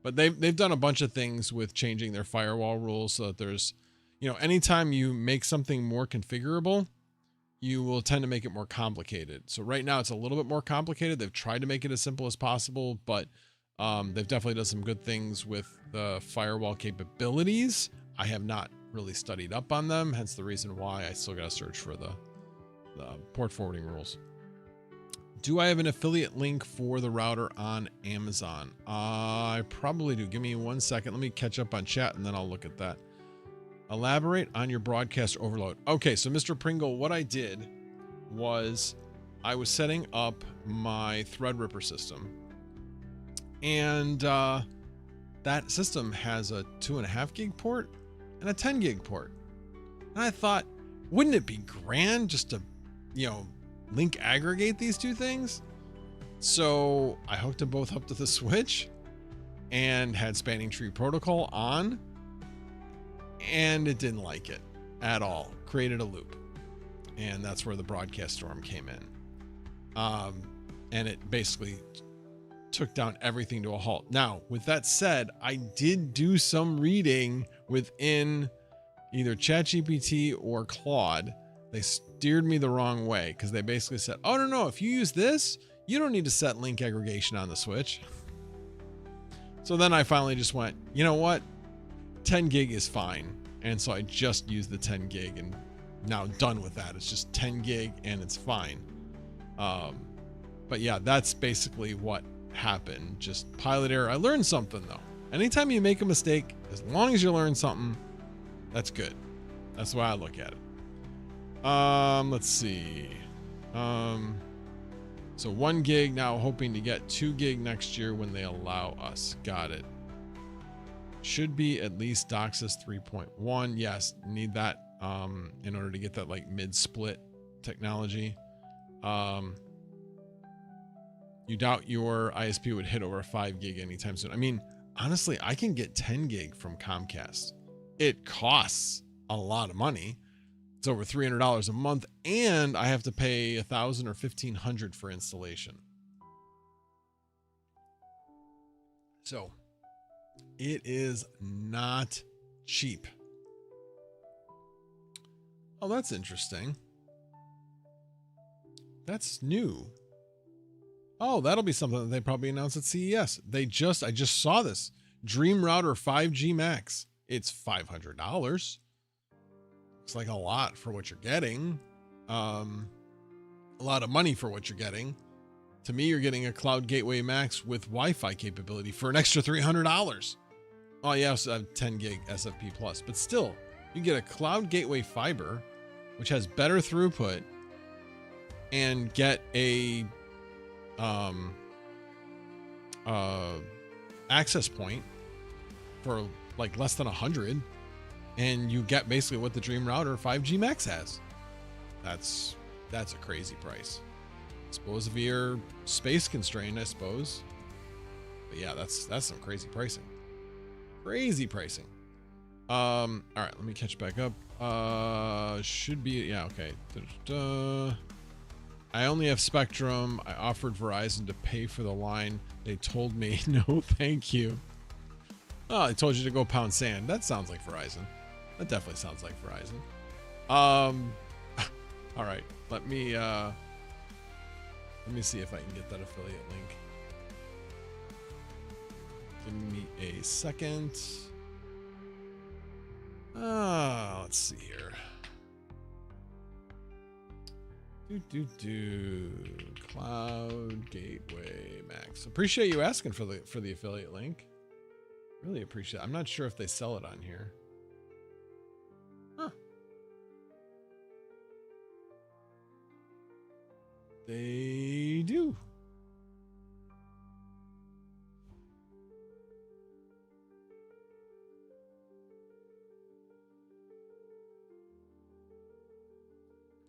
But they've done a bunch of things with changing their firewall rules so that there's, you know, anytime you make something more configurable, you will tend to make it more complicated. So right now it's a little bit more complicated. They've tried to make it as simple as possible, but they've definitely done some good things with the firewall capabilities. I have not really studied up on them, hence the reason why I still got to search for the port forwarding rules. Do I have an affiliate link for the router on Amazon? I probably do. Give me 1 second. Let me catch up on chat and then I'll look at that. Elaborate on your broadcast overload. Okay, so Mr. Pringle, what I did was I was setting up my Threadripper system, and that system has a 2.5 gig port and a 10 gig port. And I thought, wouldn't it be grand just to, you know, link aggregate these two things? So I hooked them both up to the switch and had Spanning Tree Protocol on, and it didn't like it at all. Created a loop, and that's where the broadcast storm came in. And it basically took down everything to a halt. Now, with that said, I did do some reading within either ChatGPT or Claude. They steered me the wrong way because they basically said, oh, no, if you use this, you don't need to set link aggregation on the switch. So then I finally just went, you know what? 10 gig is fine. And so I just used the 10 gig and now done with that. It's just 10 gig and it's fine. But yeah, that's basically what happened. Just pilot error. I learned something though. Anytime you make a mistake, as long as you learn something, that's good. That's the way I look at it. Let's see. So 1 gig now, hoping to get 2 gig next year when they allow us. Got it. Should be at least DOCSIS 3.1. Yes, need that in order to get that like mid-split technology. You doubt your ISP would hit over 5 gig anytime soon. I mean, honestly, I can get 10 gig from Comcast. It costs a lot of money. It's over $300 a month, and I have to pay $1,000 or $1,500 for installation. So it is not cheap. Oh, that's interesting. That's new. Oh, that'll be something that they probably announced at CES. I just saw this. Dream Router 5G Max. It's $500. Looks like a lot for what you're getting. A lot of money for what you're getting. To me, you're getting a Cloud Gateway Max with Wi-Fi capability for an extra $300. Oh, you also have 10 gig SFP plus, but still, you get a Cloud Gateway Fiber, which has better throughput, and get a access point for like less than 100, and you get basically what the Dream Router 5G Max has. That's a crazy price. I suppose if you're space constrained, I suppose. But yeah, that's some crazy pricing. Crazy pricing. All right, let me catch back up. Should be, yeah, okay. I only have Spectrum. I offered Verizon to pay for the line. They told me, no, thank you. Oh, I told you to go pound sand. That sounds like Verizon. That definitely sounds like Verizon. All right, let me see if I can get that affiliate link. Give me a second. Let's see here. Cloud Gateway Max. Appreciate you asking for the affiliate link. Really appreciate it. I'm not sure if they sell it on here. Huh. They do.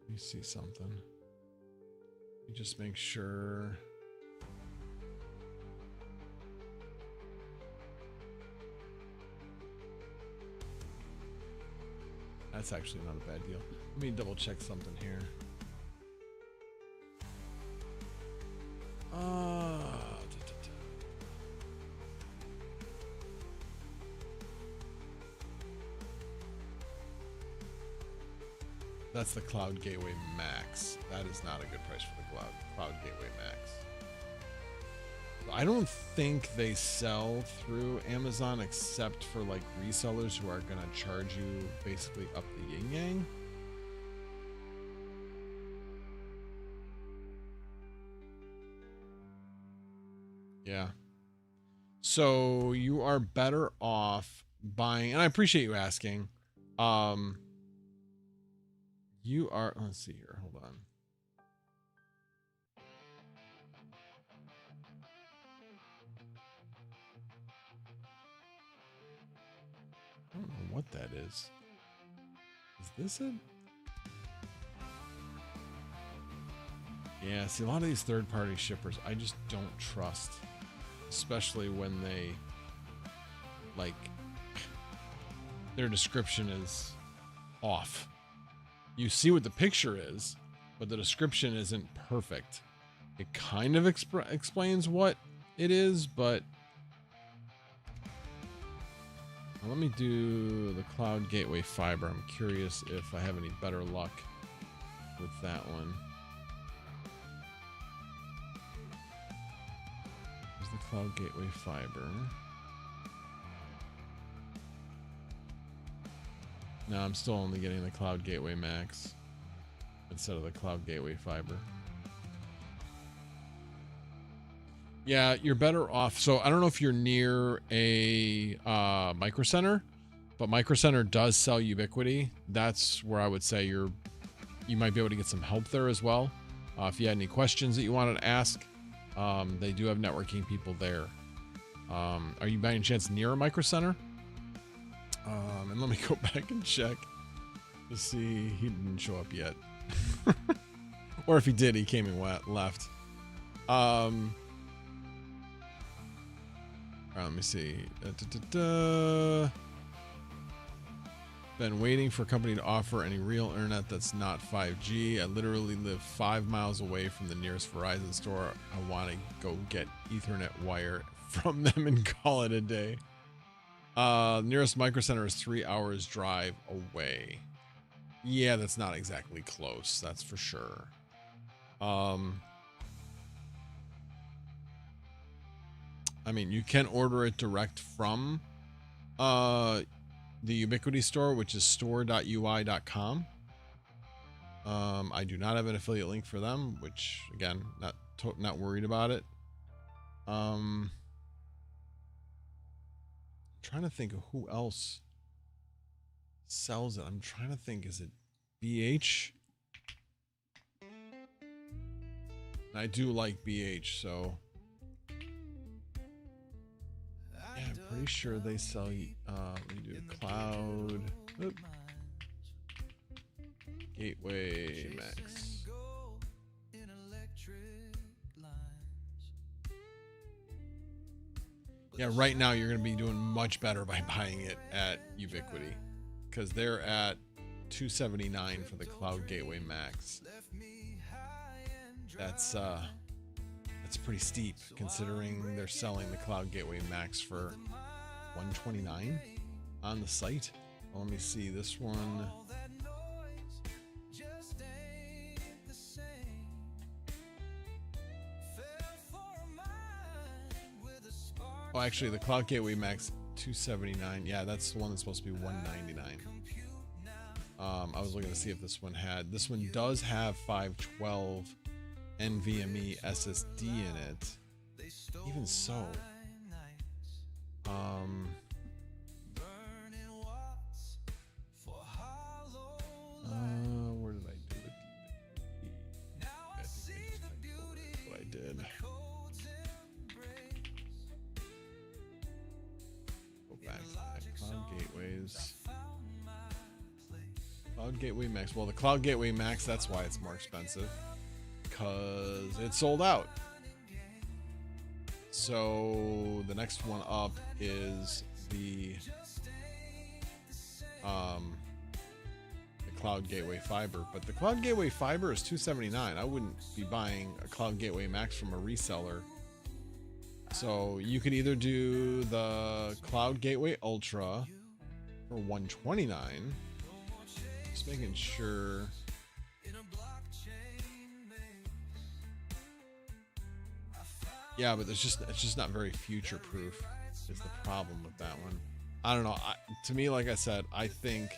Let me see something. Let me just make sure. That's actually not a bad deal. Let me double check something here. That's the Cloud Gateway Max. That is not a good price for the Cloud Gateway Max. I don't think they sell through Amazon except for like resellers who are going to charge you basically up the yin yang. Yeah. So you are better off buying, and I appreciate you asking. You are, let's see here, hold on. I don't know what that is. Is this it? Yeah, see, a lot of these third-party shippers, I just don't trust. Especially when they, like, their description is off. You see what the picture is, but the description isn't perfect. It kind of explains what it is, but let me do the Cloud Gateway Fiber. I'm curious if I have any better luck with that one. Here's the Cloud Gateway Fiber. No, I'm still only getting the Cloud Gateway Max instead of the Cloud Gateway Fiber. Yeah, you're better off. So I don't know if you're near a Micro Center, but Micro Center does sell Ubiquity. That's where I would say you might be able to get some help there as well. If you had any questions that you wanted to ask, they do have networking people there. Are you by any chance near a micro center? And let me go back and check to see. He didn't show up yet. Or if he did, he came and left. All right, let me see. Been waiting for a company to offer any real internet that's not 5G. I literally live 5 miles away from the nearest Verizon store. I want to go get Ethernet wire from them and call it a day. Nearest micro center is 3 hours drive away. Yeah, that's not exactly close. That's for sure. I mean, you can order it direct from the Ubiquiti store, which is store.ui.com. I do not have an affiliate link for them, which again, not worried about it. I'm trying to think of who else sells it. I'm trying to think, is it BH? I do like BH, so yeah, I'm pretty sure they sell. We do cloud. Oop. Gateway Max. Yeah, right now you're going to be doing much better by buying it at Ubiquiti, because they're at $279 for the Cloud Gateway Max. That's pretty steep considering they're selling the Cloud Gateway Max for $129 on the site. Well, let me see this one. Oh, actually, the Cloud Gateway Max $279. Yeah, that's the one that's supposed to be $199. I was looking to see if this one had. This one does have 512 NVMe SSD in it. Even so, where did I do it? I think that's what I did. Go back to that. Cloud Gateways. Cloud Gateway Max. Well, the Cloud Gateway Max, that's why it's more expensive, because it's sold out. So the next one up is the Cloud Gateway Fiber, but the Cloud Gateway Fiber is $279. I wouldn't be buying a Cloud Gateway Max from a reseller. So you could either do the Cloud Gateway Ultra for $129. Just making sure. Yeah, but it's just not very future proof is the problem with that one. I don't know. To me, like I said, I think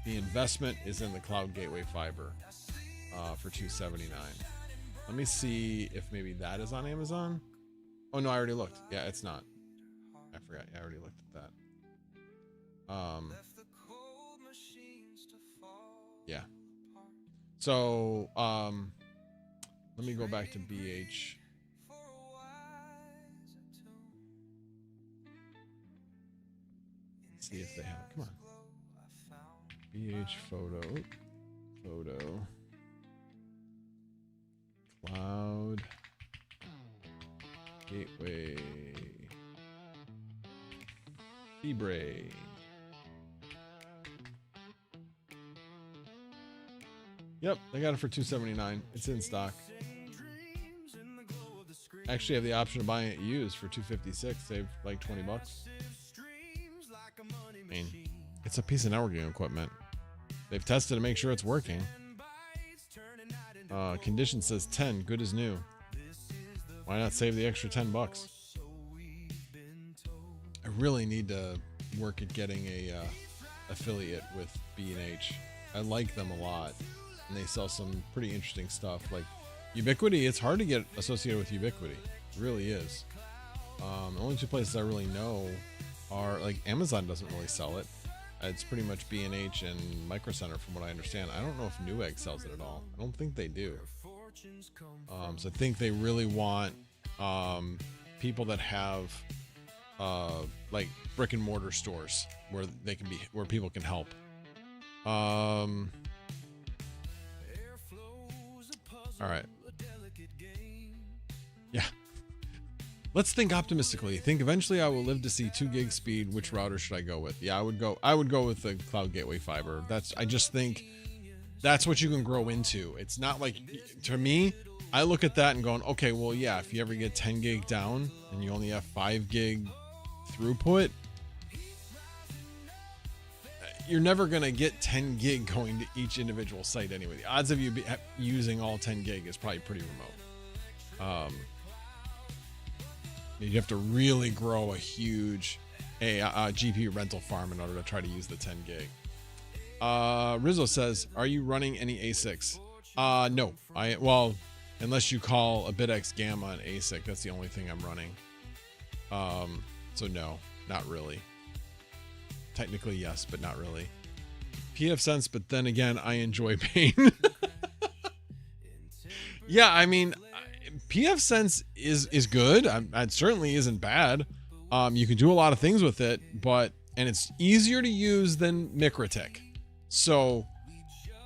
the investment is in the Cloud Gateway Fiber for $279. Let me see if maybe that is on Amazon. Oh no, I already looked. Yeah, it's not. I forgot. Yeah, I already looked at that. Yeah. So let me go back to BH. See if they have. Come on. BH photo. Cloud Gateway Libre. Yep, they got it for $279. It's in stock. Actually, have the option of buying it used for $256. Save like $20. I mean, it's a piece of networking equipment. They've tested to make sure it's working. Condition says 10, good as new. Why not save the extra $10? I really need to work at getting a affiliate with B&H. I like them a lot, and they sell some pretty interesting stuff. Like Ubiquiti, it's hard to get associated with Ubiquiti. It really is. The only two places I really know are, like, Amazon doesn't really sell it. It's pretty much B&H and Micro Center from what I understand. I don't know if Newegg sells it at all. I don't think they do. So I think they really want people that have like brick and mortar stores where they can be, where people can help. All right. Yeah. Let's think optimistically. Think eventually I will live to see 2 gig speed. Which router should I go with? Yeah, I would go with the Cloud Gateway Fiber. I just think that's what you can grow into. It's not like, to me, I look at that and going, okay, well, yeah, if you ever get 10 gig down and you only have 5 gig throughput, you're never going to get 10 gig going to each individual site anyway. The odds of you using all 10 gig is probably pretty remote. You'd have to really grow a huge GPU rental farm in order to try to use the 10 gig. Rizzo says, are you running any ASICs? No. Well, unless you call a BitX Gamma an ASIC, that's the only thing I'm running. So no, not really. Technically, yes, but not really. PF Sense, but then again, I enjoy pain. Yeah, I mean, PF Sense is good. It certainly isn't bad. You can do a lot of things with it, and it's easier to use than MikroTik. So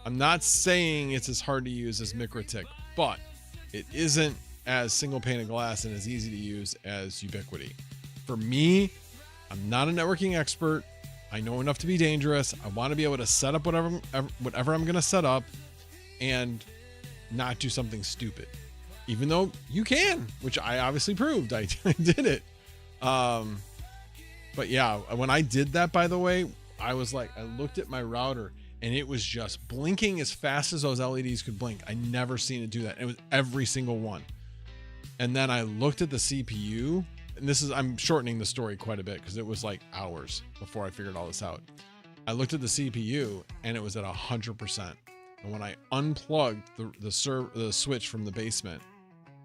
I'm not saying it's as hard to use as MikroTik, but it isn't as single pane of glass and as easy to use as Ubiquiti. For me, I'm not a networking expert. I know enough to be dangerous. I want to be able to set up whatever I'm going to set up and not do something stupid. Even though you can, which I obviously proved. I did it. But yeah, when I did that, by the way, I was like, I looked at my router and it was just blinking as fast as those LEDs could blink. I never seen it do that. It was every single one. And then I looked at the CPU, and I'm shortening the story quite a bit because it was like hours before I figured all this out. I looked at the CPU and it was at 100%. And when I unplugged the switch from the basement,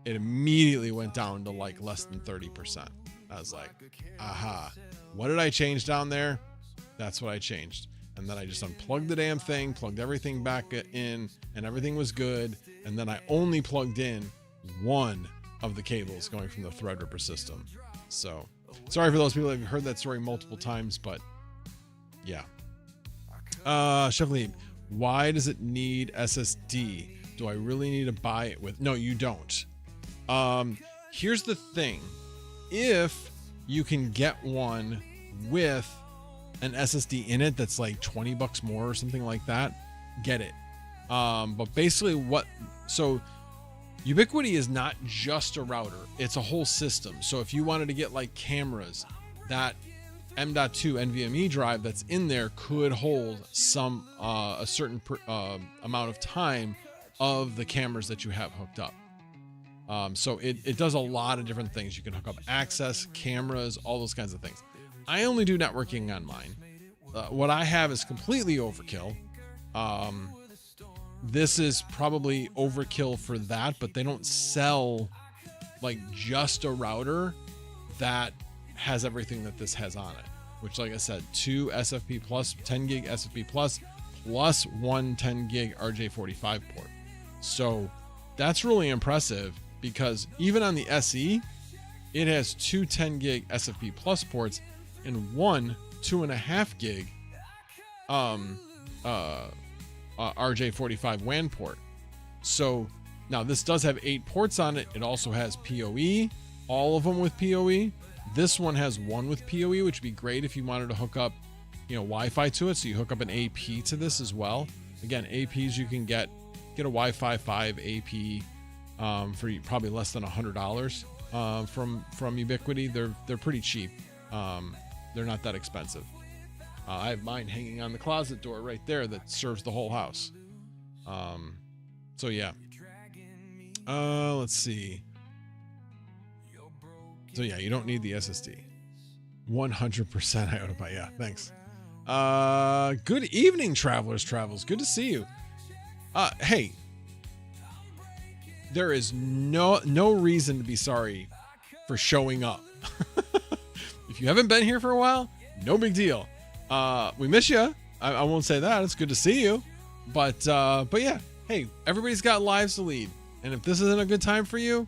it immediately went down to like less than 30%. I was like, aha, what did I change down there? That's what I changed. And then I just unplugged the damn thing, plugged everything back in, and everything was good. And then I only plugged in one of the cables going from the Threadripper system. So sorry for those people that have heard that story multiple times, but yeah. Chef Lee, why does it need SSD? Do I really need to buy it with? No, you don't. Here's the thing. If you can get one with an SSD in it that's like $20 more or something like that, get it. But basically so Ubiquiti is not just a router, it's a whole system. So if you wanted to get like cameras, that M.2 NVMe drive that's in there could hold a certain amount of time of the cameras that you have hooked up. So it does a lot of different things. You can hook up access, cameras, all those kinds of things. I only do networking on mine. What I have is completely overkill. This is probably overkill for that, but they don't sell like just a router that has everything that this has on it, which, like I said, 2 SFP plus 10 gig SFP plus one 10 gig RJ45 port. So that's really impressive because even on the SE, it has 2 10 gig SFP plus ports and one 2.5 gig RJ45 WAN port. So now this does have 8 ports on it. It also has PoE, all of them with PoE. This one has one with PoE, which would be great if you wanted to hook up, Wi-Fi to it. So you hook up an AP to this as well. Again, APs you can get a Wi-Fi 5 AP for probably less than $100 from Ubiquiti. They're pretty cheap. They're not that expensive. I have mine hanging on the closet door right there that serves the whole house. So yeah. Let's see. So yeah, you don't need the SSD. 100% I ought to buy. Yeah, thanks. Good evening, Travelers Travels. Good to see you. Hey, there is no reason to be sorry for showing up. If you haven't been here for a while, no big deal. We miss you. I won't say that. It's good to see you. But yeah, hey, everybody's got lives to lead. And if this isn't a good time for you,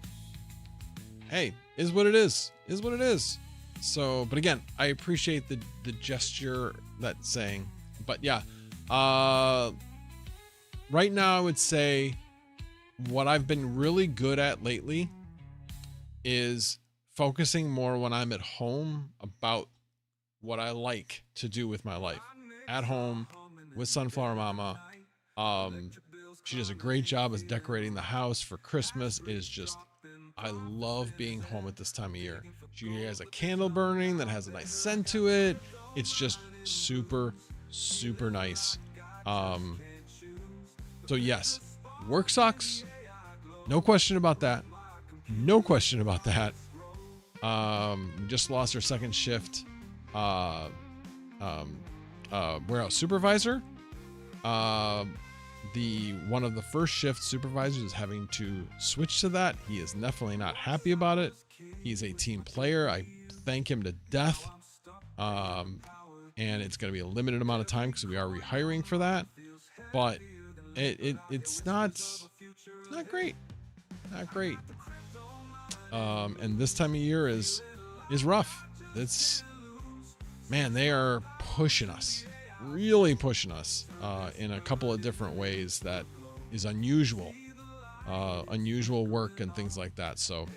hey, is what it is what it is. So, but again, I appreciate the gesture that's saying, but yeah, right now I would say what I've been really good at lately is focusing more when I'm at home about what I like to do with my life at home with Sunflower Mama. She does a great job as decorating the house for Christmas. It is just, I love being home at this time of year. She has a candle burning that has a nice scent to it. It's just super, super nice. So yes, work sucks. No question about that. No question about that. We just lost our second shift warehouse supervisor. One of the first shift supervisors is having to switch to that. He is definitely not happy about it. He's a team player. I thank him to death. And it's going to be a limited amount of time because we are rehiring for that. But it's not great. Not great. And this time of year is rough. Man, they are pushing us, really pushing us, in a couple of different ways that is unusual work and things like that. So,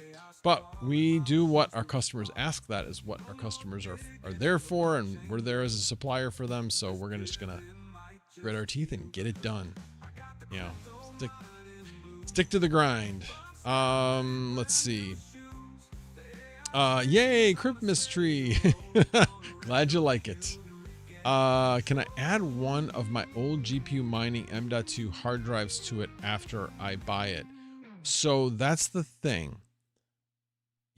but we do what our customers ask. That is what our customers are there for. And we're there as a supplier for them. So we're just going to grit our teeth and get it done. You know, stick to the grind. Let's see. Yay, Crypt Mystery. Glad you like it. Can I add one of my old GPU mining M.2 hard drives to it after I buy it? So that's the thing.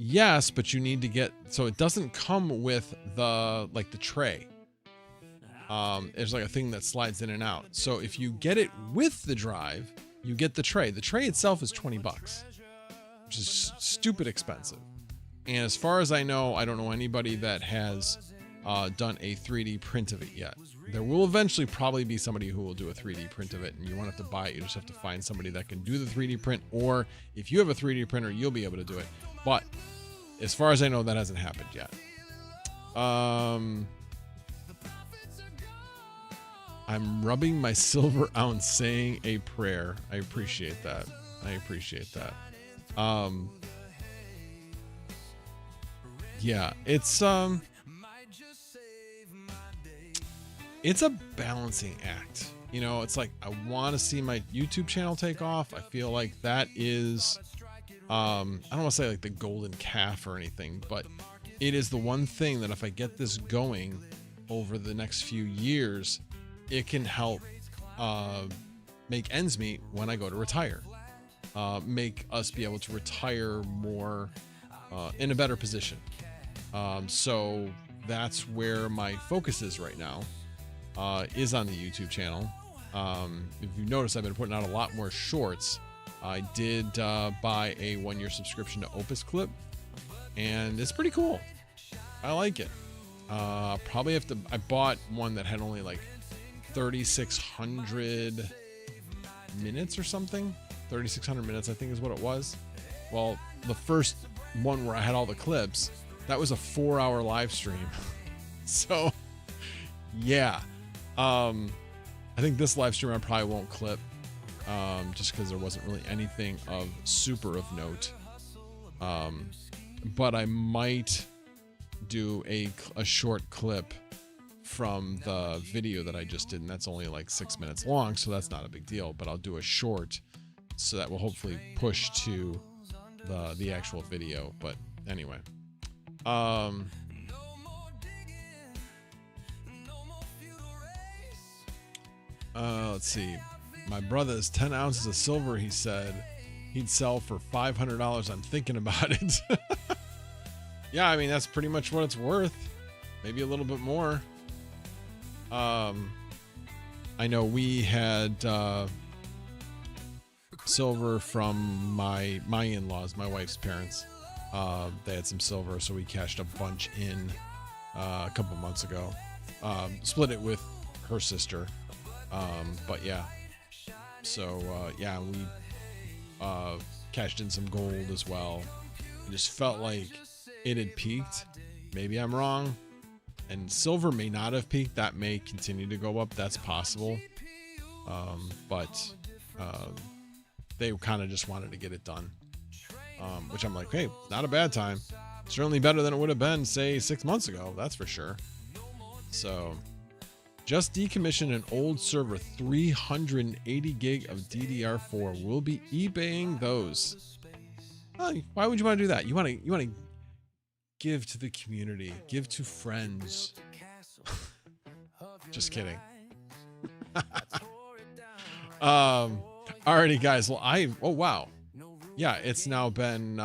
Yes, but you need to get, so it doesn't come with the tray. There's like a thing that slides in and out. So if you get it with the drive, you get the tray. The tray itself is $20, which is stupid expensive. And as far as I know, I don't know anybody that has done a 3D print of it yet. There will eventually probably be somebody who will do a 3D print of it, and you won't have to buy it. You just have to find somebody that can do the 3D print, or if you have a 3D printer, you'll be able to do it. But as far as I know, that hasn't happened yet. I'm rubbing my silver ounce saying a prayer. I appreciate that. Yeah, it's a balancing act. You know, it's like I want to see my YouTube channel take off. I feel like that is I don't want to say like the golden calf or anything, but it is the one thing that if I get this going over the next few years, it can help make ends meet when I go to retire. Make us be able to retire more in a better position. So that's where my focus is right now, is on the YouTube channel. If you notice, I've been putting out a lot more shorts. I did buy a 1-year subscription to Opus Clip, and it's pretty cool. I like it. Probably have to, I bought one that had only like 3,600 minutes or something. 3,600 minutes, I think is what it was. Well, the first one where I had all the clips, that was a 4-hour live stream. So yeah, I think this live stream I probably won't clip, just because there wasn't really anything of super of note. But I might do a short clip from the video that I just did, and that's only like 6 minutes long, so that's not a big deal. But I'll do a short, so that will hopefully push to the actual video. But anyway, let's see. My brother's 10 ounces of silver, he said he'd sell for $500. I'm thinking about it. Yeah, I mean, that's pretty much what it's worth. Maybe a little bit more. I know we had silver from my in-laws, my wife's parents. They had some silver, so we cashed a bunch in a couple months ago. Split it with her sister. But yeah. So yeah, cashed in some gold as well. It just felt like it had peaked. Maybe I'm wrong. And silver may not have peaked. That may continue to go up. That's possible. But they kind of just wanted to get it done. Which I'm like, hey, not a bad time. Certainly better than it would have been, say, 6 months ago. That's for sure. So, just decommissioned an old server, 380 gig of DDR4. We'll be eBaying those. Why would you want to do that? You want to give to the community, give to friends. Just kidding. Alrighty, guys. Well, oh wow. Yeah, it's now been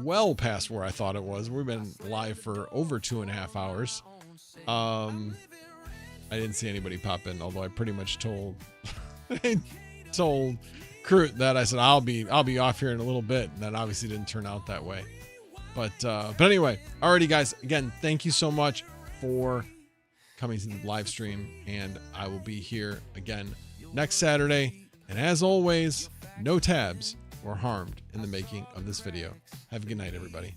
well past where I thought it was. We've been live for over 2.5 hours. I didn't see anybody pop in, although I pretty much told Crute that I said I'll be off here in a little bit, and that obviously didn't turn out that way. But anyway, alrighty, guys. Again, thank you so much for coming to the live stream, and I will be here again next Saturday. And as always, no tabs were harmed in the making of this video. Have a good night, everybody.